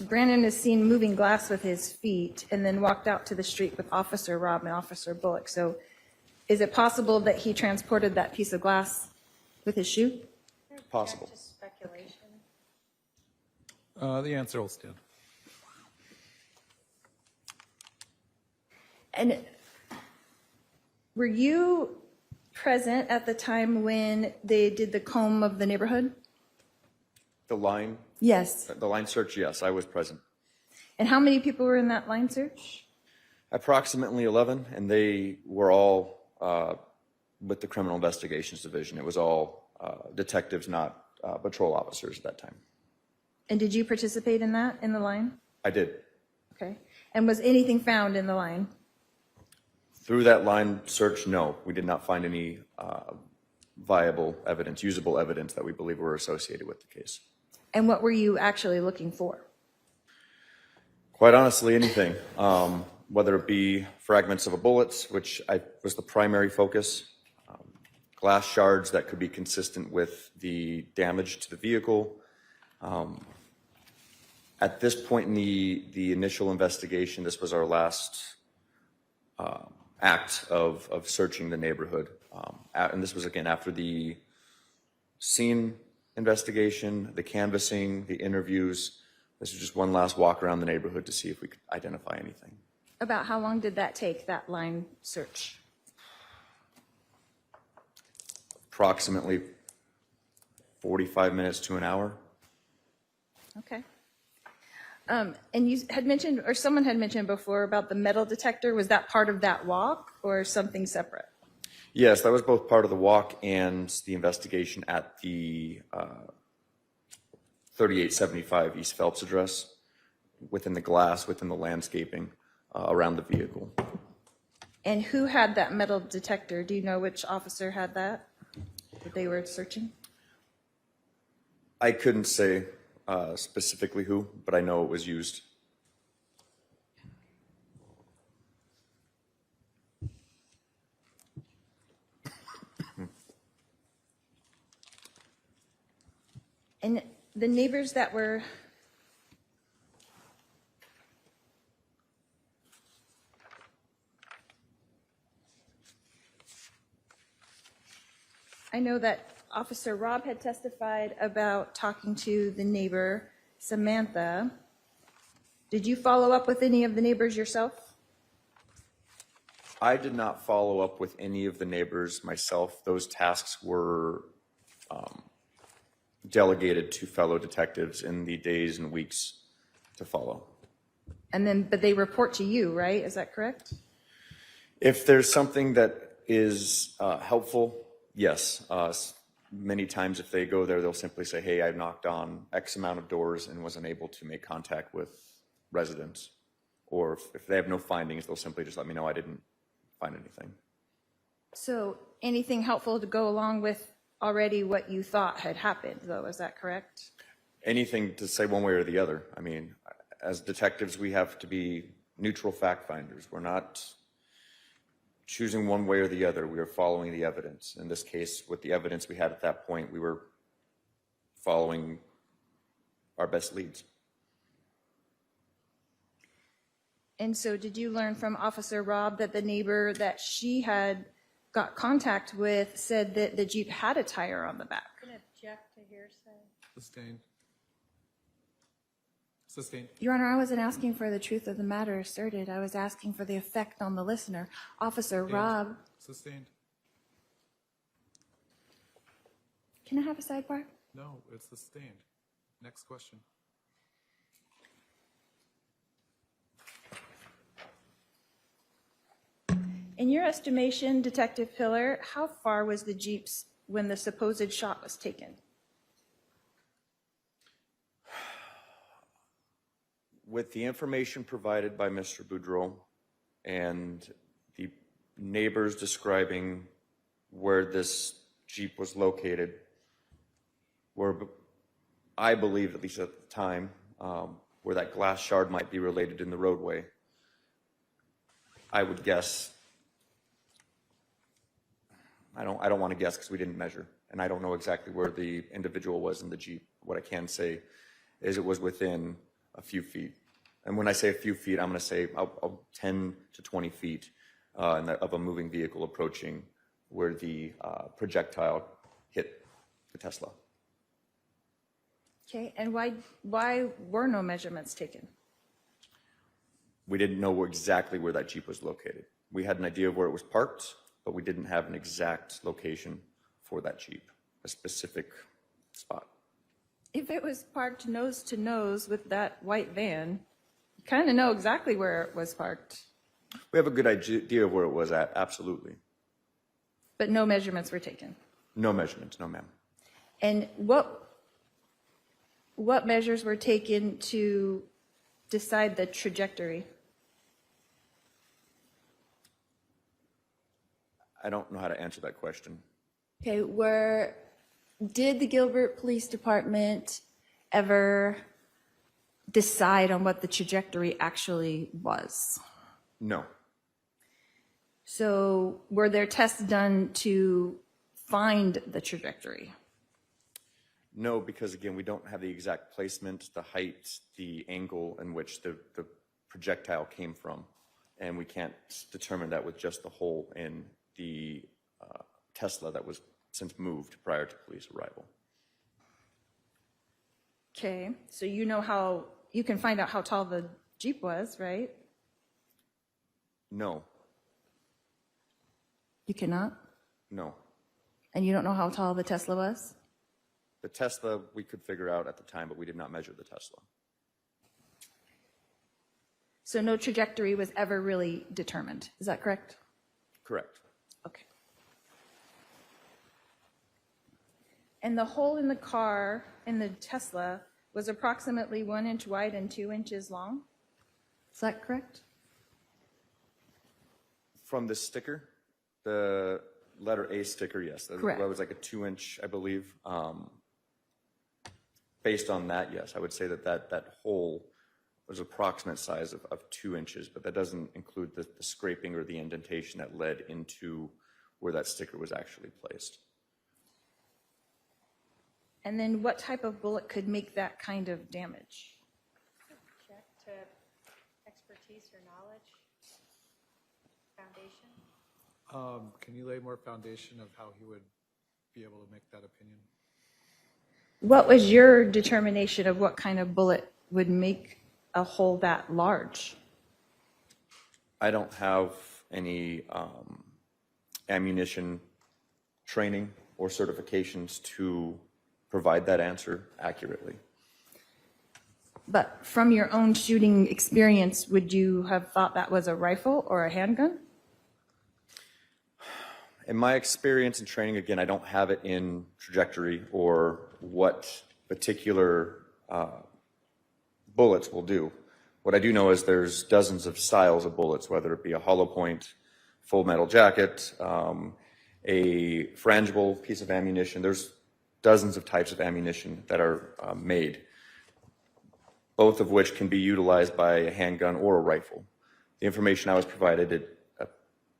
Brandon is seen moving glass with his feet and then walked out to the street with Officer Robb and Officer Bullock. So is it possible that he transported that piece of glass with his shoe? Possible. Just speculation. The answer will stand. And were you present at the time when they did the comb of the neighborhood? The line search, yes, I was present. And how many people were in that line search? Approximately 11, and they were all with the Criminal Investigations Division. It was all detectives, not patrol officers at that time. And did you participate in that, in the line? I did. Okay. And was anything found in the line? Through that line search, no. We did not find any viable evidence, usable evidence that we believe were associated with the case. And what were you actually looking for? Quite honestly, anything. Whether it be fragments of a bullet, which was the primary focus, glass shards that could be consistent with the damage to the vehicle. At this point in the initial investigation, this was our last act of searching the neighborhood. And this was, again, after the scene investigation, the canvassing, the interviews. This was just one last walk around the neighborhood to see if we could identify anything. About how long did that take, that line search? Approximately 45 minutes to an hour. Okay. And you had mentioned, or someone had mentioned before about the metal detector. Was that part of that walk or something separate? Yes, that was both part of the walk and the investigation at the 3875 East Phelps address, within the glass, within the landscaping around the vehicle. And who had that metal detector? Do you know which officer had that they were searching? I couldn't say specifically who, but I know it was used. And the neighbors that were I know that Officer Rob had testified about talking to the neighbor, Samantha. Did you follow up with any of the neighbors yourself? I did not follow up with any of the neighbors myself. Those tasks were delegated to fellow detectives in the days and weeks to follow. And then, but they report to you, right? Is that correct? If there's something that is helpful, yes. Many times if they go there, they'll simply say, hey, I knocked on X amount of doors and wasn't able to make contact with residents. Or if they have no findings, they'll simply just let me know I didn't find anything. So anything helpful to go along with already what you thought had happened, though, is that correct? Anything to say one way or the other. I mean, as detectives, we have to be neutral fact finders. We're not choosing one way or the other. We are following the evidence. In this case, with the evidence we had at that point, we were following our best leads. And so did you learn from Officer Rob that the neighbor that she had got contact with said that the Jeep had a tire on the back? Can object to hearsay. Sustained. Sustained. Your Honor, I wasn't asking for the truth of the matter asserted. I was asking for the effect on the listener. Officer Rob. Sustained. Can I have a sidebar? No, it's sustained. Next question. In your estimation, Detective Pillar, how far was the Jeep when the supposed shot was taken? With the information provided by Mr. Boudreau and the neighbors describing where this Jeep was located, where I believe, at least at the time, where that glass shard might be related in the roadway, I would guess, I don't want to guess because we didn't measure, and I don't know exactly where the individual was in the Jeep. What I can say is it was within a few feet. And when I say a few feet, I'm going to say 10 to 20 feet of a moving vehicle approaching where the projectile hit the Tesla. Okay, and why were no measurements taken? We didn't know exactly where that Jeep was located. We had an idea of where it was parked, but we didn't have an exact location for that Jeep, a specific spot. If it was parked nose to nose with that white van, you kind of know exactly where it was parked. We have a good idea of where it was at, absolutely. But no measurements were taken. No measurements, no ma'am. And what measures were taken to decide the trajectory? I don't know how to answer that question. Okay, did the Gilbert Police Department ever decide on what the trajectory actually was? No. So were there tests done to find the trajectory? No, because again, we don't have the exact placement, the height, the angle in which the projectile came from, and we can't determine that with just the hole in the Tesla that was since moved prior to police arrival. Okay, so you know how, you can find out how tall the Jeep was, right? No, You cannot? no. And you don't know how tall the Tesla was? The Tesla we could figure out at the time, but we did not measure the Tesla. So no trajectory was ever really determined, is that correct? Correct. Okay. And the hole in the car, in the Tesla, was approximately 1 inch wide and 2 inches long? Is that correct? From the sticker, the letter A sticker, yes. Correct. That was like a 2-inch, I believe. Based on that, yes, I would say that hole was approximate size of 2 inches, but that doesn't include the scraping or the indentation that led into where that sticker was actually placed. And then what type of bullet could make that kind of damage? Check to expertise or knowledge, foundation. Can you lay more foundation of how he would be able to make that opinion? What was your determination of what kind of bullet would make a hole that large? I don't have any ammunition training or certifications to provide that answer accurately. But from your own shooting experience, would you have thought that was a rifle or a handgun? In my experience and training, again, I don't have it in trajectory or what particular bullets will do. What I do know is there's dozens of styles of bullets, whether it be a hollow point, full metal jacket, a frangible piece of ammunition. There's dozens of types of ammunition that are made, both of which can be utilized by a handgun or a rifle. The information I was provided, it at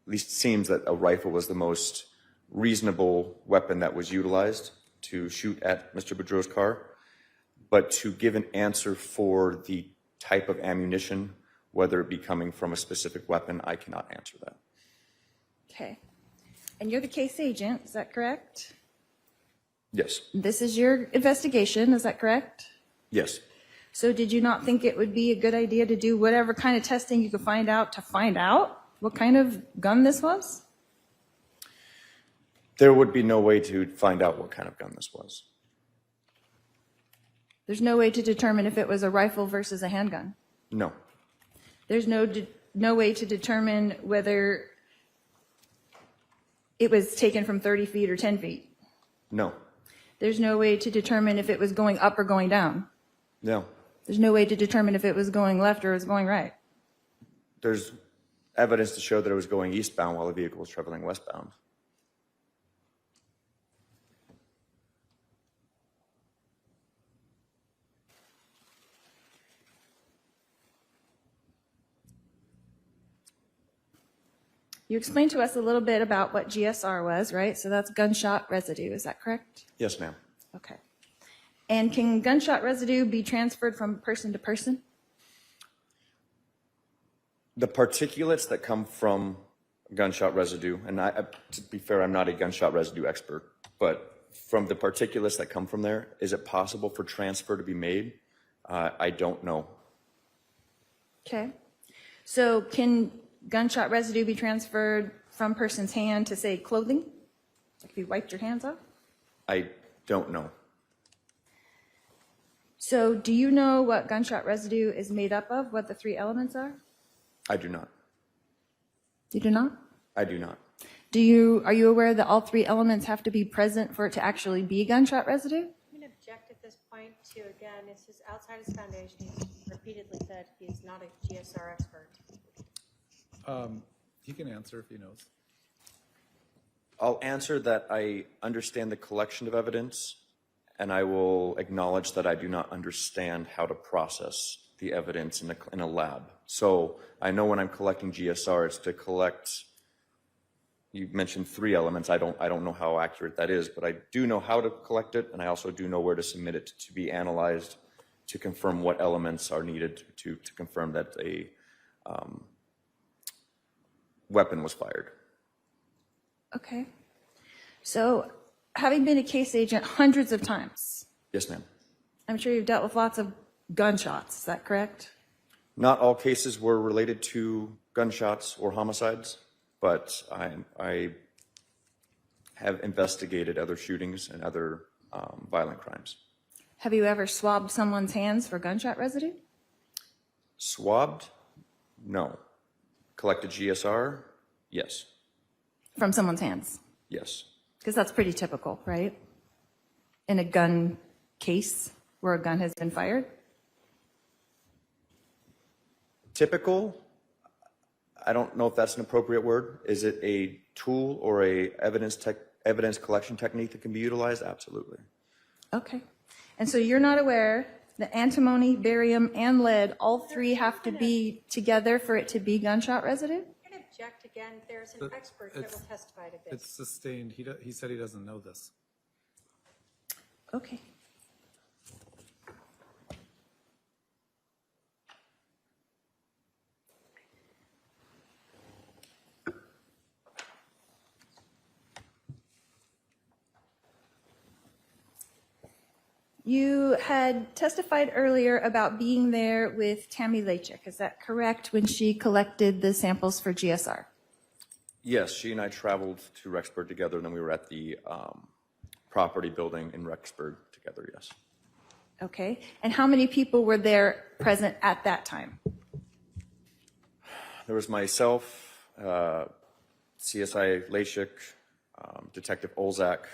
least seems that a rifle was the most reasonable weapon that was utilized to shoot at Mr. Boudreau's car, but to give an answer for the type of ammunition, whether it be coming from a specific weapon, I cannot answer that. Okay. And you're the case agent, is that correct? Yes. This is your investigation, is that correct? Yes. So did you not think it would be a good idea to do whatever kind of testing you could find out what kind of gun this was? There would be no way to find out what kind of gun this was. There's no way to determine if it was a rifle versus a handgun? No. There's no way to determine whether it was taken from 30 feet or 10 feet? No. There's no way to determine if it was going up or going down? No. There's no way to determine if it was going left or it was going right? There's evidence to show that it was going eastbound while the vehicle was traveling westbound. You explained to us a little bit about what GSR was, right? So that's gunshot residue, is that correct? Yes, ma'am. Okay. And can gunshot residue be transferred from person to person? The particulates that come from gunshot residue, and to be fair, I'm not a gunshot residue expert, but from the particulates that come from there, is it possible for transfer to be made? I don't know. Okay. So can gunshot residue be transferred from person's hand to, say, clothing? Like if you wiped your hands off? I don't know. So do you know what gunshot residue is made up of, what the 3 elements are? I do not. You do not? I do not. Are you aware that all 3 elements have to be present for it to actually be gunshot residue? I'm going to object at this point to, again, this is outside his foundation. He's repeatedly said he's not a GSR expert. He can answer if he knows. I'll answer that I understand the collection of evidence, and I will acknowledge that I do not understand how to process the evidence in a lab. So I know when I'm collecting GSR, it's to collect, you mentioned 3 elements. I don't know how accurate that is, but I do know how to collect it, and I also do know where to submit it to be analyzed to confirm what elements are needed to confirm that a weapon was fired. Okay. So having been a case agent hundreds of times, Yes, ma'am. I'm sure you've dealt with lots of gunshots, is that correct? Not all cases were related to gunshots or homicides, but I have investigated other shootings and other violent crimes. Have you ever swabbed someone's hands for gunshot residue? Swabbed? No. Collected GSR? Yes. From someone's hands? Yes. Because that's pretty typical, right? in a gun case where a gun has been fired? Typical, I don't know if that's an appropriate word. Is it a tool or a evidence collection technique that can be utilized? Absolutely. Okay. And so you're not aware that antimony, barium, and lead, all three have to be together for it to be gunshot residue? I can object again. There's an But expert that will testify to It's this. sustained. He said he doesn't know this. Okay. You had testified earlier about being there with Tammy Lachik. Is that correct, when she collected the samples for GSR? Yes, she and I traveled to Rexburg together, and then we were at the property building in Rexburg together, yes. Okay. And how many people were there present at that time? There was myself, CSI Lachik, Detective Olzak,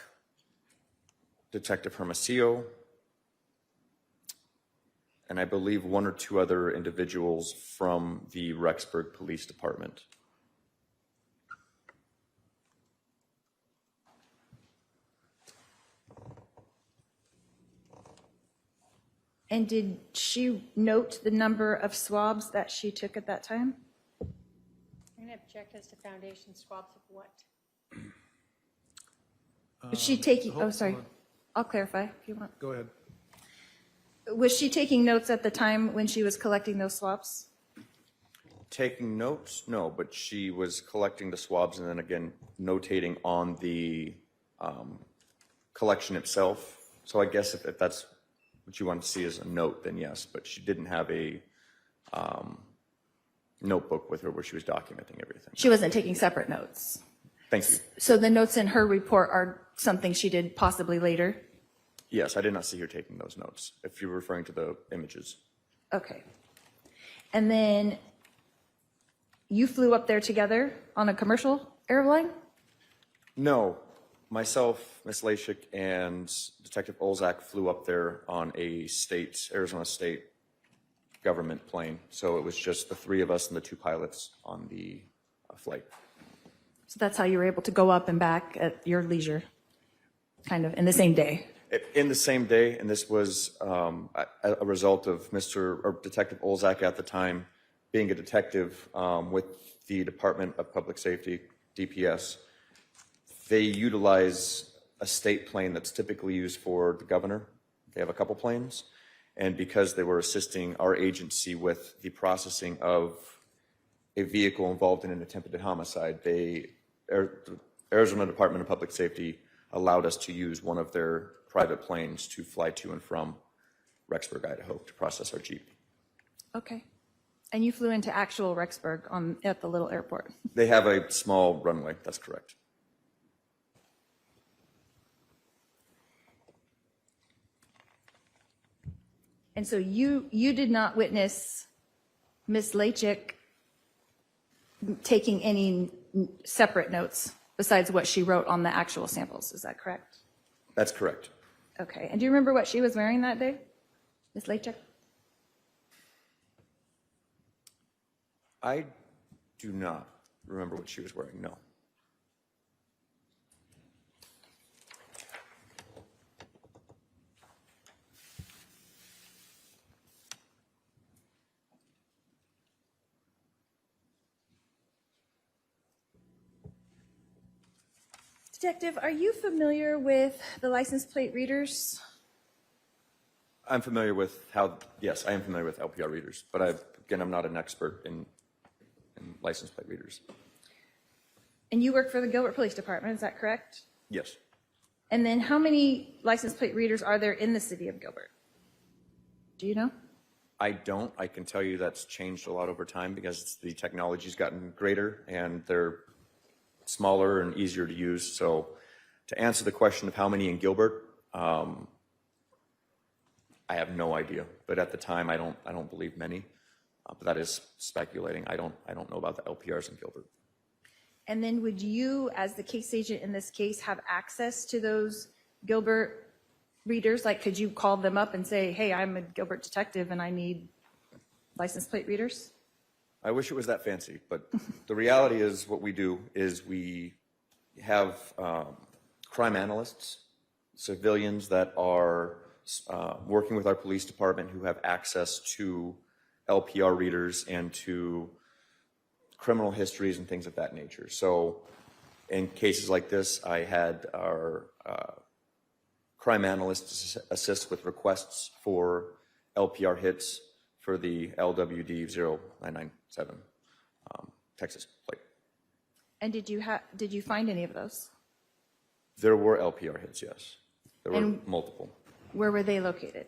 Detective Hermosillo, and I believe one or two other individuals from the Rexburg Police Department. And did she note the number of swabs that she took at that time? I'm going to object as to foundation swabs of what? Was she taking, hold- oh, sorry. hold on. I'll clarify if you want. Go ahead. Was she taking notes at the time when she was collecting those swabs? Taking notes? No, but she was collecting the swabs and then again notating on the collection itself. So I guess if that's what you want to see as a note, then yes, but she didn't have a notebook with her where she was documenting everything. She wasn't taking separate notes. Thank you. So the notes in her report are something she did possibly later? Yes, I did not see her taking those notes, if you're referring to the images. Okay. And then you flew up there together on a commercial airline? No, myself, Ms. Lachik, and Detective Olzak flew up there on a Arizona State government plane. So it was just the three of us and the two pilots on the flight. So that's how you were able to go up and back at your leisure, kind of in the same day? In the same day, and this was a result of Detective Olzak at the time being a detective with the Department of Public Safety, DPS. They utilize a state plane that's typically used for the governor. They have a couple planes, and because they were assisting our agency with the processing of a vehicle involved in an attempted homicide, the Arizona Department of Public Safety allowed us to use one of their private planes to fly to and from Rexburg, Idaho, to process our Jeep. Okay. And you flew into actual Rexburg at the little airport? They have a small runway, that's correct. And so you did not witness Ms. Lachik taking any separate notes besides what she wrote on the actual samples, is that correct? That's correct. Okay. And do you remember what she was wearing that day, Ms. Lachik? I do not remember what she was wearing, no. Detective, are you familiar with the license plate readers? I'm familiar with yes, I am familiar with LPR readers, but I'm not an expert in license plate readers. And you work for the Gilbert Police Department, is that correct? Yes. And then how many license plate readers are there in the city of Gilbert? Do you know? I don't. I can tell you that's changed a lot over time because the technology's gotten greater and they're smaller and easier to use. So to answer the question of how many in Gilbert, I have no idea. But at the time, I don't believe many. But that is speculating. I don't know about the LPRs in Gilbert. And then would you, as the case agent in this case, have access to those Gilbert readers? Like, could you call them up and say, hey, I'm a Gilbert detective and I need license plate readers? I wish it was that fancy, but the reality is what we do is we have crime analysts, civilians that are working with our police department who have access to LPR readers and to criminal histories and things of that nature. So in cases like this, I had our crime analysts assist with requests for LPR hits for the LWD 0997 Texas plate. And did you find any of those? There were LPR hits, yes. There were And multiple. where were they located?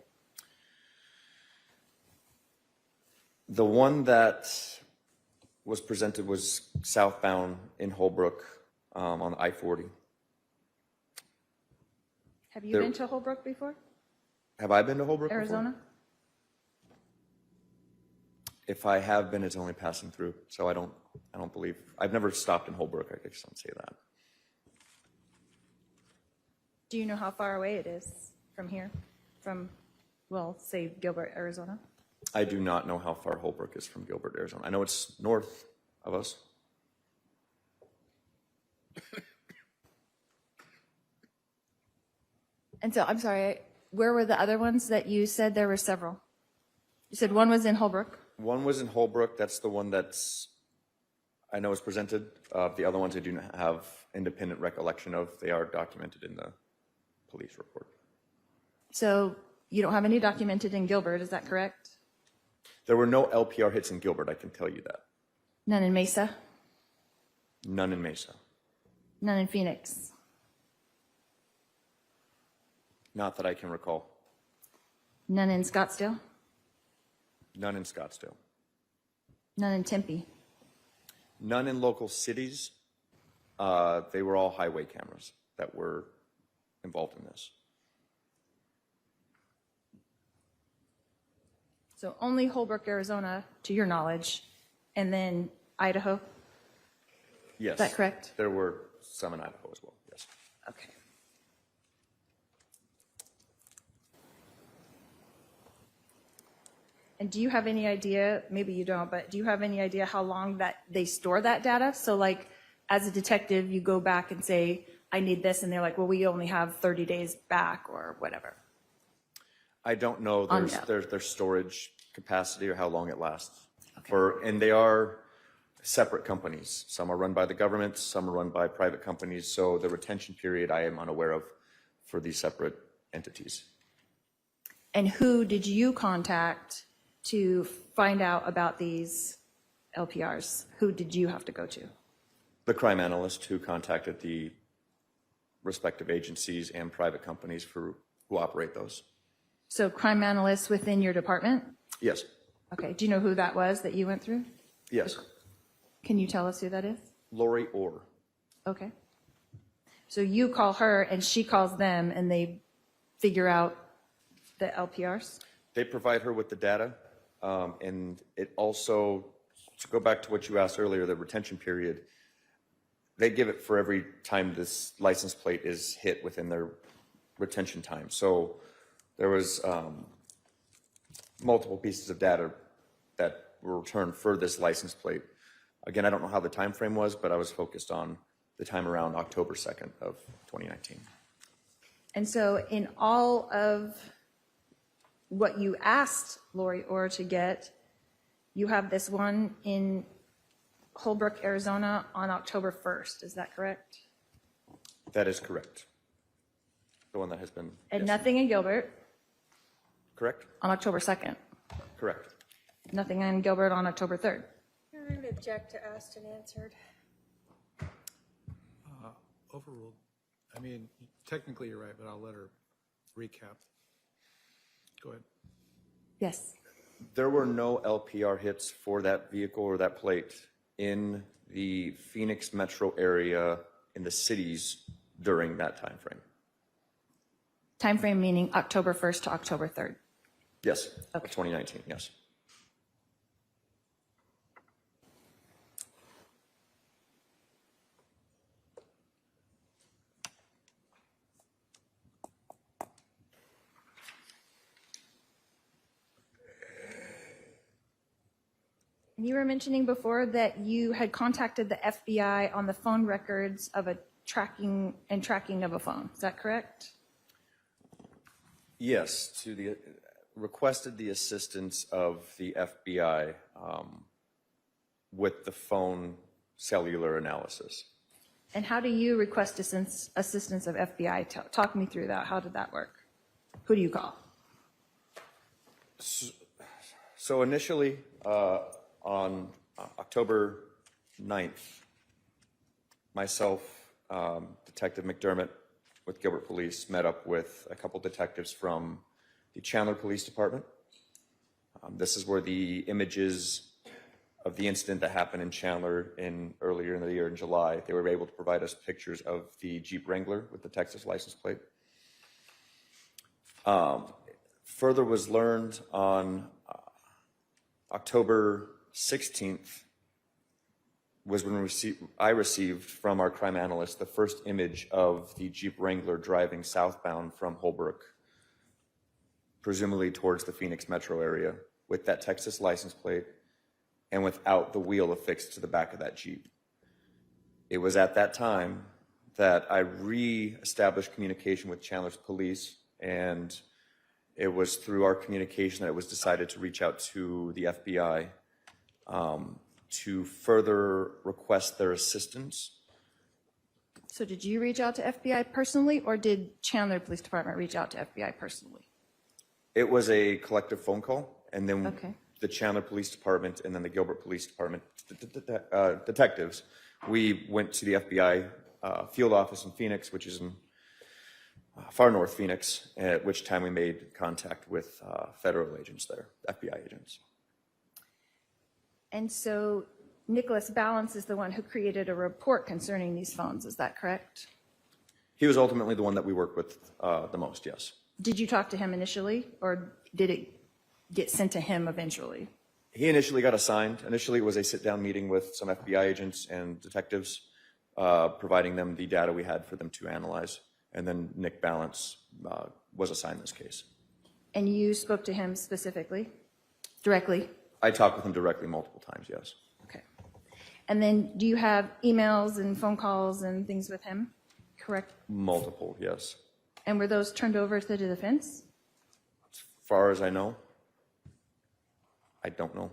The one that was presented was southbound in Holbrook on I-40. Have you There- been to Holbrook before? Have I been to Holbrook before? Arizona? If I have been, it's only passing through. So I don't believe, I've never stopped in Holbrook, I guess I'll say that. Do you know how far away it is from here? From, well, say Gilbert, Arizona? I do not know how far Holbrook is from Gilbert, Arizona. I know it's north of us. And so, I'm sorry, where were the other ones that you said there were several? You said one was in Holbrook. One was in Holbrook. That's the one that's, I know is presented. The other ones I do not have independent recollection of. They are documented in the police report. So you don't have any documented in Gilbert, is that correct? There were no LPR hits in Gilbert, I can tell you that. None in Mesa? None in Mesa. None in Phoenix? Not that I can recall. None in Scottsdale? None in Scottsdale. None in Tempe? None in local cities. They were all highway cameras that were involved in this. So only Holbrook, Arizona, to your knowledge, and then Idaho? Yes. Is that correct? There were some in Idaho as well, yes. Okay. And do you have any idea, maybe you don't, but do you have any idea how long that they store that data? So like, as a detective, you go back and say, I need this, and they're like, well, we only have 30 days back or whatever. I don't know On their storage capacity or how long it lasts. Okay. And they are separate companies. Some are run by the government, some are run by private companies. So the retention period I am unaware of for these separate entities. And who did you contact to find out about these LPRs? Who did you have to go to? The crime analyst who contacted the respective agencies and private companies who operate those. So crime analysts within your department? Yes. Okay, do you know who that was that you went through? Yes. Can you tell us who that is? Lori Orr. Okay. So you call her and she calls them and they figure out the LPRs? They provide her with the data. And it also, to go back to what you asked earlier, the retention period, they give it for every time this license plate is hit within their retention time. So there was multiple pieces of data that were returned for this license plate. Again, I don't know how the time frame was, but I was focused on the time around October 2nd of 2019. And so in all of what you asked Lori Orr to get, you have this one in Holbrook, Arizona on October 1st. Is that correct? That is correct. The one that has been. And yes. nothing in Gilbert Correct? on October 2nd. Correct. Nothing in Gilbert on October 3rd. I would object to asked and answered. Overruled. I mean, technically you're right, but I'll let her recap. Go ahead. Yes. There were no LPR hits for that vehicle or that plate in the Phoenix metro area in the cities during that time frame. Time frame meaning October 1st to October 3rd. Yes, Okay. 2019, yes. You were mentioning before that you had contacted the FBI on the phone records of a tracking of a phone. Is that correct? Yes, requested the assistance of the FBI with the phone cellular analysis. And how do you request assistance of FBI? Talk me through that. How did that work? Who do you call? So initially, on October 9th, myself, Detective McDermott with Gilbert Police met up with a couple detectives from the Chandler Police Department. This is where the images of the incident that happened in Chandler earlier in the year in July, they were able to provide us pictures of the Jeep Wrangler with the Texas license plate. Further was learned on October 16th was when I received from our crime analyst the first image of the Jeep Wrangler driving southbound from Holbrook, presumably towards the Phoenix metro area, with that Texas license plate and without the wheel affixed to the back of that Jeep. It was at that time that I re-established communication with Chandler's police, and it was through our communication that it was decided to reach out to the FBI to further request their assistance. So did you reach out to FBI personally, or did Chandler Police Department reach out to FBI personally? It was a collective phone call, and then Okay. the Chandler Police Department and then the Gilbert Police Department detectives, we went to the FBI field office in Phoenix, which is in far north Phoenix, at which time we made contact with federal agents there, FBI agents. And so Nicholas Balance is the one who created a report concerning these phones, is that correct? He was ultimately the one that we worked with the most, yes. Did you talk to him initially, or did it get sent to him eventually? He initially got assigned. Initially, it was a sit-down meeting with some FBI agents and detectives, providing them the data we had for them to analyze. And then Nick Balance was assigned this case. And you spoke to him specifically, directly? I talked with him directly multiple times, yes. Okay. And then do you have emails and phone calls and things with him, correct? Multiple, yes. And were those turned over to the defense? As far as I know, I don't know.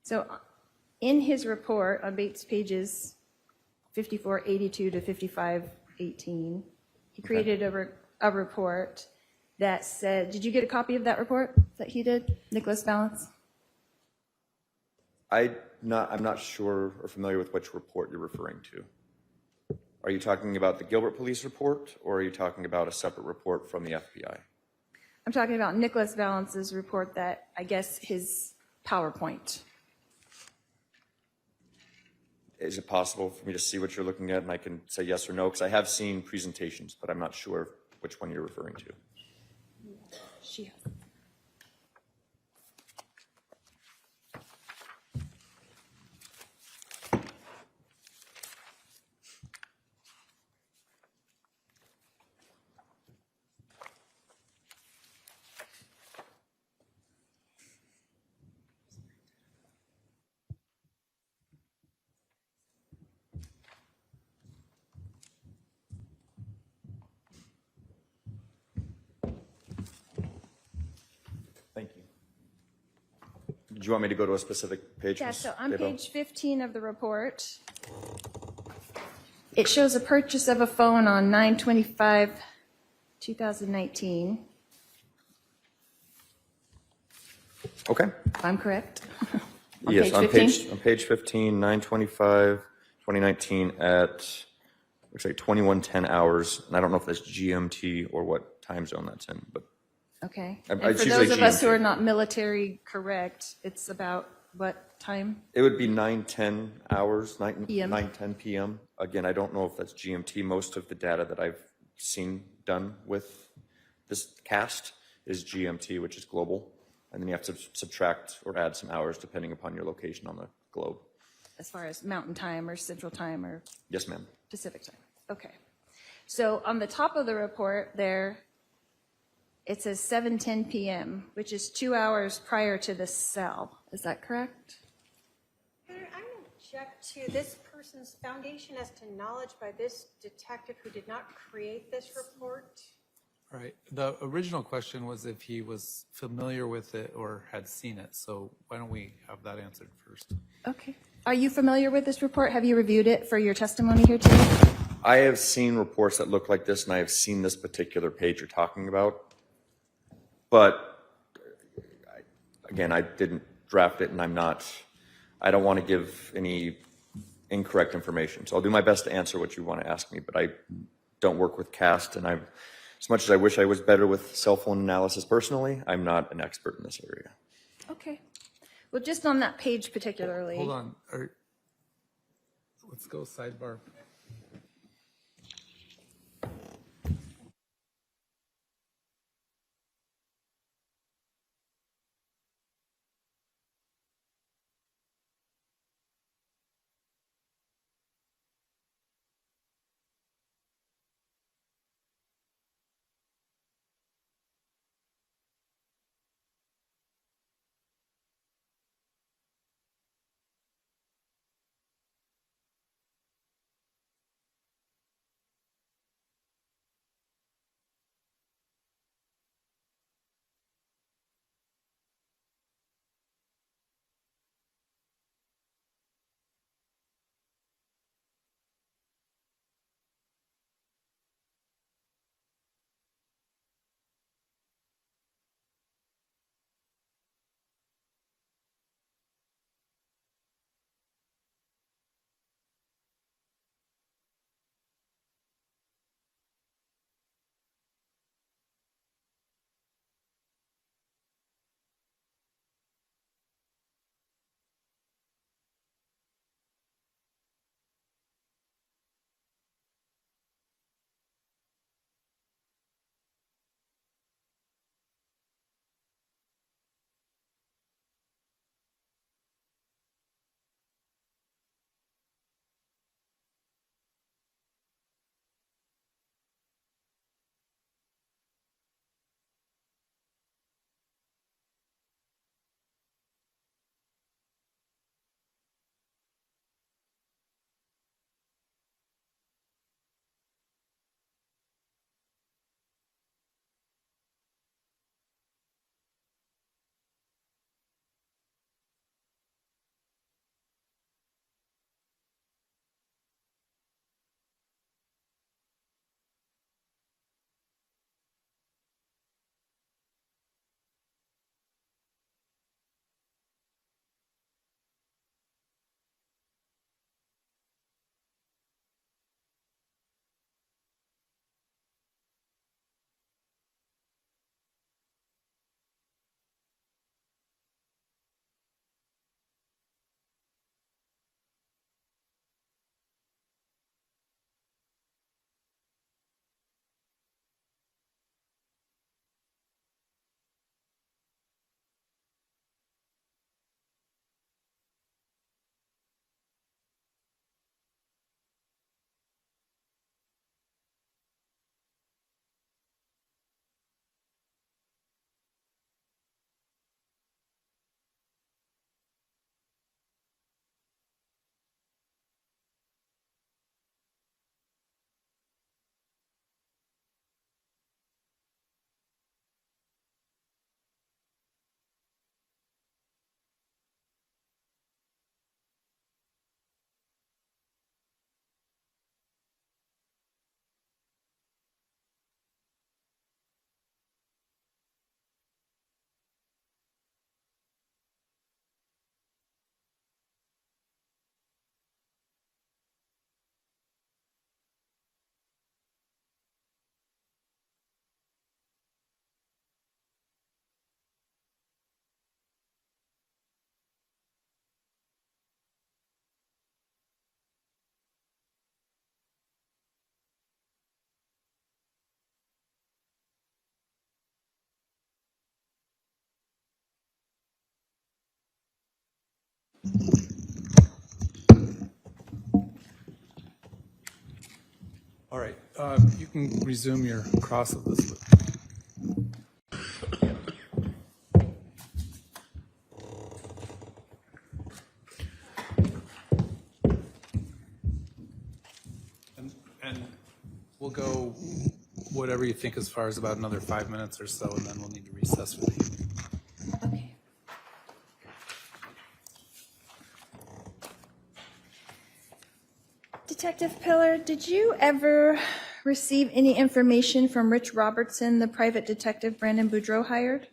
So in his report on Bates pages 5482 to 5518, he created a report that said, did you get a copy of that report that he did, Nicholas Balance? I'm not sure or familiar with which report you're referring to. Are you talking about the Gilbert Police report, or are you talking about a separate report from the FBI? I'm talking about Nicholas Balance's report that, I guess, his PowerPoint. Is it possible for me to see what you're looking at and I can say yes or no? Because I have seen presentations, but I'm not sure which one you're referring to. She has. Thank you. Do you want me to go to a specific page? Yeah, Ms. so on Daybell? page 15 of the report, it shows a purchase of a phone on 9/25/2019. Okay. If I'm correct. Yes, on 15? page 15, 9/25/2019 at, looks like 21:10 hours. And I don't know if that's GMT or what time zone that's in, but Okay. I- And it's for usually those of us who GMT. are not military correct, it's about what time? it would be 9:10 hours, 9, PM. 9:10 p.m. Again, I don't know if that's GMT. Most of the data that I've seen done with this cast is GMT, which is global. And then you have to subtract or add some hours depending upon your location on the globe. As far as mountain time or central time or Yes, ma'am. Pacific time. Okay. So on the top of the report there, it says 7:10 p.m., which is 2 hours prior to the cell. Is that correct? I object to this person's foundation as to knowledge by this detective who did not create this report. All right. The original question was if he was familiar with it or had seen it. So why don't we have that answered first? Okay. Are you familiar with this report? Have you reviewed it for your testimony here today? I have seen reports that look like this, and I have seen this particular page you're talking about. But again, I didn't draft it, and I don't want to give any incorrect information. So I'll do my best to answer what you want to ask me, but I don't work with CAST, and as much as I wish I was better with cell phone analysis personally, I'm not an expert in this area. Okay. Well, just on that page particularly. Hold on. Let's go sidebar. All right. You can resume your cross of this. go whatever you think as far as about another 5 minutes or so, and then we'll need to recess for the evening. Okay. Detective Pillar, did you ever receive any information from Rich Robertson, the private detective Brandon Boudreau hired?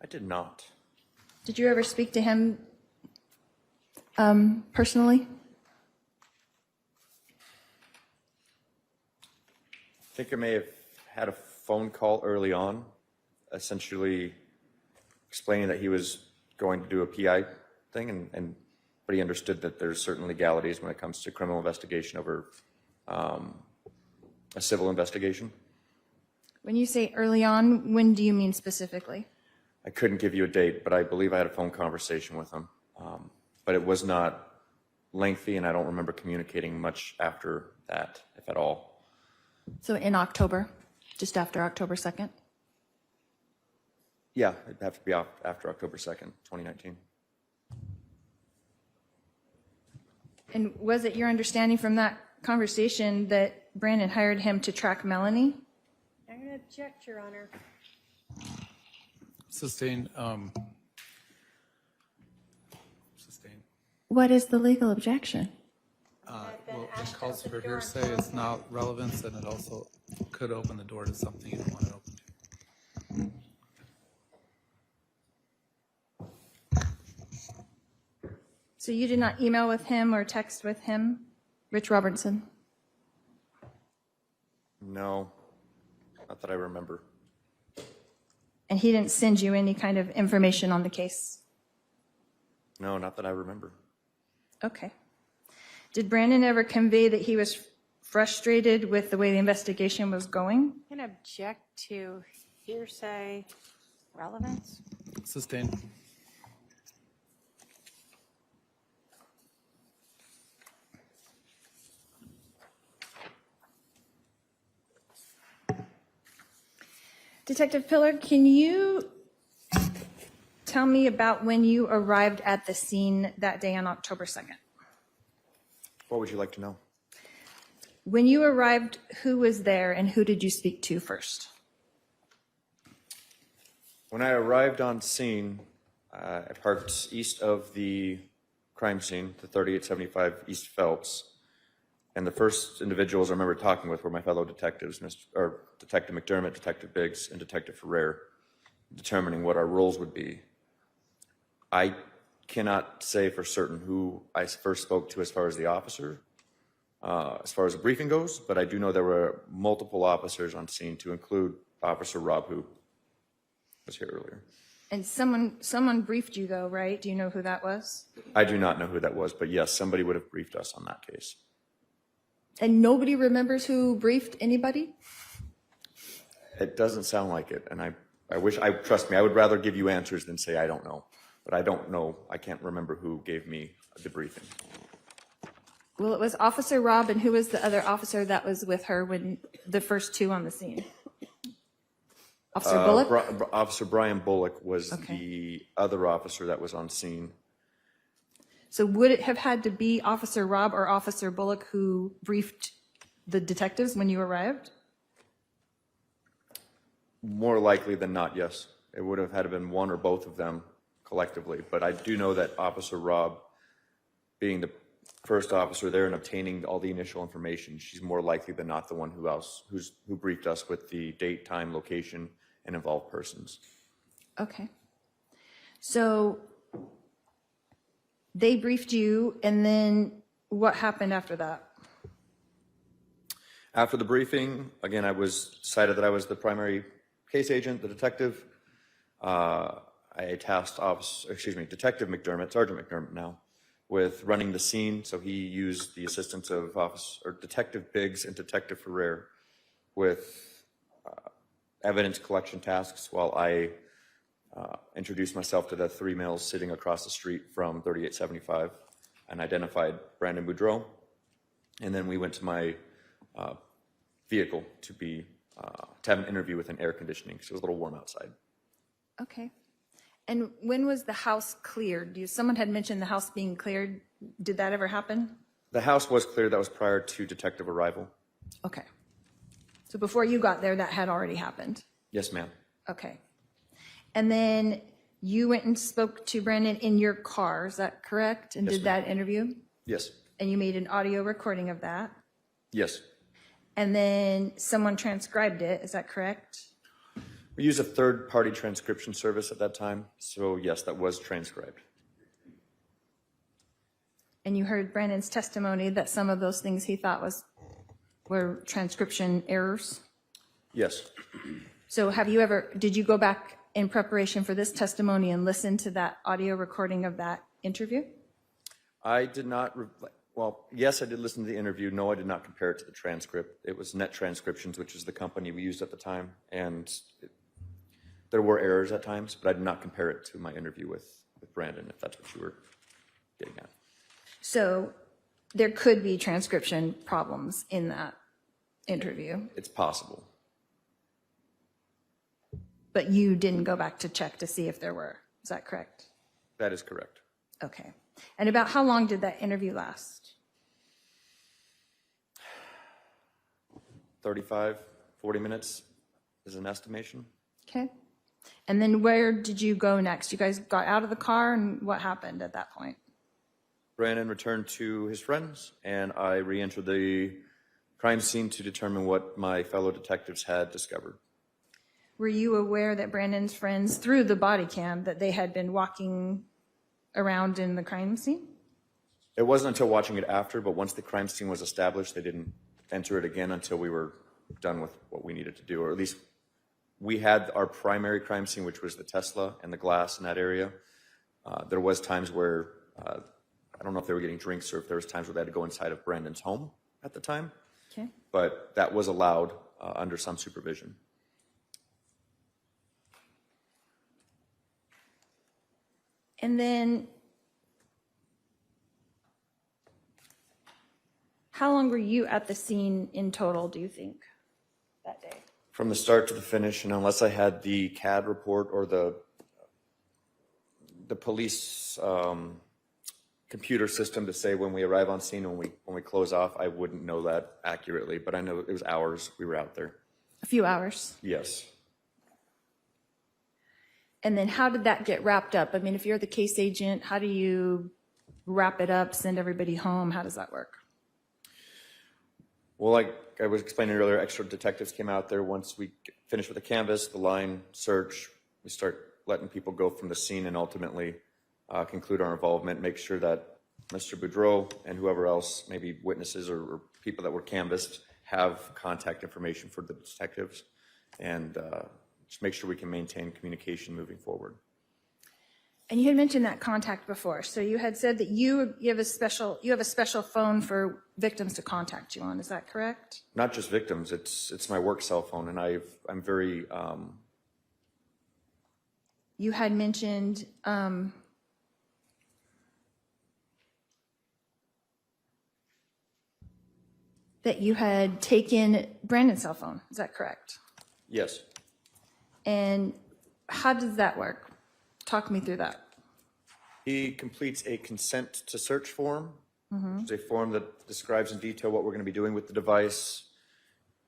I did not. Did you ever speak to him personally? I think I may have had a phone call early on, essentially explaining that he was going to do a PI thing, but he understood that there's certain legalities when it comes to criminal investigation over a civil investigation. When you say early on, when do you mean specifically? I couldn't give you a date, but I believe I had a phone conversation with him. But it was not lengthy, and I don't remember communicating much after that, if at all. So in October, just after October 2nd? Yeah, it'd have to be after October 2nd, 2019. And was it your understanding from that conversation that Brandon hired him to track Melanie? I'm going to object, Your Honor. Sustain. Sustain. What is the legal objection? Well, it calls for hearsay, it's not relevance, and it also could open the door to something you don't want it open to. So you did not email with him or text with him, Rich Robertson? No, not that I remember. And he didn't send you any kind of information on the case? No, not that I remember. Okay. Did Brandon ever convey that he was frustrated with the way the investigation was going? I'm going to object to hearsay relevance. Sustain. Detective Pillar, can you tell me about when you arrived at the scene that day on October 2nd? What would you like to know? When you arrived, who was there and who did you speak to first? When I arrived on scene, I parked east of the crime scene, the 3875 East Phelps, and the first individuals I remember talking with were my fellow detectives, Detective McDermott, Detective Biggs, and Detective Ferrer, determining what our roles would be. I cannot say for certain who I first spoke to as far as the officer, as far as the briefing goes, but I do know there were multiple officers on scene, to include Officer Rob, who was here earlier. And someone briefed you though, right? Do you know who that was? I do not know who that was, but yes, somebody would have briefed us on that case. And nobody remembers who briefed anybody? It doesn't sound like it, and trust me, I would rather give you answers than say I don't know. But I don't know, I can't remember who gave me the briefing. Well, it was Officer Rob, and who was the other officer that was with her when the first two on the scene? Officer Bullock? Officer Brian Bullock was Okay. the other officer that was on scene. So would it have had to be Officer Rob or Officer Bullock who briefed the detectives when you arrived? More likely than not, yes. It would have had to been one or both of them collectively, but I do know that Officer Rob, being the first officer there and obtaining all the initial information, she's more likely than not the one who briefed us with the date, time, location, and involved persons. Okay. So they briefed you, and then what happened after that? After the briefing, again, I was cited that I was the primary case agent, the detective. I tasked Detective McDermott, Sergeant McDermott now, with running the scene. So he used the assistance of Detective Biggs and Detective Ferrer with evidence collection tasks, while I introduced myself to the three males sitting across the street from 3875 and identified Brandon Boudreau. And then we went to my vehicle to have an interview with an air conditioning, because it was a little warm outside. Okay. And when was the house cleared? Someone had mentioned the house being cleared. Did that ever happen? The house was cleared. That was prior to detective arrival. Okay. So before you got there, that had already happened? Yes, ma'am. Okay. And then you went and spoke to Brandon in your car, is that correct? And Yes, did ma'am. that interview? Yes. And you made an audio recording of that? Yes. And then someone transcribed it, is that correct? We used a third-party transcription service at that time, so yes, that was transcribed. And you heard Brandon's testimony that some of those things he thought were transcription errors? Yes. So did you go back in preparation for this testimony and listen to that audio recording of that interview? I did not, well, yes, I did listen to the interview. No, I did not compare it to the transcript. It was Net Transcriptions, which is the company we used at the time, and there were errors at times, but I did not compare it to my interview with Brandon, if that's what you were getting at. So there could be transcription problems in that interview, It's possible. but you didn't go back to check to see if there were. Is that correct? That is correct. Okay. And about how long did that interview last? 35, 40 minutes is an estimation. Okay. And then where did you go next? You guys got out of the car, and what happened at that point? Brandon returned to his friends, and I re-entered the crime scene to determine what my fellow detectives had discovered. Were you aware that Brandon's friends, through the body cam, that they had been walking around in the crime scene? It wasn't until watching it after, but once the crime scene was established, they didn't enter it again until we were done with what we needed to do, or at least we had our primary crime scene, which was the Tesla and the glass in that area. There was times where, I don't know if they were getting drinks or if there was times where they had to go inside of Brandon's home at the time, Okay. but that was allowed under some supervision. And then, how long were you at the scene in total, do you think, that day? From the start to the finish, and unless I had the CAD report or the police computer system to say when we arrive on scene and when we close off, I wouldn't know that accurately, but I know it was hours we were out there. A few hours. Yes. And then how did that get wrapped up? I mean, if you're the case agent, how do you wrap it up, send everybody home? How does that work? Well, like I was explaining earlier, extra detectives came out there. Once we finished with the canvas, the line search, we start letting people go from the scene and ultimately conclude our involvement, make sure that Mr. Boudreau and whoever else, maybe witnesses or people that were canvassed, have contact information for the detectives, and just make sure we can maintain communication moving forward. And you had mentioned that contact before. So you had said that you have a special phone for victims to contact you on. Is that correct? Not just victims, it's my work cell phone, and I'm very You had mentioned that you had taken Brandon's cell phone. Is that correct? yes. And how does that work? Talk me through that. He completes a consent to search form, which is a form that describes in detail what we're going to be doing with the device.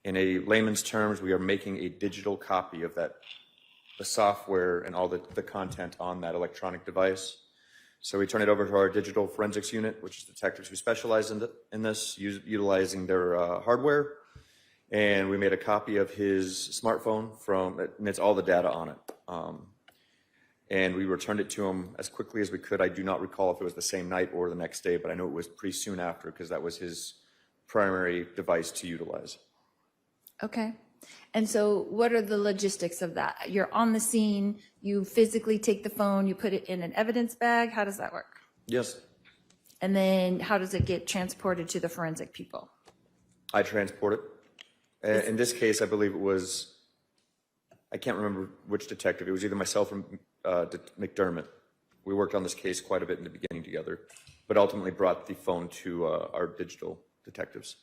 In a layman's terms, we are making a digital copy of the software and all the content on that electronic device. So we turn it over to our digital forensics unit, which is detectives who specialize in this, utilizing their hardware. And we made a copy of his smartphone and it's all the data on it. And we returned it to him as quickly as we could. I do not recall if it was the same night or the next day, but I know it was pretty soon after because that was his primary device to utilize. Okay. And so what are the logistics of that? You're on the scene, you physically take the phone, you put it in an evidence bag. How does that work? Yes, And then how does it get transported to the forensic people? I transport it. In this case, I believe it was, I can't remember which detective. It was either myself or McDermott. We worked on this case quite a bit in the beginning together, but ultimately brought the phone to our digital detectives.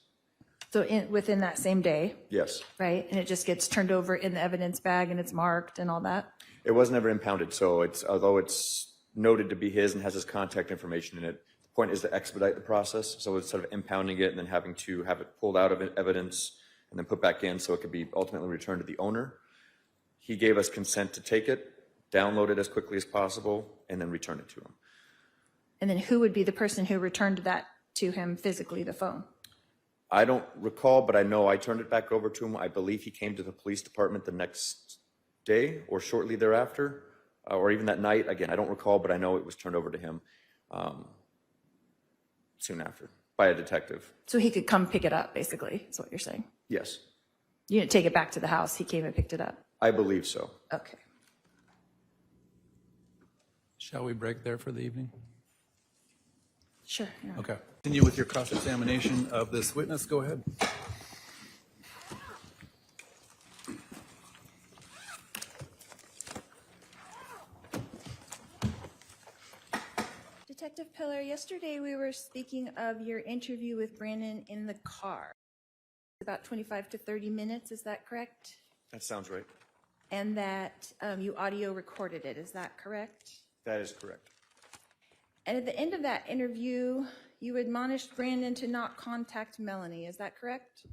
So within that same day, Yes. right? And it just gets turned over in the evidence bag and it's marked and all that? It was never impounded, so although it's noted to be his and has his contact information in it, the point is to expedite the process. So instead of impounding it and then having to have it pulled out of evidence and then put back in so it could be ultimately returned to the owner. He gave us consent to take it, download it as quickly as possible, and then return it to him. And then who would be the person who returned that to him physically, the phone? I don't recall, but I know I turned it back over to him. I believe he came to the police department the next day or shortly thereafter, or even that night. Again, I don't recall, but I know it was turned over to him soon after by a detective. So he could come pick it up, basically, is what you're saying? Yes, You didn't take it back to the house, he came and picked it up? I believe so. Okay. Shall we break there for the evening? Sure. yeah. Okay. Continue with your cross-examination of this witness. Go ahead. Detective Pillar, yesterday we were speaking of your interview with Brandon in the car. About 25 to 30 minutes, is that correct? That sounds right. And that you audio recorded it, is that correct? That is correct. And at the end of that interview, you admonished Brandon to not contact Melanie, is that correct?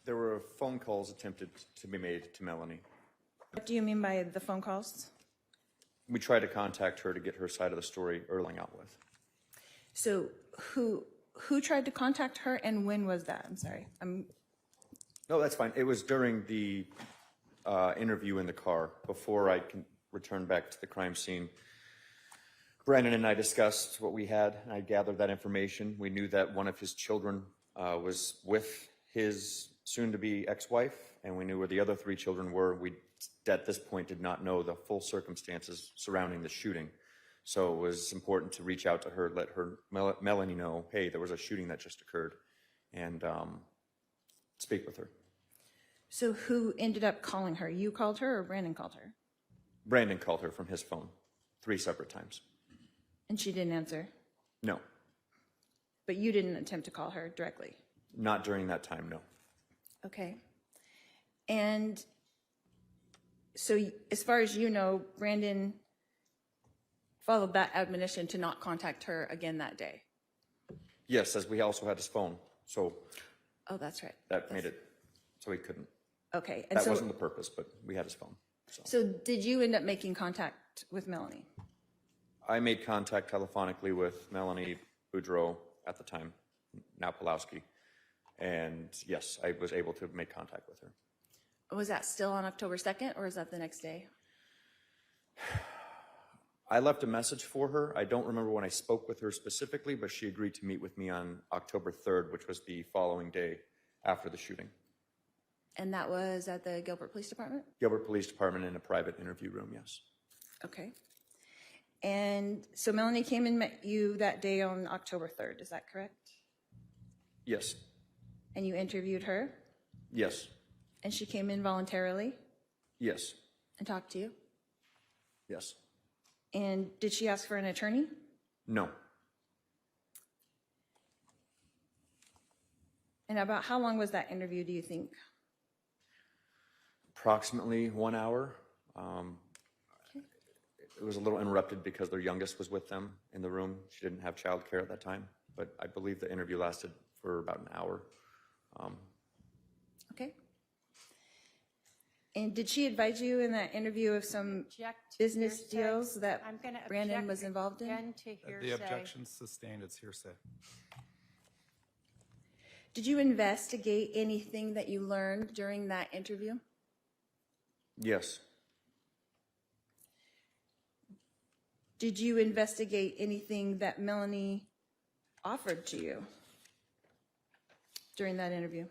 There were phone calls attempted to be made to Melanie. What do you mean by the phone calls? We tried to contact her to get her side of the story early out with. So who tried to contact her and when was that? I'm sorry. No, that's fine. It was during the interview in the car before I can return back to the crime scene. Brandon and I discussed what we had, and I gathered that information. We knew that one of his children was with his soon-to-be ex-wife, and we knew where the other 3 children were. We, at this point, did not know the full circumstances surrounding the shooting. So it was important to reach out to her, let her, Melanie know, hey, there was a shooting that just occurred, and speak with her. So who ended up calling her? You called her or Brandon called her? Brandon called her from his phone 3 separate times. And she didn't answer? No, But you didn't attempt to call her directly? not during that time, no. Okay. And so as far as you know, Brandon followed that admonition to not contact her again that day? Yes, as we also had his phone, so Oh, that's right. that made it so he couldn't. Okay. And That so, wasn't the purpose, but we had his phone. so did you end up making contact with Melanie? I made contact telephonically with Melanie Boudreau at the time, now Pulowski, and yes, I was able to make contact with her. Was that still on October 2nd or is that the next day? I left a message for her. I don't remember when I spoke with her specifically, but she agreed to meet with me on October 3rd, which was the following day after the shooting. And that was at the Gilbert Police Department? Gilbert Police Department in a private interview room, yes. Okay. And so Melanie came and met you that day on October 3rd, is that correct? Yes, And you interviewed her? yes, And she came in voluntarily yes, and talked to you? yes. And did she ask for an attorney? No. And about how long was that interview, do you think? Approximately 1 hour. It was a little interrupted because their youngest was with them in the room. She didn't have childcare at that time, but I believe the interview lasted for about an hour. Okay. And did she advise you in that interview of some Object business hearsay. deals that I'm gonna Brandon object was involved in? again to The hearsay. objection's sustained. It's hearsay. Did you investigate anything that you learned during that interview? Yes, Did you investigate anything that Melanie offered to you during that interview?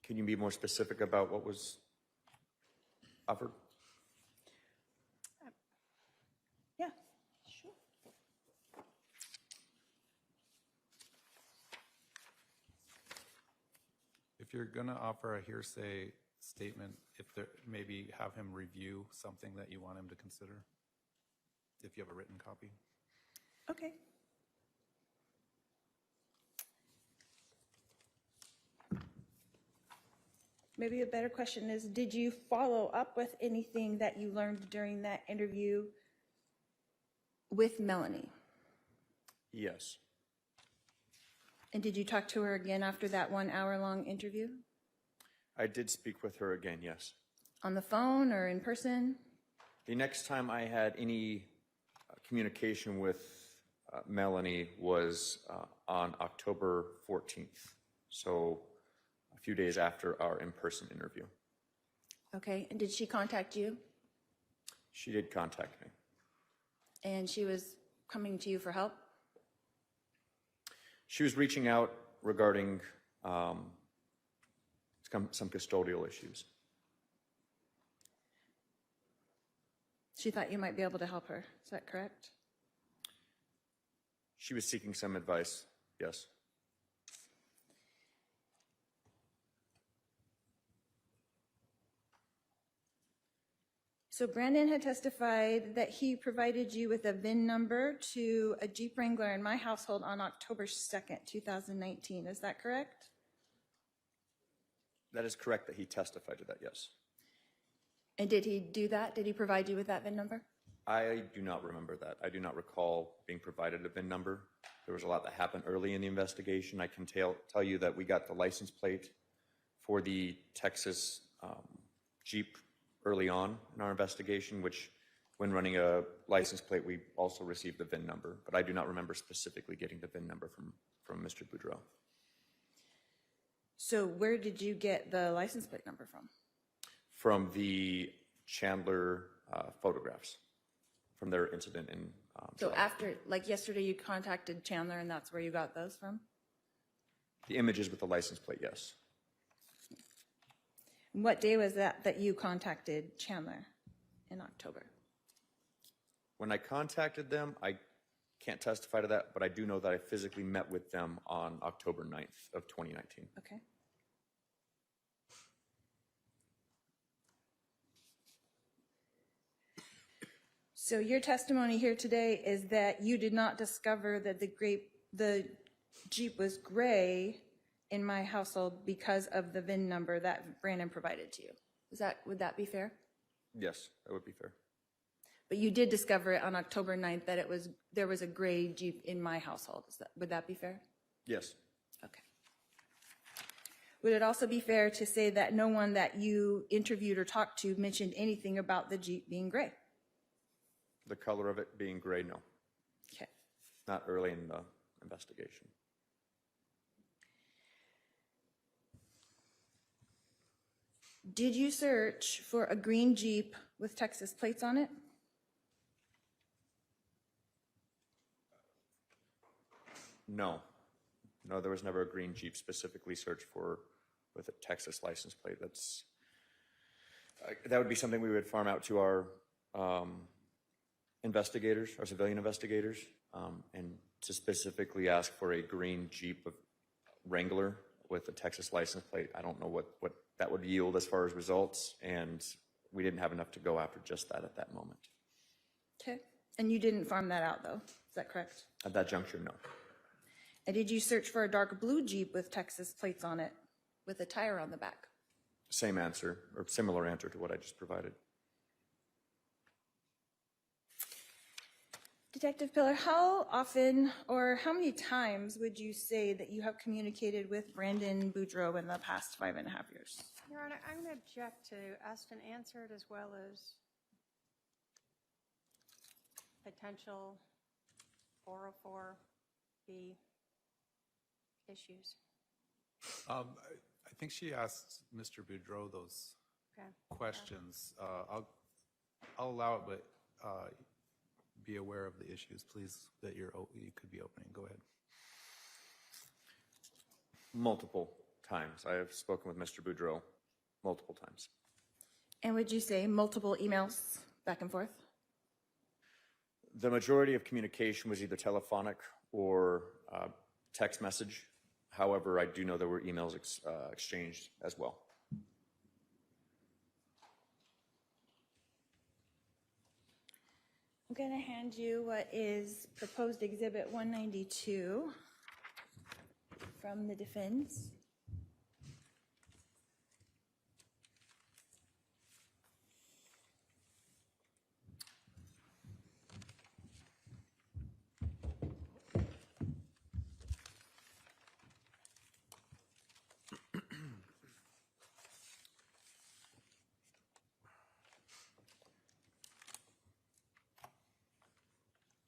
can you be more specific about what was offered? Yeah, sure. If you're going to offer a hearsay statement, if there, maybe have him review something that you want him to consider, if you have a written copy. Okay. Maybe a better question is, did you follow up with anything that you learned during that interview with Melanie? Yes. And did you talk to her again after that 1 hour-long interview? I did speak with her again, yes. On the phone or in person? The next time I had any communication with Melanie was on October 14th, so a few days after our in-person interview. Okay, and did she contact you? She did contact me. And she was coming to you for help? She was reaching out regarding some custodial issues. She thought you might be able to help her, is that correct? She was seeking some advice, yes. So Brandon had testified that he provided you with a VIN number to a Jeep Wrangler in my household on October 2nd, 2019. Is that correct? That is correct that he testified to that, yes. And did he do that? Did he provide you with that VIN number? I do not remember that. I do not recall being provided a VIN number. There was a lot that happened early in the investigation. I can tell you that we got the license plate for the Texas Jeep early on in our investigation, which when running a license plate, we also received the VIN number, but I do not remember specifically getting the VIN number from Mr. Boudreau. So where did you get the license plate number from? From the Chandler photographs from their incident in So July. after, like yesterday, you contacted Chandler and that's where you got those from? The images with the license plate, yes. What day was that you contacted Chandler in October? When I contacted them, I can't testify to that, but I do know that I physically met with them on October 9th of 2019. Okay. So your testimony here today is that you did not discover that the Jeep was gray in my household because of the VIN number that Brandon provided to you. Would that be fair? Yes, that would be fair. But you did discover it on October 9th that there was a gray Jeep in my household. Would that be fair? Yes. Okay. Would it also be fair to say that no one that you interviewed or talked to mentioned anything about the Jeep being gray? The color of it being gray, no. Okay. Not early in the investigation. Did you search for a green Jeep with Texas plates on it? No. No, there was never a green Jeep specifically searched for with a Texas license plate. That would be something we would farm out to our investigators, our civilian investigators, and to specifically ask for a green Jeep Wrangler with a Texas license plate. I don't know what that would yield as far as results, and we didn't have enough to go after just that at that moment. Okay. And you didn't farm that out, though. Is that correct? At that juncture, no. And did you search for a dark blue Jeep with Texas plates on it with a tire on the back? Same answer, or similar answer to what I just provided. Detective Pillar, how often or how many times would you say that you have communicated with Brandon Boudreau in the past 5.5 years? Your Honor, I'm going to object to asked and answered as well as potential 404B issues. I think she asked Mr. Boudreau those questions. I'll allow it, but be aware of the issues, please, that you could be opening. Go ahead. Multiple times. I have spoken with Mr. Boudreau multiple times. And would you say multiple emails back and forth? The majority of communication was either telephonic or text message. However, I do know there were emails exchanged as well. I'm going to hand you what is proposed Exhibit 192 from the defense.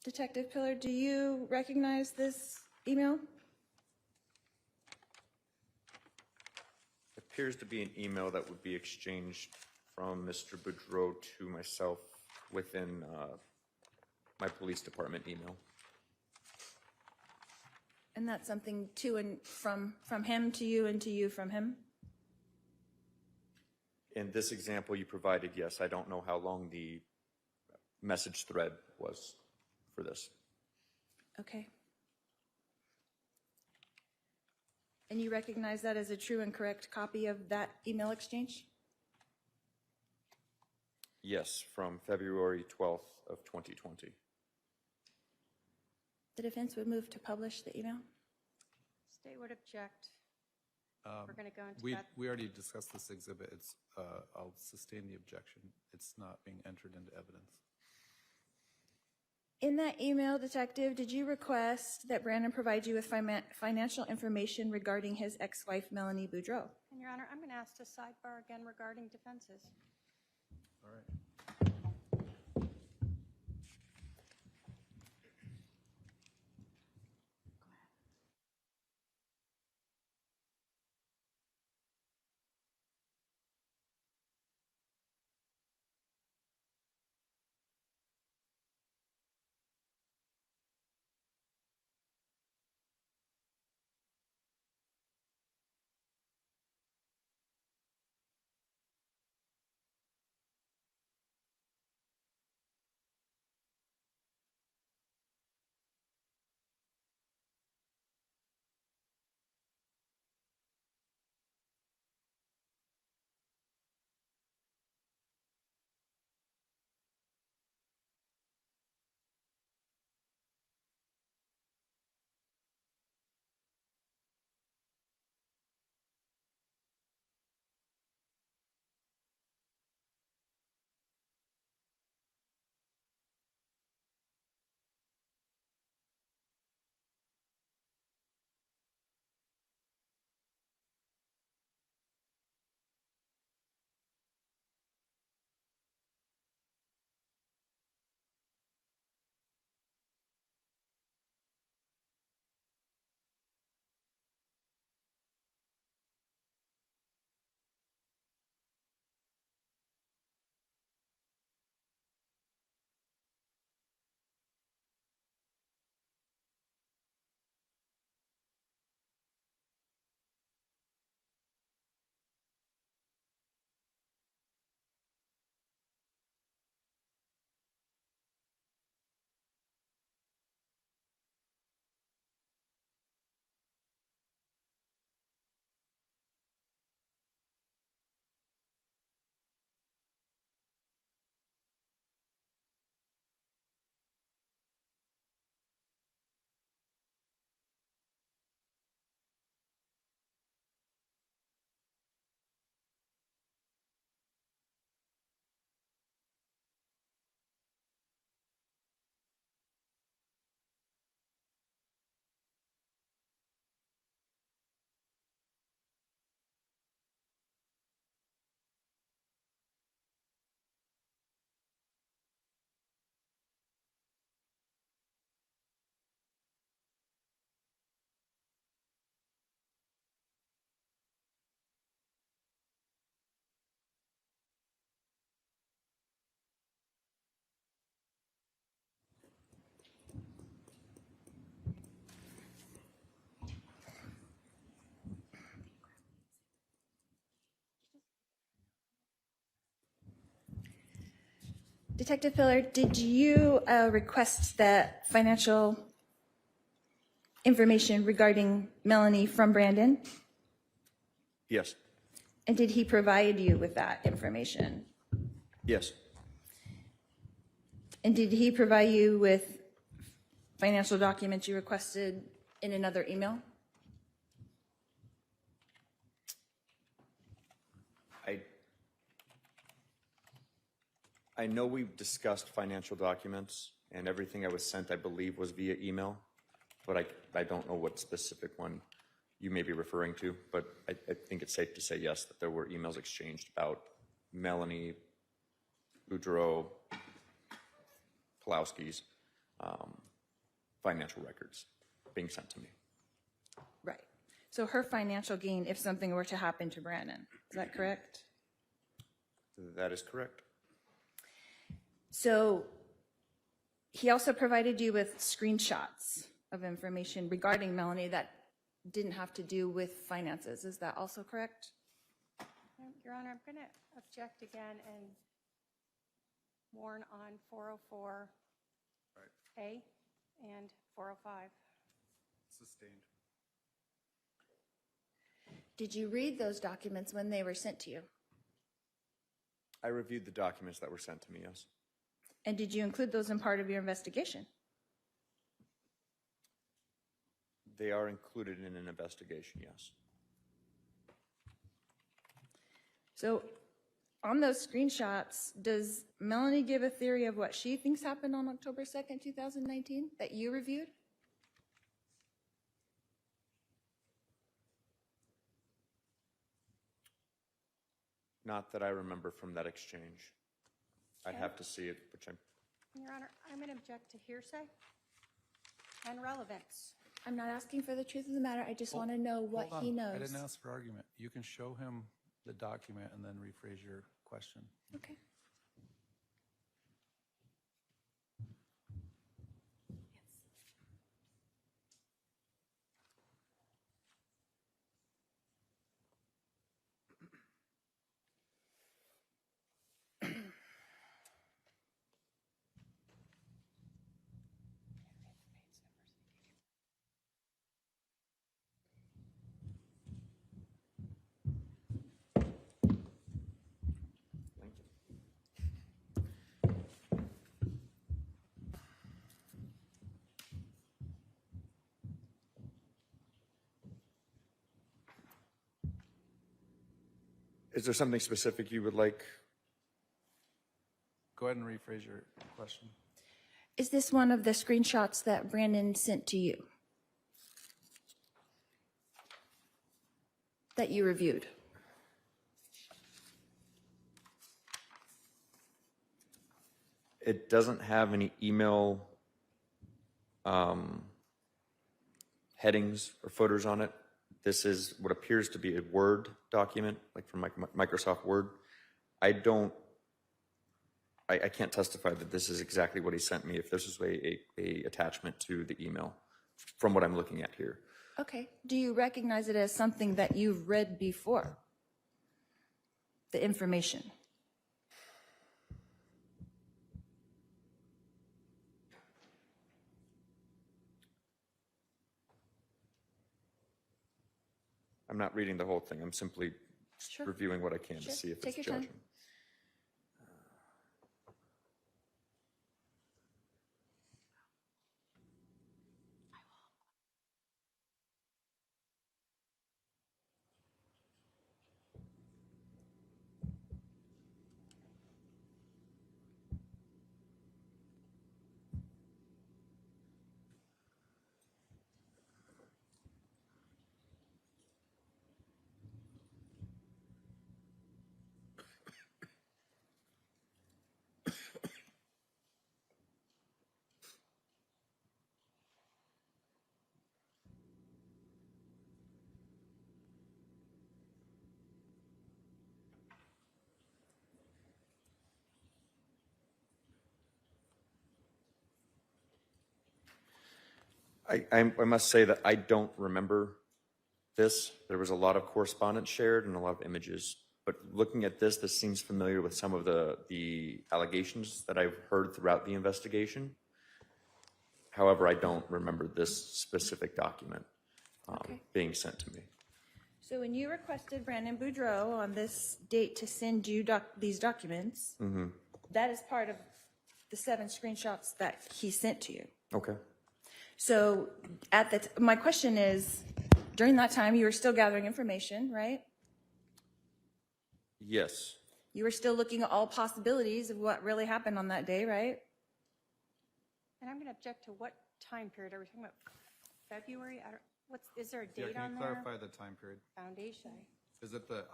Detective Pillar, do you recognize this email? Appears to be an email that would be exchanged from Mr. Boudreau to myself within my police department email. And that's something to and from him to you and to you from him? In this example you provided, yes. I don't know how long the message thread was for this. Okay. And you recognize that as a true and correct copy of that email exchange? Yes, from February 12th of 2020. The defense would move to publish the email? State would object. We're going to go into We that. already discussed this exhibit. It's, I'll sustain the objection. It's not being entered into evidence. In that email, Detective, did you request that Brandon provide you with financial information regarding his ex-wife, Melanie Boudreau? And Your Honor, I'm going to ask to sidebar again regarding defenses. All right. Detective Pillar, did you request that financial information regarding Melanie from Brandon? Yes. And did he provide you with that information? Yes. And did he provide you with financial documents you requested in another email? I know we've discussed financial documents, and everything I was sent, I believe, was via email, but I don't know what specific one you may be referring to, but I think it's safe to say, yes, that there were emails exchanged about Melanie, Boudreau, Pulowski's. financial records being sent to me. Right. So her financial gain if something were to happen to Brandon, is that correct? That is correct. So he also provided you with screenshots of information regarding Melanie that didn't have to do with finances. Is that also correct? Your Honor, I'm going to object again and warn on 404A and 405. Sustained. Did you read those documents when they were sent to you? I reviewed the documents that were sent to me, yes. And did you include those in part of your investigation? They are included in an investigation, yes. So on those screenshots, does Melanie give a theory of what she thinks happened on October 2nd, 2019 that you reviewed? Not that I remember from that exchange. I'd have to see it, which I'm... Your Honor, I'm going to object to hearsay and relevance. I'm not asking for the truth of the matter. I just want to know what Hold on. he knows. I didn't ask for argument. You can show him the document and then rephrase your question. Okay. Thank you. Is there something specific you would like? Go ahead and rephrase your question. Is this one of the screenshots that Brandon sent to you? That you reviewed? It doesn't have any email headings or footers on it. This is what appears to be a Word document, like from Microsoft Word. I can't testify that this is exactly what he sent me, if this is a attachment to the email, from what I'm looking at here. Okay. Do you recognize it as something that you've read before? The information? I'm not reading the whole thing. I'm simply Sure. reviewing what I can Sure. to see if Take it's your time. judging. I must say that I don't remember this. There was a lot of correspondence shared and a lot of images. But looking at this, this seems familiar with some of the allegations that I've heard throughout the investigation. However, I don't remember this specific document being sent to me. So when you requested Brandon Boudreau on this date to send you these documents, that is part of the 7 screenshots that he sent to you. Okay. So my question is, during that time, you were still gathering information, right? Yes. You were still looking at all possibilities of what really happened on that day, right? And I'm going to object to what time period? Are we talking about February? Is there a Yeah, date can on you there? clarify the time period? Foundation. Is it the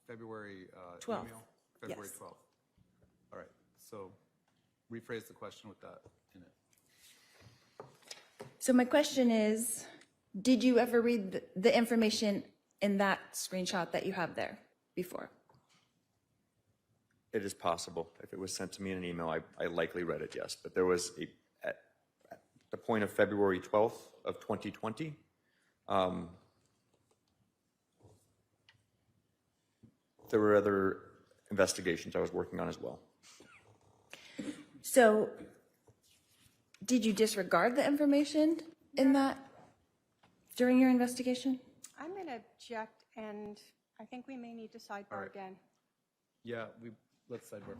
February 12th. email? February Yes. 12th. All right. So rephrase the question with that in it. So my question is, did you ever read the information in that screenshot that you have there before? It is possible. If it was sent to me in an email, I likely read it, yes. But there was at the point of February 12th of 2020, there were other investigations I was working on as well. So did you disregard the information in that during your investigation? I'm going to object, and I think we may need to All sidebar right. again. Yeah, let's sidebar.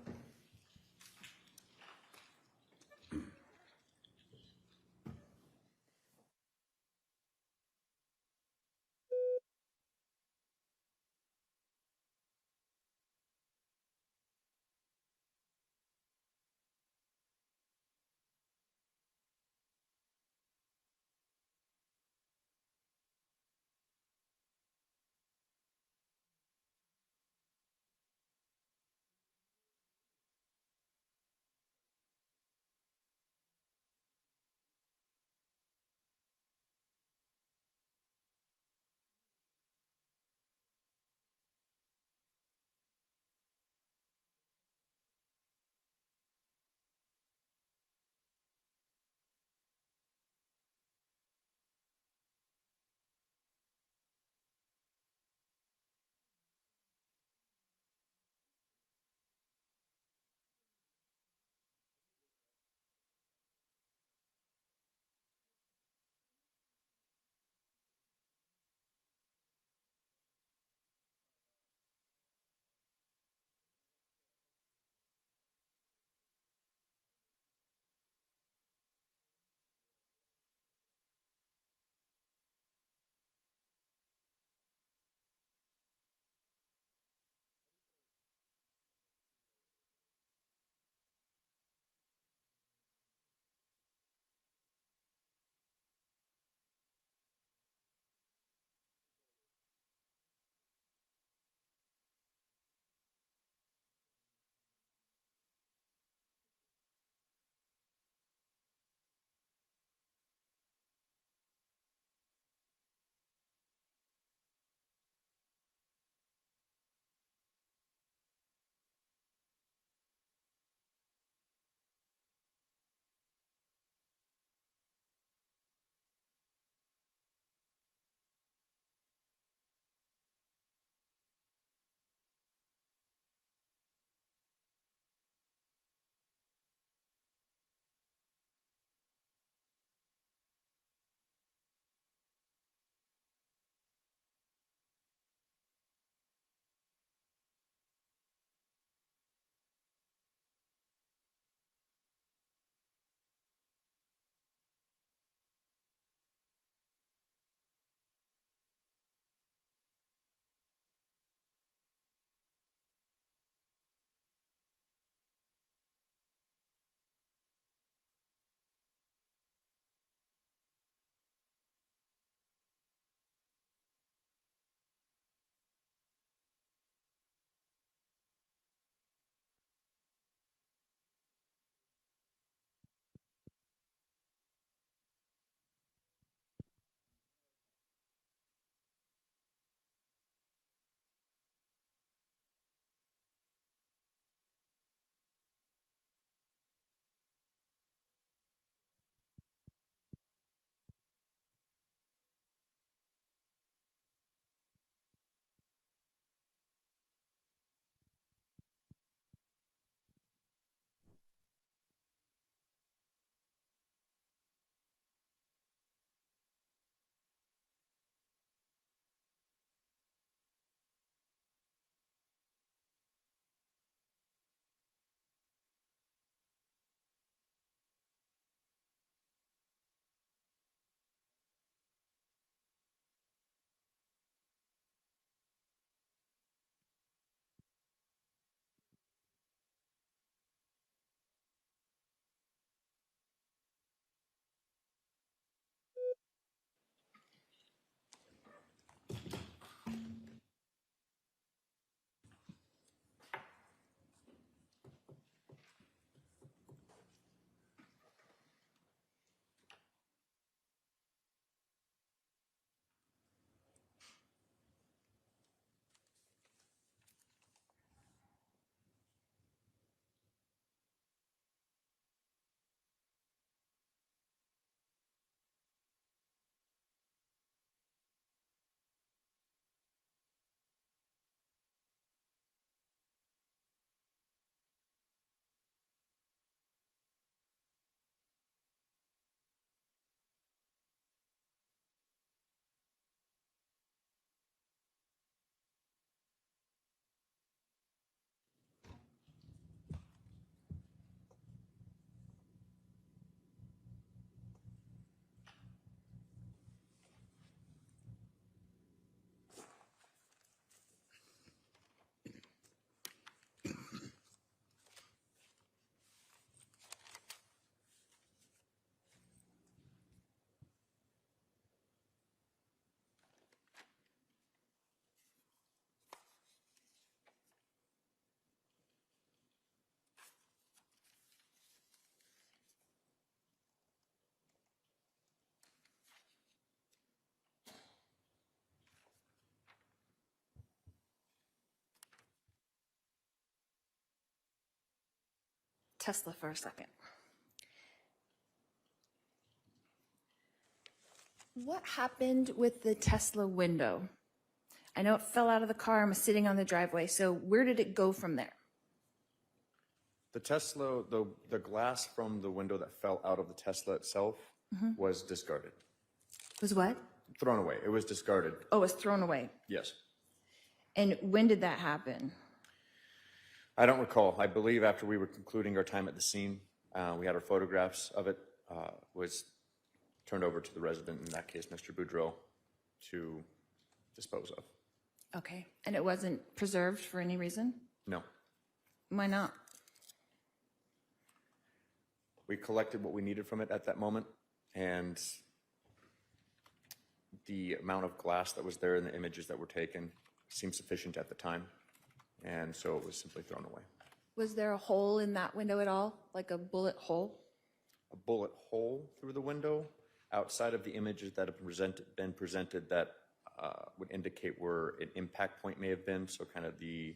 Tesla for a second. What happened with the Tesla window? I know it fell out of the car and was sitting on the driveway, so where did it go from there? The Tesla, the glass from the window that fell out of the Tesla itself was discarded. Was what? Thrown away. It was discarded. Oh, it was thrown away. Yes. And when did that happen? I don't recall. I believe after we were concluding our time at the scene, we had our photographs of it, was turned over to the resident, in that case, Mr. Boudreau, to dispose of. Okay. And it wasn't preserved for any reason? No. Why not? We collected what we needed from it at that moment, and the amount of glass that was there in the images that were taken seemed sufficient at the time, and so it was simply thrown away. Was there a hole in that window at all? Like a bullet hole? A bullet hole through the window outside of the images that have been presented that would indicate where an impact point may have been, so kind of the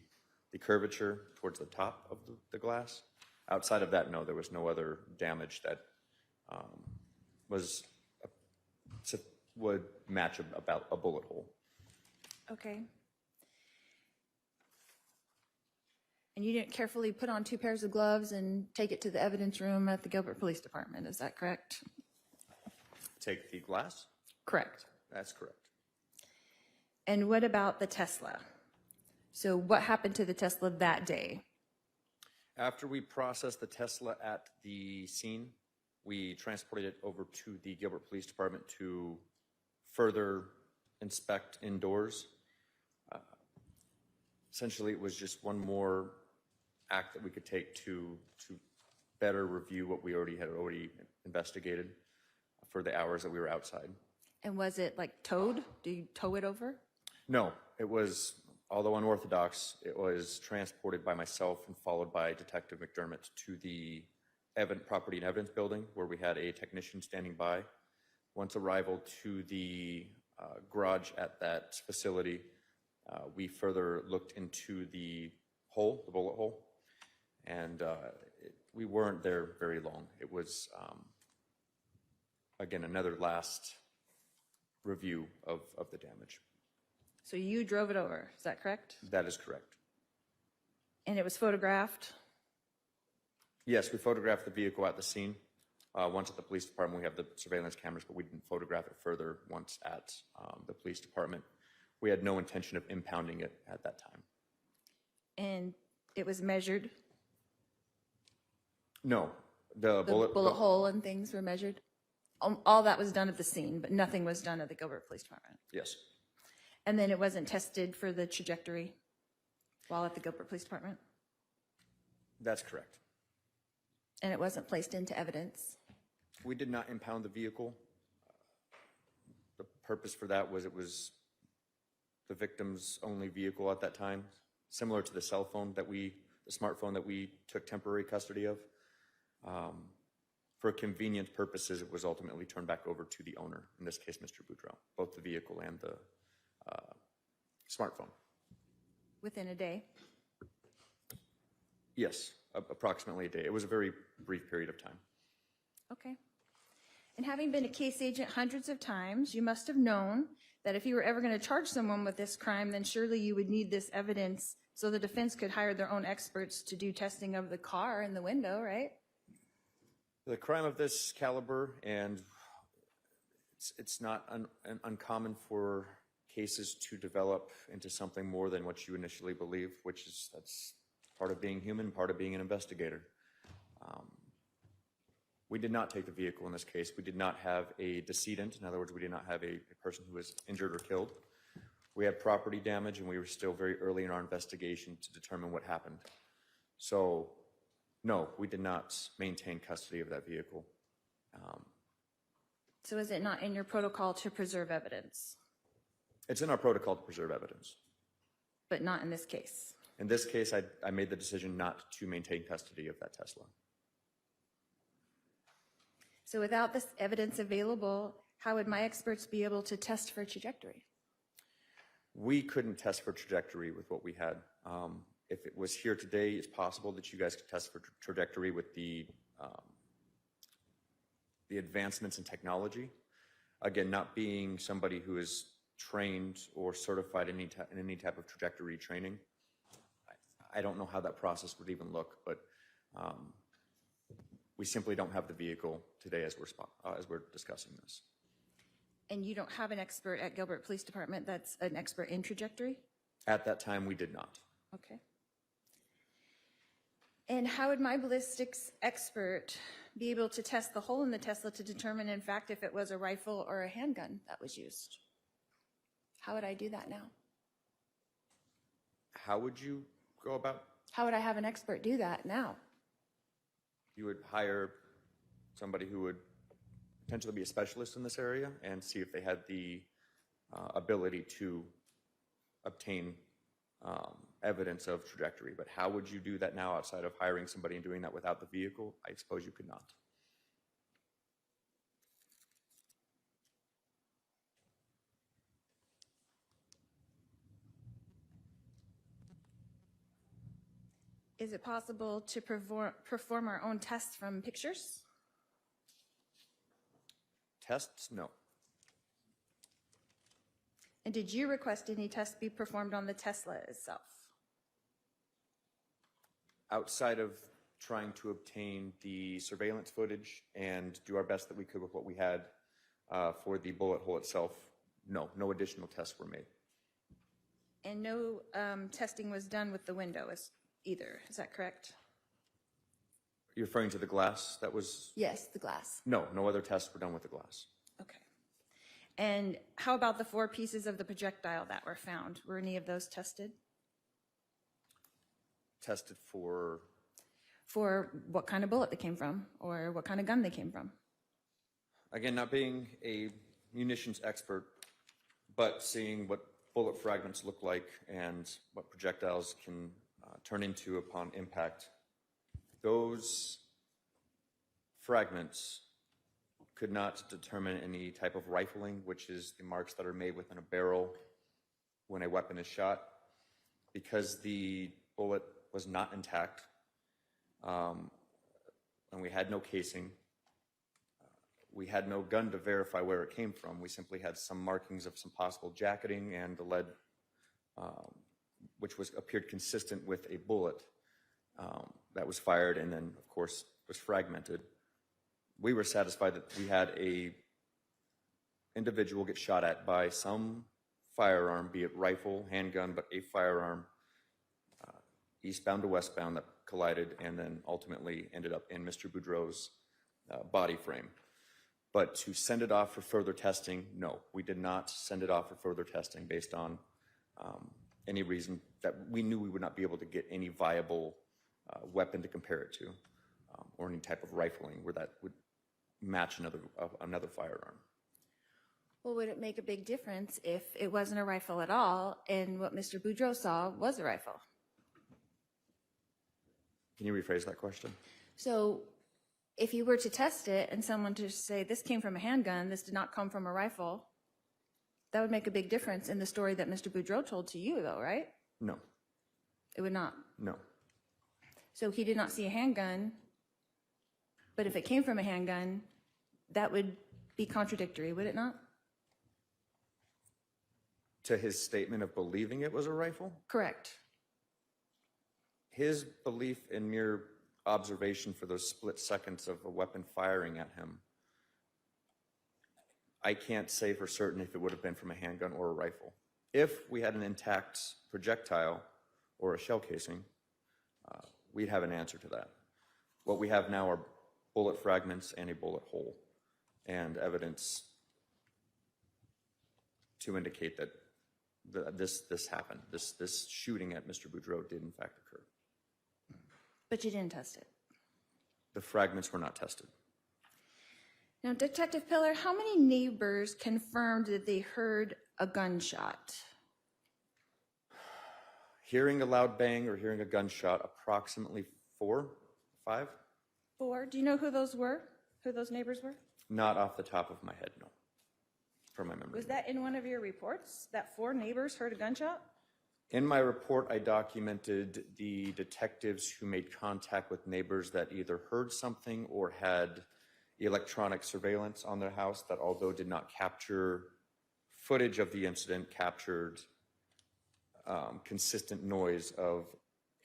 curvature towards the top of the glass. Outside of that, no, there was no other damage that would match about a bullet hole. Okay. And you didn't carefully put on 2 pairs of gloves and take it to the evidence room at the Gilbert Police Department, is that correct? Take the glass? Correct. That's correct. And what about the Tesla? So what happened to the Tesla that day? After we processed the Tesla at the scene, we transported it over to the Gilbert Police Department to further inspect indoors. Essentially, it was just one more act that we could take to better review what we had already investigated for the hours that we were outside. And was it like towed? Do you tow it over? No, it was, although unorthodox, it was transported by myself and followed by Detective McDermott to the property and evidence building, where we had a technician standing by. Once arrival to the garage at that facility, we further looked into the bullet hole, and we weren't there very long. It was, again, another last review of the damage. So you drove it over, is that correct? That is correct. And it was photographed? Yes, we photographed the vehicle at the scene. Once at the police department, we have the surveillance cameras, but we didn't photograph it further once at the police department. We had no intention of impounding it at that time. And it was measured? No, The bullet hole and things were measured? All that was done at the scene, but nothing was done at the Gilbert Police Department? Yes, And then it wasn't tested for the trajectory while at the Gilbert Police Department? that's correct. And it wasn't placed into evidence? We did not impound the vehicle. The purpose for that was it was the victim's only vehicle at that time, similar to the smartphone that we took temporary custody of. For convenience purposes, it was ultimately turned back over to the owner, in this case, Mr. Boudreau, both the vehicle and the smartphone. Within a day? Yes, approximately a day. It was a very brief period of time. Okay. And having been a case agent hundreds of times, you must have known that if you were ever going to charge someone with this crime, then surely you would need this evidence so the defense could hire their own experts to do testing of the car and the window, right? The crime of this caliber, and it's not uncommon for cases to develop into something more than what you initially believe, that's part of being human, part of being an investigator. We did not take the vehicle in this case. We did not have a decedent. In other words, we did not have a person who was injured or killed. We had property damage, and we were still very early in our investigation to determine what happened. So, no, we did not maintain custody of that vehicle. So is it not in your protocol to preserve evidence? It's in our protocol to preserve evidence. But not in this case? In this case, I made the decision not to maintain custody of that Tesla. So without this evidence available, how would my experts be able to test for trajectory? We couldn't test for trajectory with what we had. If it was here today, it's possible that you guys could test for trajectory with the advancements in technology. Again, not being somebody who is trained or certified in any type of trajectory training, I don't know how that process would even look, but we simply don't have the vehicle today as we're discussing this. And you don't have an expert at Gilbert Police Department that's an expert in trajectory? At that time, we did not. Okay. And how would my ballistics expert be able to test the hole in the Tesla to determine, in fact, if it was a rifle or a handgun that was used? How would I do that now? How would you go about? How would I have an expert do that now? You would hire somebody who would potentially be a specialist in this area and see if they had the ability to obtain evidence of trajectory. But how would you do that now outside of hiring somebody and doing that without the vehicle? I suppose you could not. Is it possible to perform our own tests from pictures? Tests? No. And did you request any tests be performed on the Tesla itself? Outside of trying to obtain the surveillance footage and do our best that we could with what we had for the bullet hole itself, no additional tests were made. And no testing was done with the window either, is that correct? You're referring to the glass that was? Yes, the glass. No other tests were done with the glass. Okay. And how about the 4 pieces of the projectile that were found? Were any of those tested? Tested for? For what kind of bullet they came from or what kind of gun they came from? Again, not being a munitions expert, but seeing what bullet fragments look like and what projectiles can turn into upon impact, those fragments could not determine any type of rifling, which is the marks that are made within a barrel when a weapon is shot. Because the bullet was not intact, and we had no casing, we had no gun to verify where it came from. We simply had some markings of some possible jacketing and the lead, which appeared consistent with a bullet that was fired and then, of course, was fragmented. We were satisfied that we had a individual get shot at by some firearm, be it rifle, handgun, but a firearm, eastbound to westbound, that collided and then ultimately ended up in Mr. Boudreau's body frame. But to send it off for further testing, no, we did not send it off for further testing based on any reason that we knew we would not be able to get any viable weapon to compare it to, or any type of rifling where that would match another firearm. Well, would it make a big difference if it wasn't a rifle at all and what Mr. Boudreau saw was a rifle? Can you rephrase that question? So if you were to test it and someone to say this came from a handgun, this did not come from a rifle, that would make a big difference in the story that Mr. Boudreau told to you, though, right? No. It would not? No. So he did not see a handgun, but if it came from a handgun, that would be contradictory, would it not? To his statement of believing it was a rifle? Correct. His belief in mere observation for those split seconds of a weapon firing at him, I can't say for certain if it would have been from a handgun or a rifle. If we had an intact projectile or a shell casing, we'd have an answer to that. What we have now are bullet fragments and a bullet hole, and evidence to indicate that this happened. This shooting at Mr. Boudreau did in fact occur. But you didn't test it. The fragments were not tested. Now, Detective Pillar, how many neighbors confirmed that they heard a gunshot? Hearing a loud bang or hearing a gunshot, approximately 4, 5? 4. Do you know who those were? Who those neighbors were? Not off the top of my head, no. From my memory. Was that in one of your reports, that 4 neighbors heard a gunshot? In my report, I documented the detectives who made contact with neighbors that either heard something or had electronic surveillance on their house that, although did not capture footage of the incident, captured consistent noise of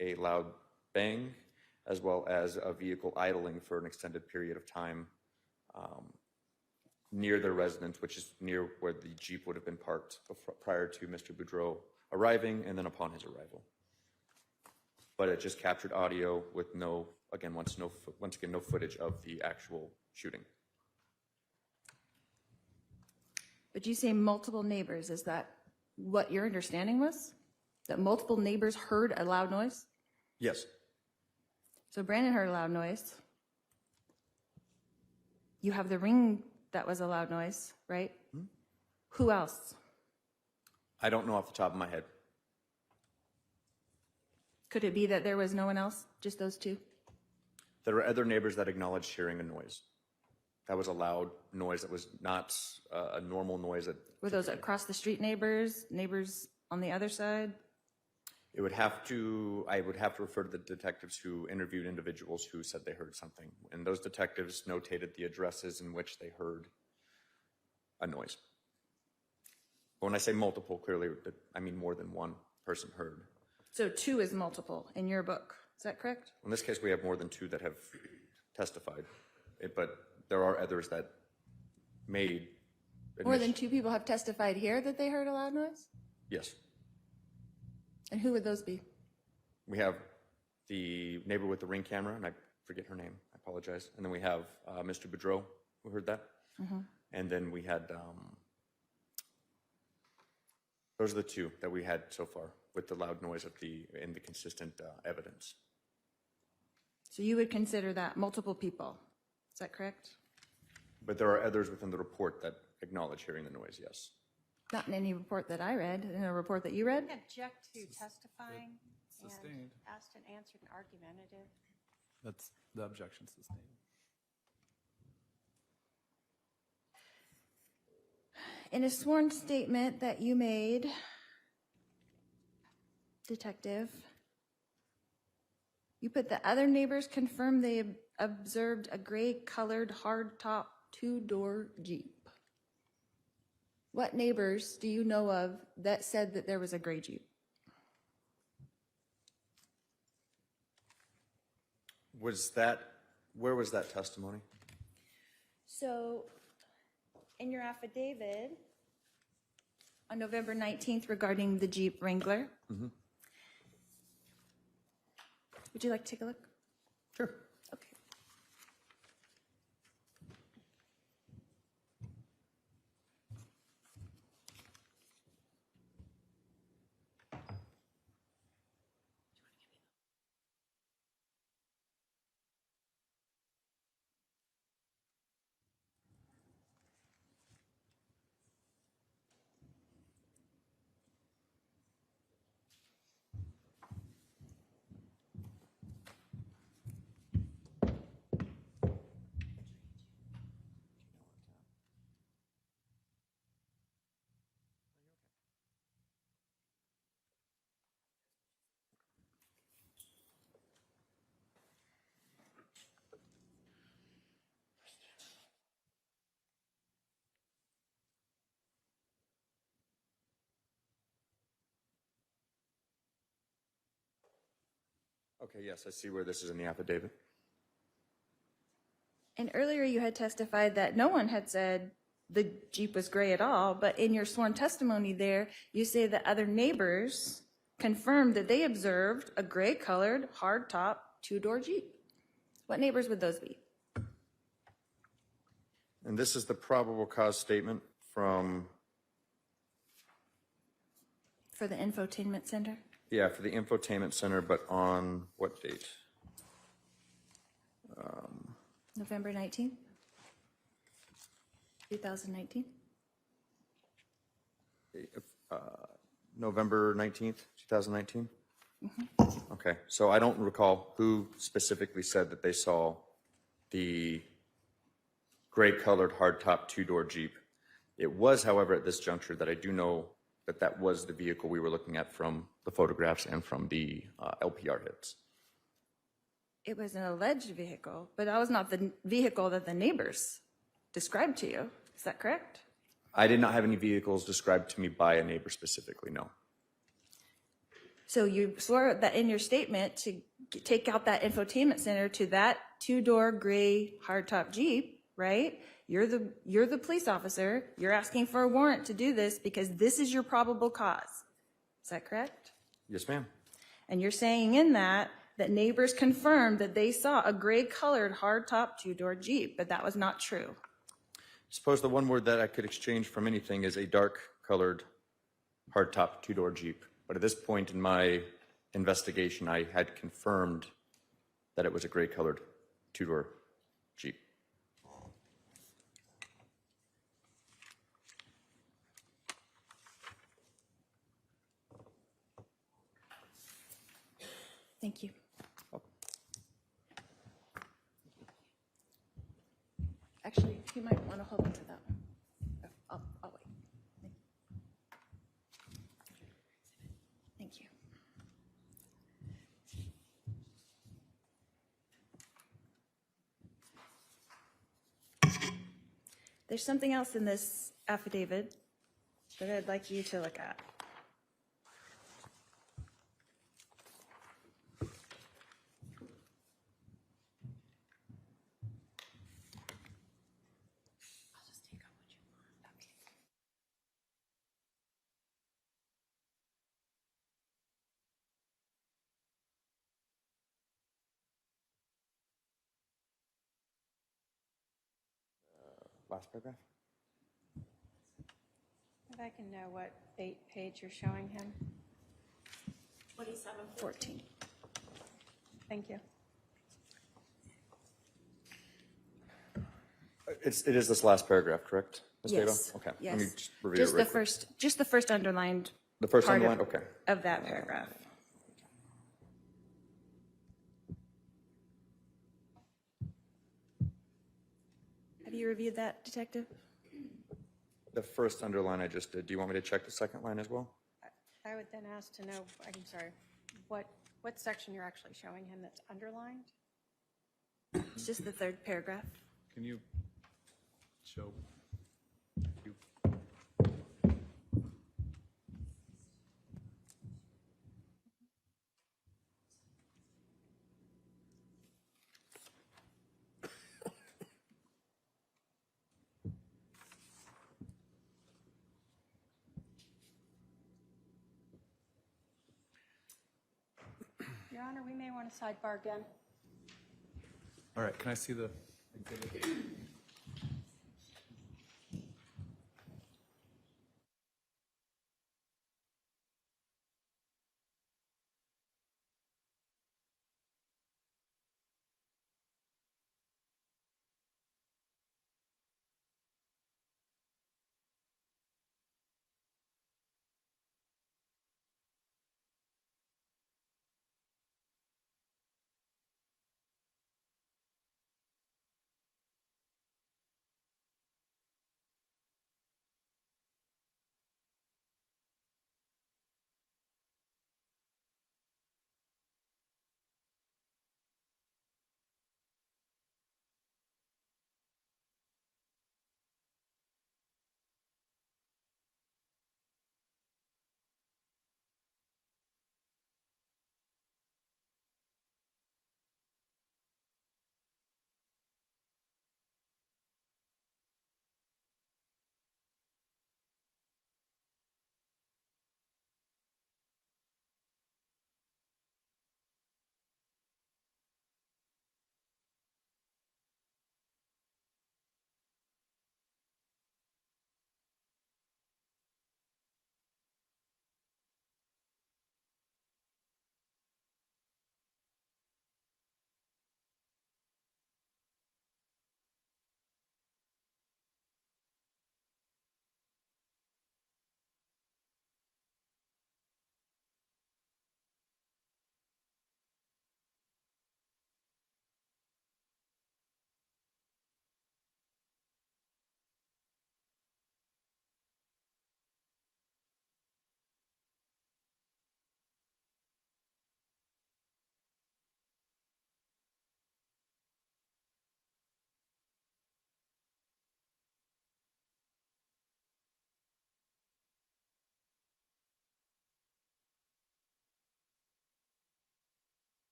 a loud bang, as well as a vehicle idling for an extended period of time near their residence, which is near where the Jeep would have been parked prior to Mr. Boudreau arriving and then upon his arrival. But it just captured audio with no, again, once again, no footage of the actual shooting. But you say multiple neighbors. Is that what your understanding was? That multiple neighbors heard a loud noise? Yes. So Brandon heard a loud noise. You have the ring that was a loud noise, right? Hmm? Who else? I don't know off the top of my head. Could it be that there was no one else, just those two? There were other neighbors that acknowledged hearing a noise. That was a loud noise. That was not a normal noise. Were those across the street neighbors, neighbors on the other side? I would have to refer to the detectives who interviewed individuals who said they heard something. And those detectives notated the addresses in which they heard a noise. But when I say multiple, clearly, I mean more than one person heard. So two is multiple in your book. Is that correct? In this case, we have more than two that have testified. But there are others that made more than two people have testified here that they heard a loud noise? Yes. And who would those be? We have the neighbor with the ring camera, and I forget her name. I apologize. And then we have Mr. Boudreau, who heard that. Mm-hmm. And then we had, those are the two that we had so far with the loud noise of the consistent evidence. So you would consider that multiple people. Is that correct? But there are others within the report that acknowledge hearing the noise, yes. Not in any report that I read. In a report that you read? Object to testifying Sustained. and asked and answered argumentative. That's the objection sustained. In a sworn statement that you made, Detective, you put the other neighbors confirmed they observed a gray-colored hardtop two-door Jeep. What neighbors do you know of that said that there was a gray Jeep? Where was that testimony? So, in your affidavit on November 19th regarding the Jeep Wrangler, would you like to take a look? Sure. Okay. Okay, yes, I see where this is in the affidavit. And earlier you had testified that no one had said the Jeep was gray at all, but in your sworn testimony there, you say that other neighbors confirmed that they observed a gray-colored, hardtop, two-door Jeep. What neighbors would those be? And this is the probable cause statement from... For the infotainment center? Yeah, for the infotainment center, but on what date? November 19th, 2019? November 19th, 2019? Mm-hmm. Okay, so I don't recall who specifically said that they saw the gray-colored hardtop two-door Jeep. It was, however, at this juncture that I do know that was the vehicle we were looking at from the photographs and from the LPR hits. It was an alleged vehicle, but that was not the vehicle that the neighbors described to you. Is that correct? I did not have any vehicles described to me by a neighbor specifically, no. So you swore that in your statement to take out that infotainment center to that two-door gray hardtop Jeep, right? You're the police officer. You're asking for a warrant to do this because this is your probable cause. Is that correct? Yes, ma'am. And you're saying in that neighbors confirmed that they saw a gray-colored hardtop two-door Jeep, but that was not true. Suppose the one word that I could exchange from anything is a dark-colored hardtop two-door Jeep. But at this point in my investigation, I had confirmed that it was a gray-colored two-door Jeep. Thank you. Actually, you might want to hold on to that one. I'll wait. Thank you. There's something else in this affidavit that I'd like you to look at. Last paragraph? If I can know what page you're showing him. 2714. Thank you. It is this last paragraph, correct? Ms. Daybell? Yes. Okay. Yes. Let me just review it real quick. Just the first underlined. The first part underline? of- Okay. Of that paragraph. Have you reviewed that, Detective? The first underline I just did. Do you want me to check the second line as well? I would then ask to know, I'm sorry, what section you're actually showing him that's underlined? It's just the third paragraph. Can you show? You- Your Honor, we may want to sidebar again. All right, can I see the exhibit?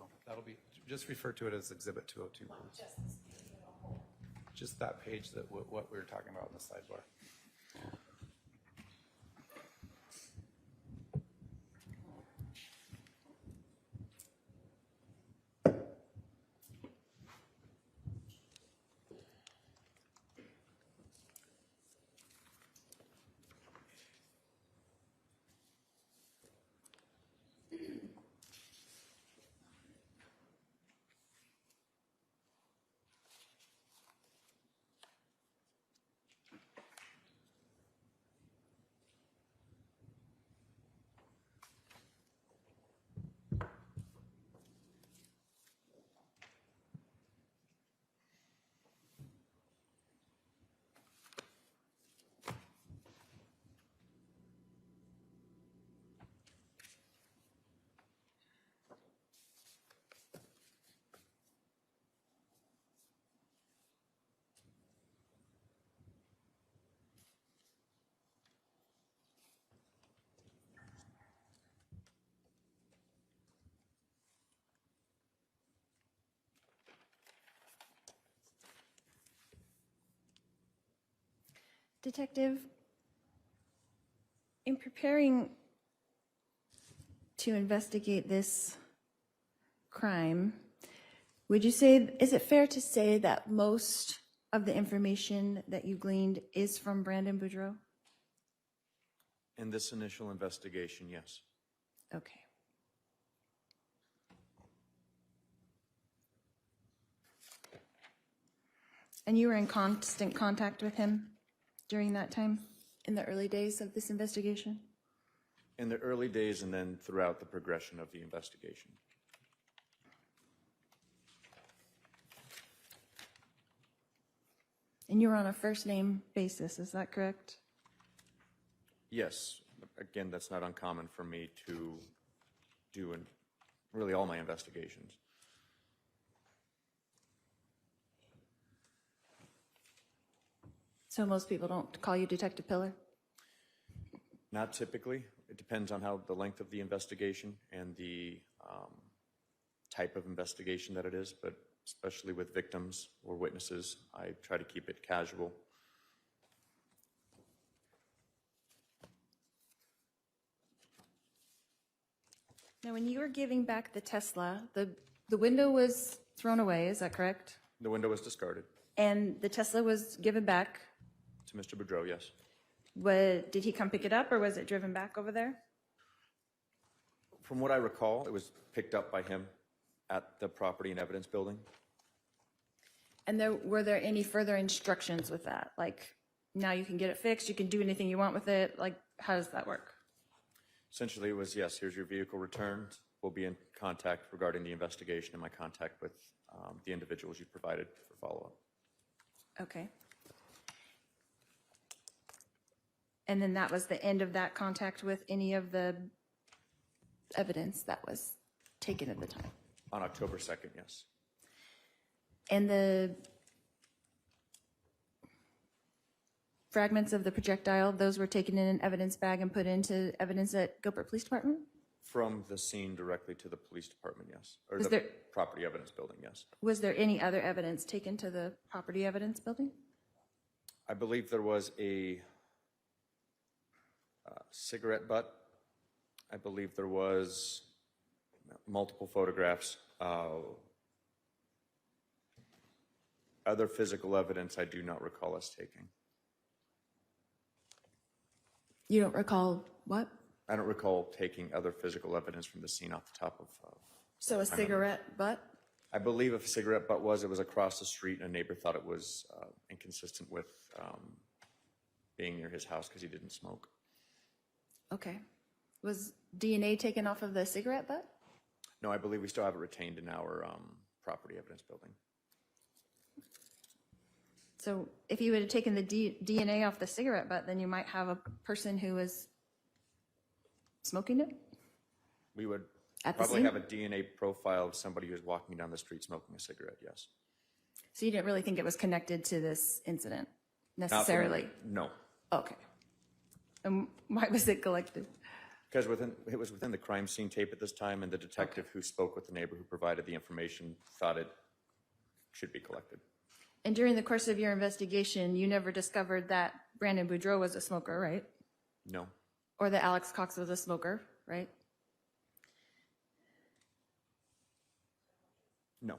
So that'll be, just refer to it as Exhibit 202, please. Just that page that what we were talking about in the sidebar. Detective, in preparing to investigate this crime, would you say, is it fair to say that most of the information that you gleaned is from Brandon Boudreaux? In this initial investigation, yes. Okay. And you were in constant contact with him during that time, in the early days of this investigation? In the early days and then throughout the progression of the investigation. And you were on a first-name basis, is that correct? Yes. Again, that's not uncommon for me to do in really all my investigations. So most people don't call you Detective Pillar? Not typically. It depends on how the length of the investigation and the type of investigation that it is, but especially with victims or witnesses, I try to keep it casual. Now, when you were giving back the Tesla, the window was thrown away, is that correct? The window was discarded. And the Tesla was given back. To Mr. Boudreaux, yes. Did he come pick it up, or was it driven back over there? From what I recall, it was picked up by him at the Property and Evidence Building. And were there any further instructions with that? Like, now you can get it fixed, you can do anything you want with it? Like, how does that work? Essentially, it was, yes, here's your vehicle returned. We'll be in contact regarding the investigation and my contact with the individuals you provided for follow-up. Okay. And then that was the end of that contact with any of the evidence that was taken at the time? On October 2nd, yes. And the fragments of the projectile, those were taken in an evidence bag and put into evidence at Gilbert Police Department? From the scene directly to the police department, yes. Or Was the there- Property Evidence Building, yes. Was there any other evidence taken to the property evidence building? I believe there was a cigarette butt. I believe there was multiple photographs. Other physical evidence I do not recall us taking. You don't recall what? I don't recall taking other physical evidence from the scene off the top of. So a cigarette butt? I believe if a cigarette butt was, it was across the street, and a neighbor thought it was inconsistent with being near his house because he didn't smoke. Okay. Was DNA taken off of the cigarette butt? No, I believe we still have it retained in our Property Evidence Building. So if you would have taken the DNA off the cigarette butt, then you might have a person who was smoking it? We would At the probably scene? have a DNA profile of somebody who's walking down the street smoking a cigarette, yes. So you didn't really think it was connected to this incident Not from- necessarily? No. Okay. And why was it collected? Because it was within the crime scene tape at this time, and the detective who spoke with the neighbor who provided the information thought it should be collected. And during the course of your investigation, you never discovered that Brandon Boudreaux was a smoker, right? No. Or that Alex Cox was a smoker, right? No.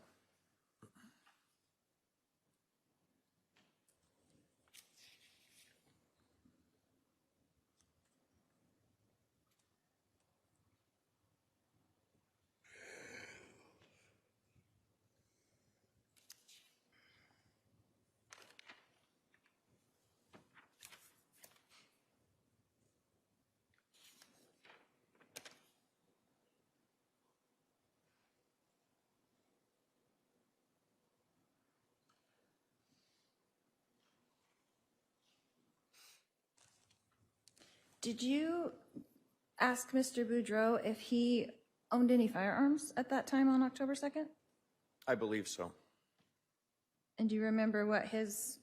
Did you ask Mr. Boudreaux if he owned any firearms at that time on October 2nd? I believe so. And do you remember what his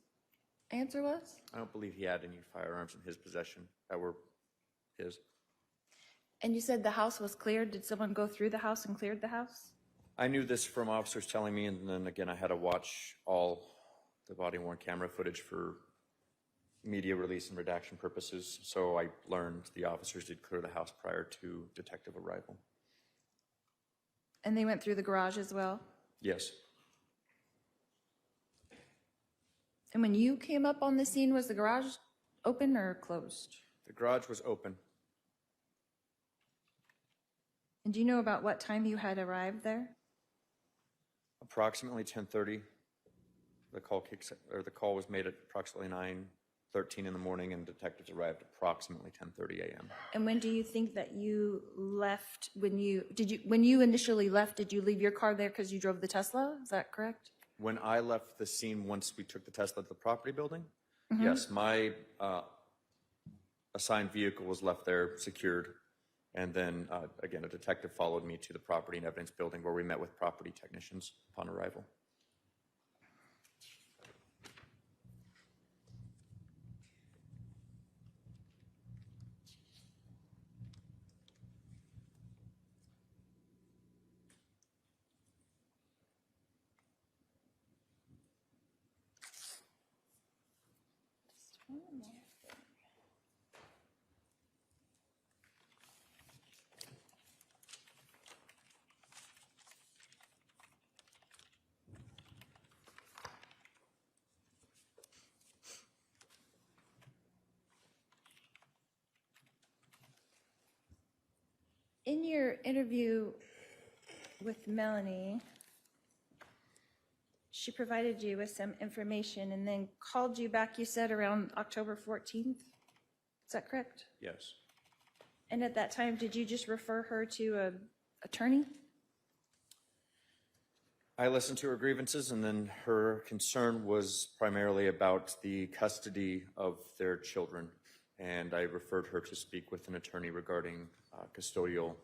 answer was? I don't believe he had any firearms in his possession that were his. And you said the house was cleared. Did someone go through the house and cleared the house? I knew this from officers telling me, and then again, I had to watch all the body-worn camera footage for media release and redaction purposes, so I learned the officers did clear the house prior to detective arrival. And they went through the garage as well? Yes. And when you came up on the scene, was the garage open or closed? The garage was open. And do you know about what time you had arrived there? Approximately 10:30. The call was made at approximately 9:13 in the morning, and detectives arrived approximately 10:30 a.m. And when do you think that you left? When you initially left, did you leave your car there because you drove the Tesla? Is that correct? When I left the scene, once we took the Tesla to the property building, yes, my assigned vehicle was left there secured. And then, again, a detective followed me to the property and evidence building where we met with property technicians upon arrival. In your interview with Melanie, she provided you with some information and then called you back, you said, around October 14th. Is that correct? Yes. And at that time, did you just refer her to an attorney? I listened to her grievances, and then her concern was primarily about the custody of their children. And I referred her to speak with an attorney regarding custodial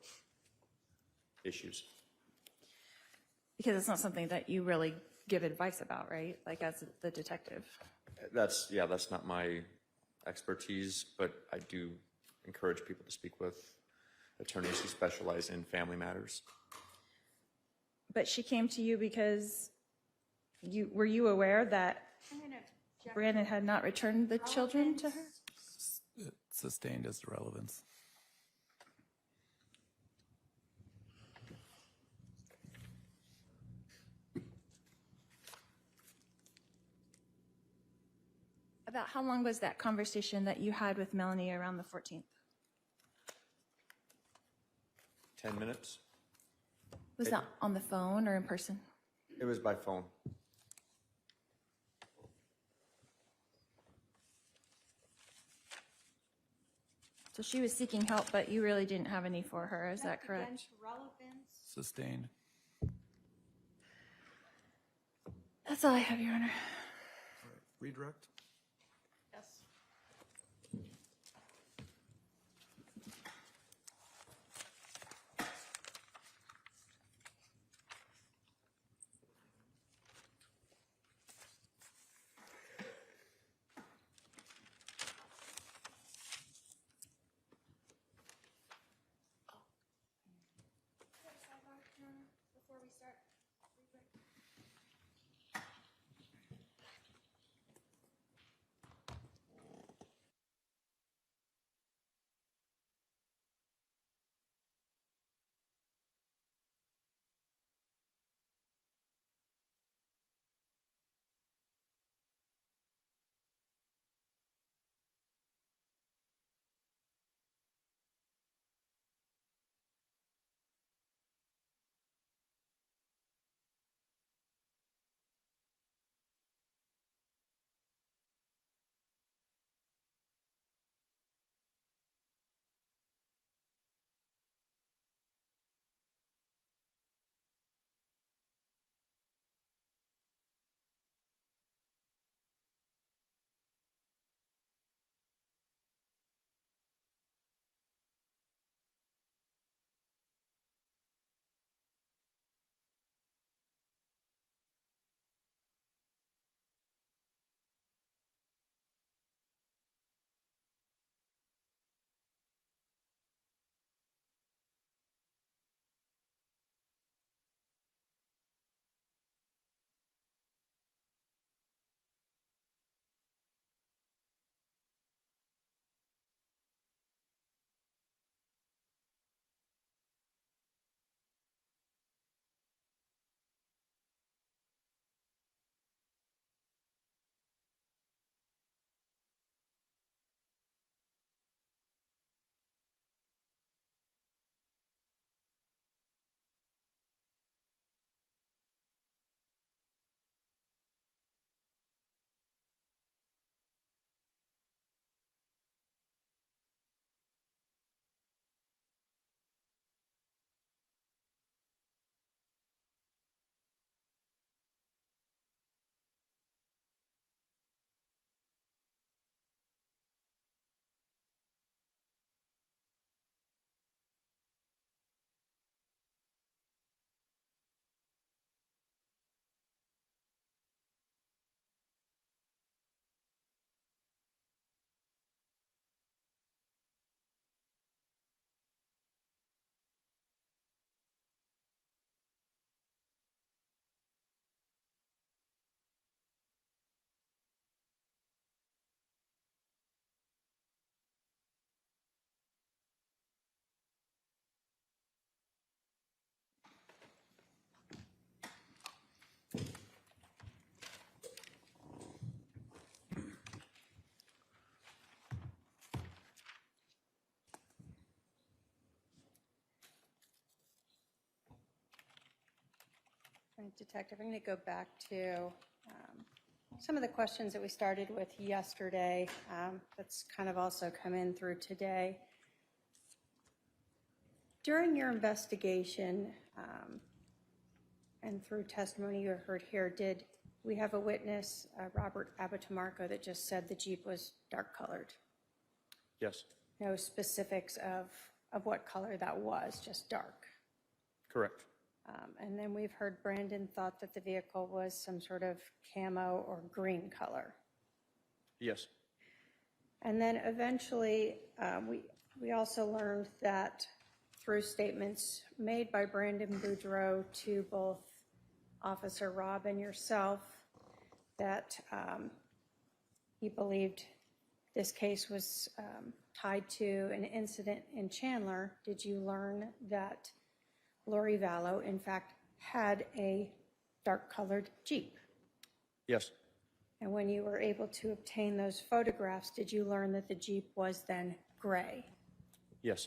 issues. Because it's not something that you really give advice about, right? Like as the detective. That's not my expertise, but I do encourage people to speak with attorneys who specialize in family matters. But she came to you because were you aware that Brandon had not returned the children to her? Sustained as irrelevance. About how long was that conversation that you had with Melanie around the 14th? 10 minutes. Was that on the phone or in person? It was by phone. So she was seeking help, but you really didn't have any for her, is that correct? Sustained. That's all I have, Your Honor. Redirect. Yes. Detective, I'm going to go back to some of the questions that we started with yesterday. That's kind of also come in through today. During your investigation and through testimony you heard here, did we have a witness, Robert Abitamarco, that just said the Jeep was dark colored? Yes, No specifics of what color that was, just dark. correct. And then we've heard Brandon thought that the vehicle was some sort of camo or green color. Yes, And then eventually, we also learned that through statements made by Brandon Boudreau to both Officer Rob and yourself, that he believed this case was tied to an incident in Chandler. Did you learn that Lori Vallow, in fact, had a dark-colored Jeep? yes, And when you were able to obtain those photographs, did you learn that the Jeep was then gray? yes,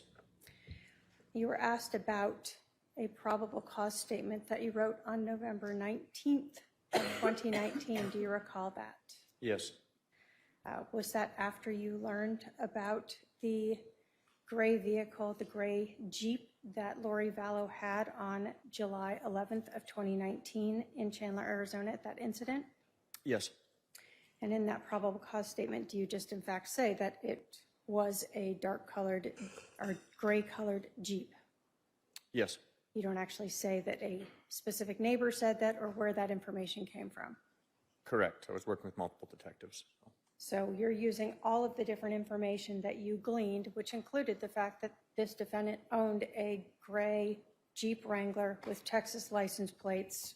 You were asked about a probable cause statement that you wrote on November 19th of 2019. Do you recall that? yes, Was that after you learned about the gray vehicle, the gray Jeep that Lori Vallow had on July 11th of 2019 in Chandler, Arizona at that incident? yes, And in that probable cause statement, do you just in fact say that it was a dark-colored or gray-colored Jeep? yes, You don't actually say that a specific neighbor said that or where that information came from. correct. I was working with multiple detectives. So you're using all of the different information that you gleaned, which included the fact that this defendant owned a gray Jeep Wrangler with Texas license plates,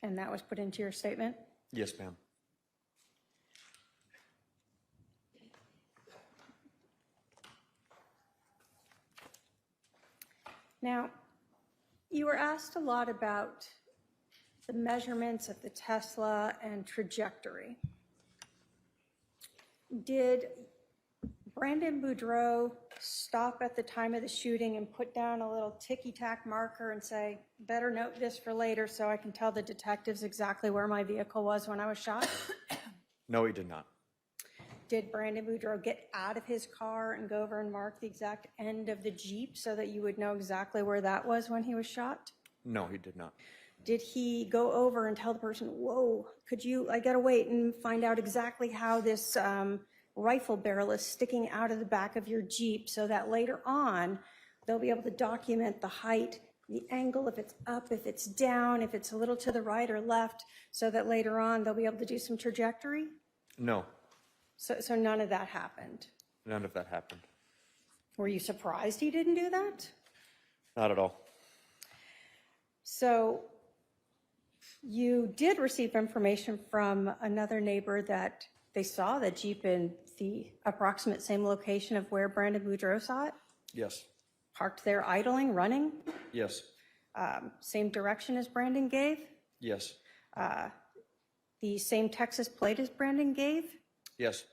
and that was put into your statement? Yes, ma'am. Now, you were asked a lot about the measurements of the Tesla and trajectory. Did Brandon Boudreau stop at the time of the shooting and put down a little ticky-tack marker and say, better note this for later so I can tell the detectives exactly where my vehicle was when I was shot? No, he did not. Did Brandon Boudreau get out of his car and go over and mark the exact end of the Jeep so that you would know exactly where that was when he was shot? No, he did not. Did he go over and tell the person, whoa, I gotta wait and find out exactly how this rifle barrel is sticking out of the back of your Jeep so that later on they'll be able to document the height, the angle, if it's up, if it's down, if it's a little to the right or left, so that later on they'll be able to do some trajectory? No, So none of that happened. none of that happened. Were you surprised he didn't do that? Not at all. So you did receive information from another neighbor that they saw the Jeep in the approximate same location of where Brandon Boudreau saw it, Yes, parked there idling, running, yes, same direction as Brandon gave, yes, the same Texas plate as Brandon gave, yes,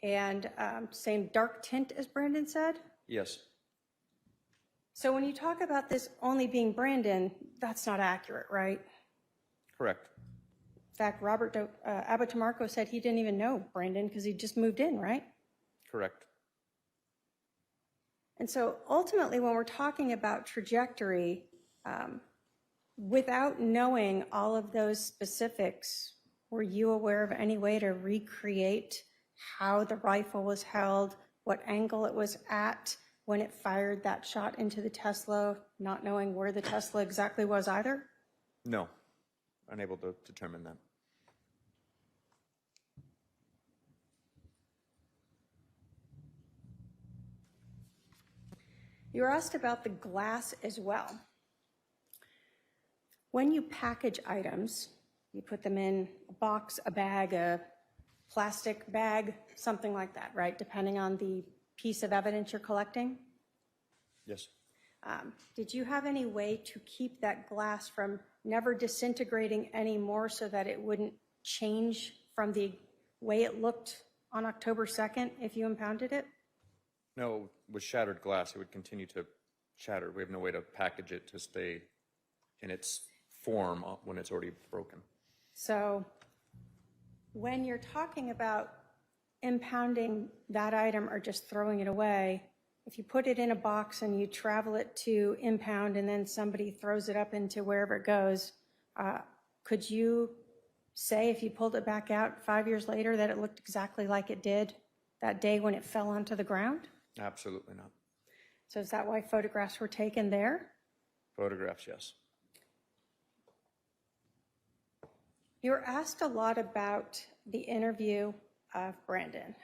and same dark tint as Brandon said. yes, So when you talk about this only being Brandon, that's not accurate, right? correct. In fact, Robert Abitamarco said he didn't even know Brandon because he just moved in, right? Correct. And so ultimately, when we're talking about trajectory, without knowing all of those specifics, were you aware of any way to recreate how the rifle was held, what angle it was at when it fired that shot into the Tesla, not knowing where the Tesla exactly was either? No, unable to determine that. You were asked about the glass as well. When you package items, you put them in a box, a bag, a plastic bag, something like that, right? Depending on the piece of evidence you're collecting. Yes, Did you have any way to keep that glass from never disintegrating anymore so that it wouldn't change from the way it looked on October 2nd if you impounded it? no, with shattered glass, it would continue to shatter. We have no way to package it to stay in its form when it's already broken. So when you're talking about impounding that item or just throwing it away, if you put it in a box and you travel it to impound and then somebody throws it up into wherever it goes, could you say if you pulled it back out 5 years later that it looked exactly like it did that day when it fell onto the ground? Absolutely not. So is that why photographs were taken there? Photographs, yes. You were asked a lot about the interview of Brandon.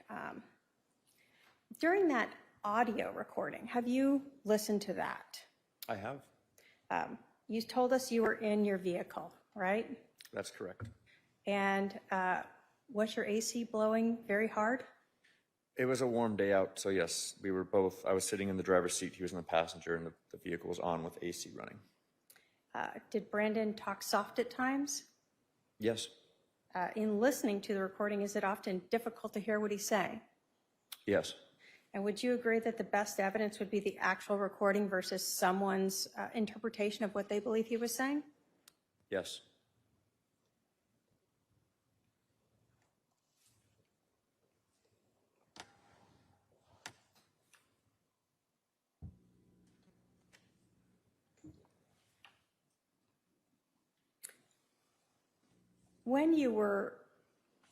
During that audio recording, have you listened to that? I have. You told us you were in your vehicle, right? That's correct. And was your AC blowing very hard? It was a warm day out, so yes, we were both. I was sitting in the driver's seat, he was in the passenger, and the vehicle was on with AC running. Did Brandon talk soft at times? Yes. In listening to the recording, is it often difficult to hear what he's saying? Yes. And would you agree that the best evidence would be the actual recording versus someone's interpretation of what they believe he was saying? Yes. When you were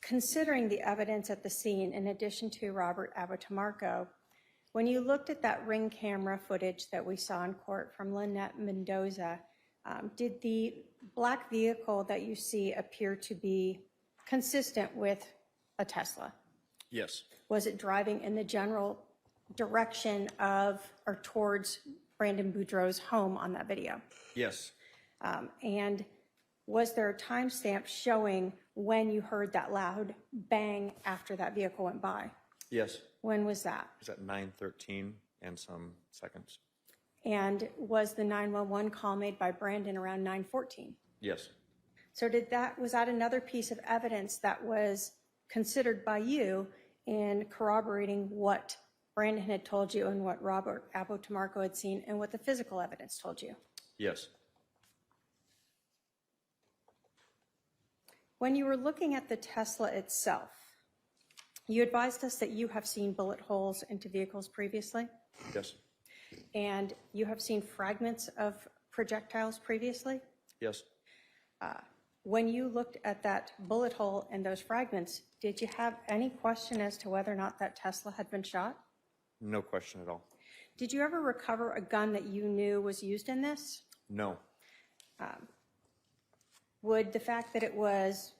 considering the evidence at the scene, in addition to Robert Abotamarco, when you looked at that ring camera footage that we saw in court from Lynette Mendoza, did the black vehicle that you see appear to be consistent with a Tesla? Yes. Was it driving in the general direction of or towards Brandon Boudreau's home on that video? Yes. And was there a timestamp showing when you heard that loud bang after that vehicle went by? Yes. When was that? It was at 9:13 and some seconds. And was the 911 call made by Brandon around 9:14? Yes. So was that another piece of evidence that was considered by you in corroborating what Brandon had told you and what Robert Abotamarco had seen and what the physical evidence told you? Yes. When you were looking at the Tesla itself, you advised us that you have seen bullet holes into vehicles previously, Yes. and you have seen fragments of projectiles previously. Yes. When you looked at that bullet hole and those fragments, did you have any question as to whether or not that Tesla had been shot? No question at all. Did you ever recover a gun that you knew was used in this? No. Would the fact that it was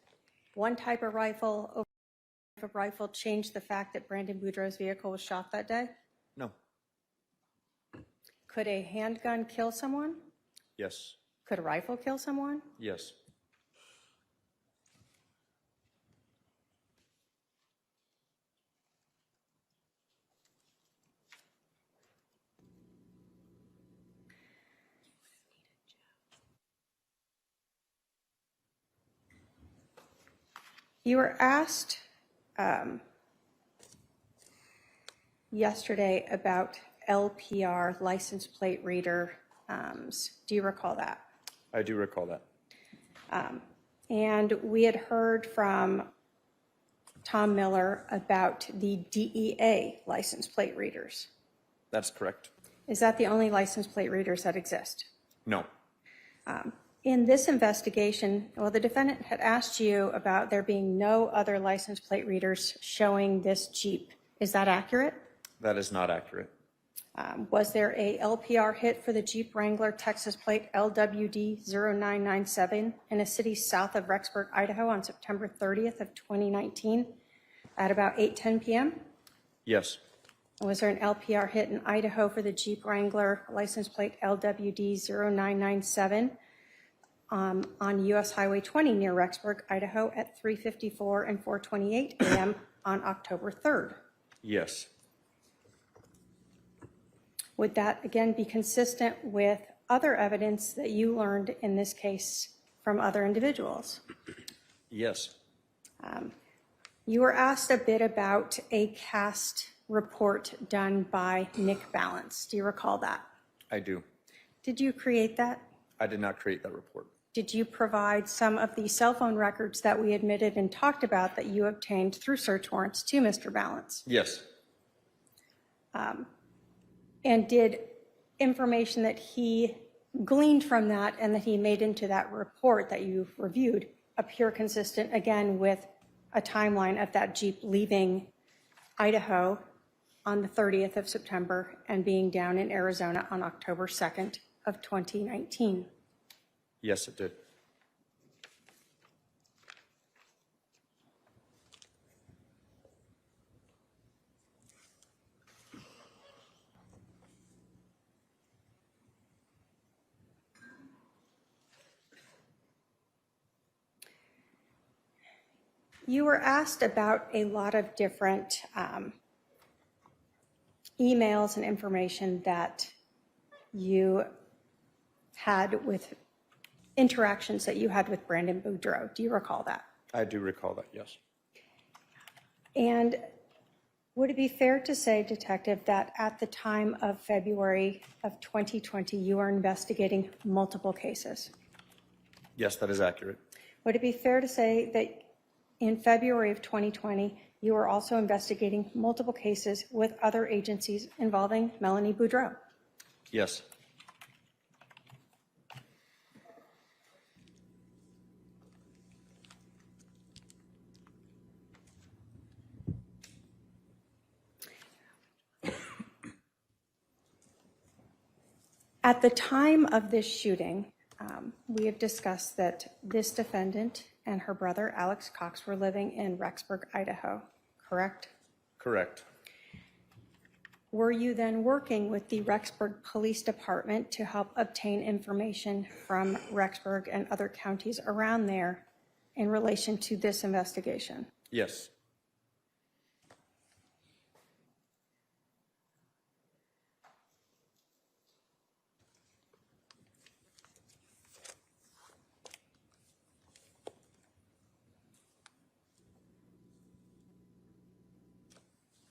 one type of rifle over a type of rifle change the fact that Brandon Boudreau's vehicle was shot that day? No. Could a handgun kill someone? Yes. Could a rifle kill someone? Yes. You were asked yesterday about LPR, license plate reader. Do you recall that? I do recall that. And we had heard from Tom Miller about the DEA license plate readers. That's correct. Is that the only license plate readers that exist? No. In this investigation, well, the defendant had asked you about there being no other license plate readers showing this Jeep. Is that accurate? That is not accurate. Was there a LPR hit for the Jeep Wrangler Texas plate LWD 0997 in a city south of Rexburg, Idaho on September 30th of 2019 at about 8:10 p.m.? Yes. Was there an LPR hit in Idaho for the Jeep Wrangler license plate LWD 0997 on US Highway 20 near Rexburg, Idaho at 3:54 and 4:28 a.m. on October 3rd? Yes. Would that again be consistent with other evidence that you learned in this case from other individuals? Yes. You were asked a bit about a cast report done by Nick Vance. Do you recall that? I do. Did you create that? I did not create that report. did you provide some of the cell phone records that we admitted and talked about that you obtained through search warrants to Mr. Vance? Yes. And did information that he gleaned from that and that he made into that report that you reviewed appear consistent, again, with a timeline of that Jeep leaving Idaho on the 30th of September and being down in Arizona on October 2nd of 2019? Yes, it did. You were asked about a lot of different emails and information that you had with interactions that you had with Brandon Boudreaux. Do you recall that? I do recall that, yes. And would it be fair to say, Detective, that at the time of February of 2020, you were investigating multiple cases? Yes, that is accurate. Would it be fair to say that in February of 2020, you were also investigating multiple cases with other agencies involving Melanie Boudreaux? Yes. At the time of this shooting, we have discussed that this defendant and her brother, Alex Cox, were living in Rexburg, Idaho, correct? Correct. Were you then working with the Rexburg Police Department to help obtain information from Rexburg and other counties around there in relation to this investigation? Yes.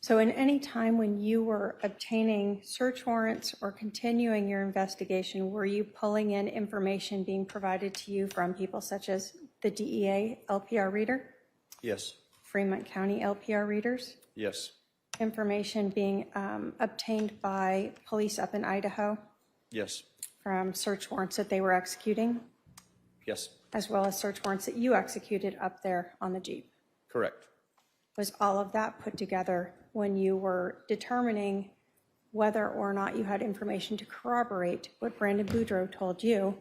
So in any time when you were obtaining search warrants or continuing your investigation, were you pulling in information being provided to you from people such as the DEA LPR reader, Yes. Fremont County LPR readers, Yes. information being obtained by police up in Idaho Yes. from search warrants that they were executing, Yes. as well as search warrants that you executed up there on the Jeep? Correct. Was all of that put together when you were determining whether or not you had information to corroborate what Brandon Boudreaux told you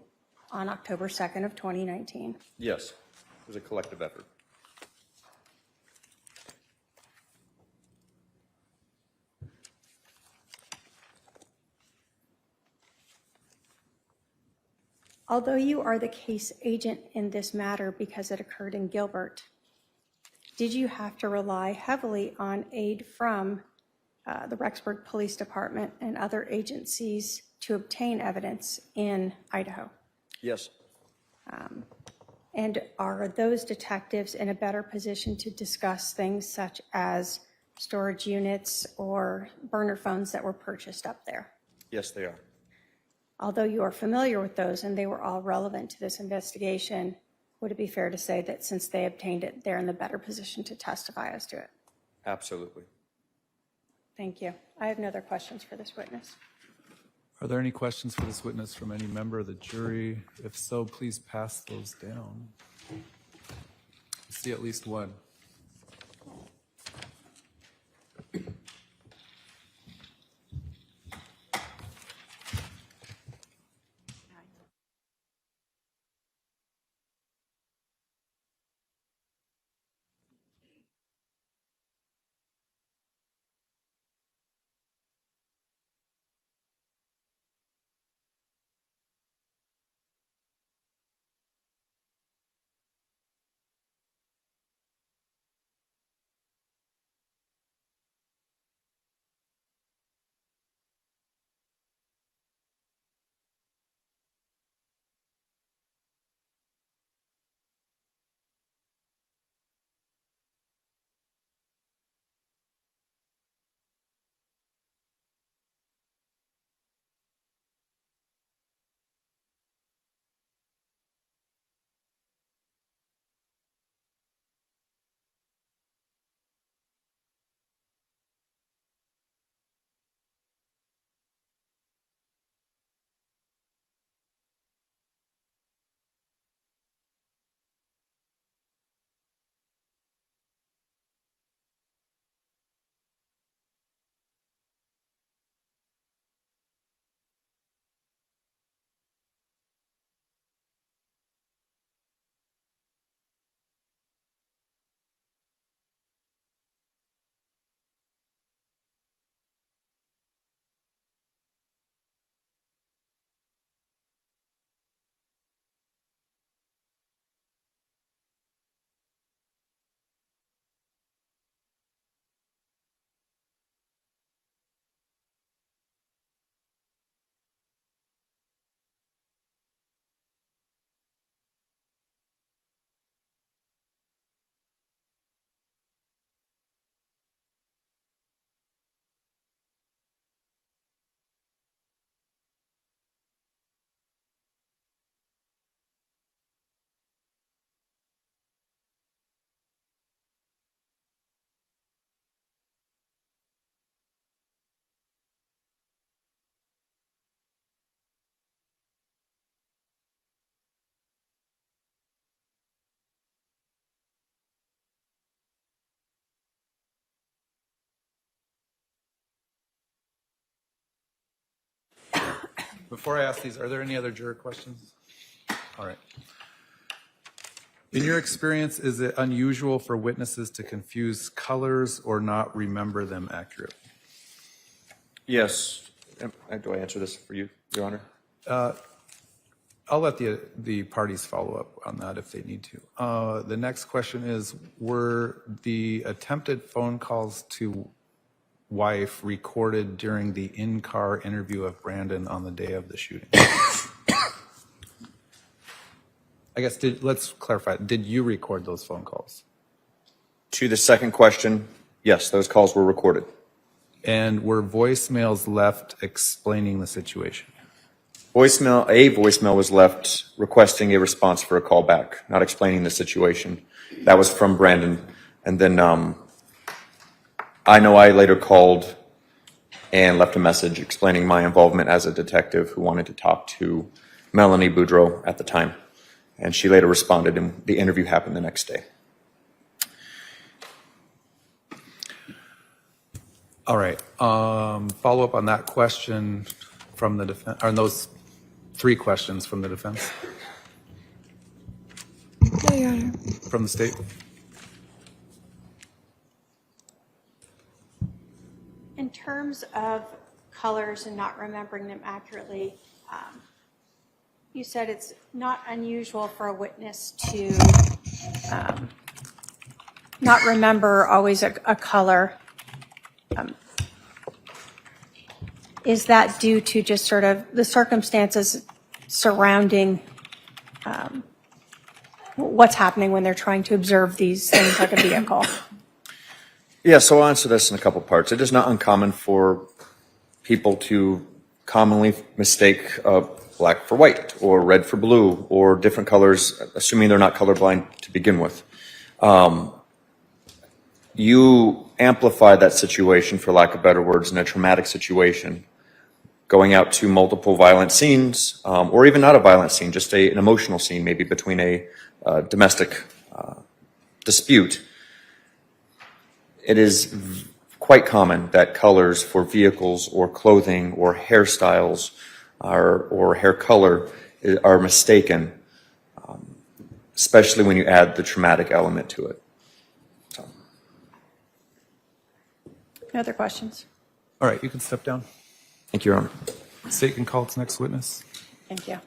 on October 2nd of 2019? Yes. It was a collective effort. Although you are the case agent in this matter because it occurred in Gilbert, did you have to rely heavily on aid from the Rexburg Police Department and other agencies to obtain evidence in Idaho? Yes. And are those detectives in a better position to discuss things such as storage units or burner phones that were purchased up there? Yes, they are. Although you are familiar with those and they were all relevant to this investigation, would it be fair to say that since they obtained it, they're in the better position to testify as to it? Absolutely. Thank you. I have no other questions for this witness. Are there any questions for this witness from any member of the jury? If so, please pass those down. I see at least one. Before I ask these, are there any other juror questions? All right. In your experience, is it unusual for witnesses to confuse colors or not remember them accurately? Yes. Do I answer this for you, Your Honor? I'll let the parties follow up on that if they need to. The next question is, were the attempted phone calls to wife recorded during the in-car interview of Brandon on the day of the shooting? I guess, let's clarify, did you record those phone calls? To the second question, yes, those calls were recorded. And were voicemails left explaining the situation? A voicemail was left requesting a response for a call back, not explaining the situation. That was from Brandon. And then I know I later called and left a message explaining my involvement as a detective who wanted to talk to Melanie Boudreau at the time. And she later responded, and the interview happened the next day. All right. Follow up on that question from the defense, or those 3 questions from the defense? No, Your Honor. From the state? In terms of colors and not remembering them accurately, you said it's not unusual for a witness to not remember always a color. Is that due to just sort of the circumstances surrounding what's happening when they're trying to observe these things like a vehicle? Yeah, so I'll answer this in a couple parts. It is not uncommon for people to commonly mistake black for white or red for blue or different colors, assuming they're not colorblind to begin with. You amplify that situation, for lack of better words, in a traumatic situation, going out to multiple violent scenes, or even not a violent scene, just an emotional scene, maybe between a domestic dispute. It is quite common that colors for vehicles or clothing or hairstyles or hair color are mistaken, especially when you add the traumatic element to it. So. Any other questions? All right, you can step down. Thank you, Your Honor. State can call its next witness. Thank you.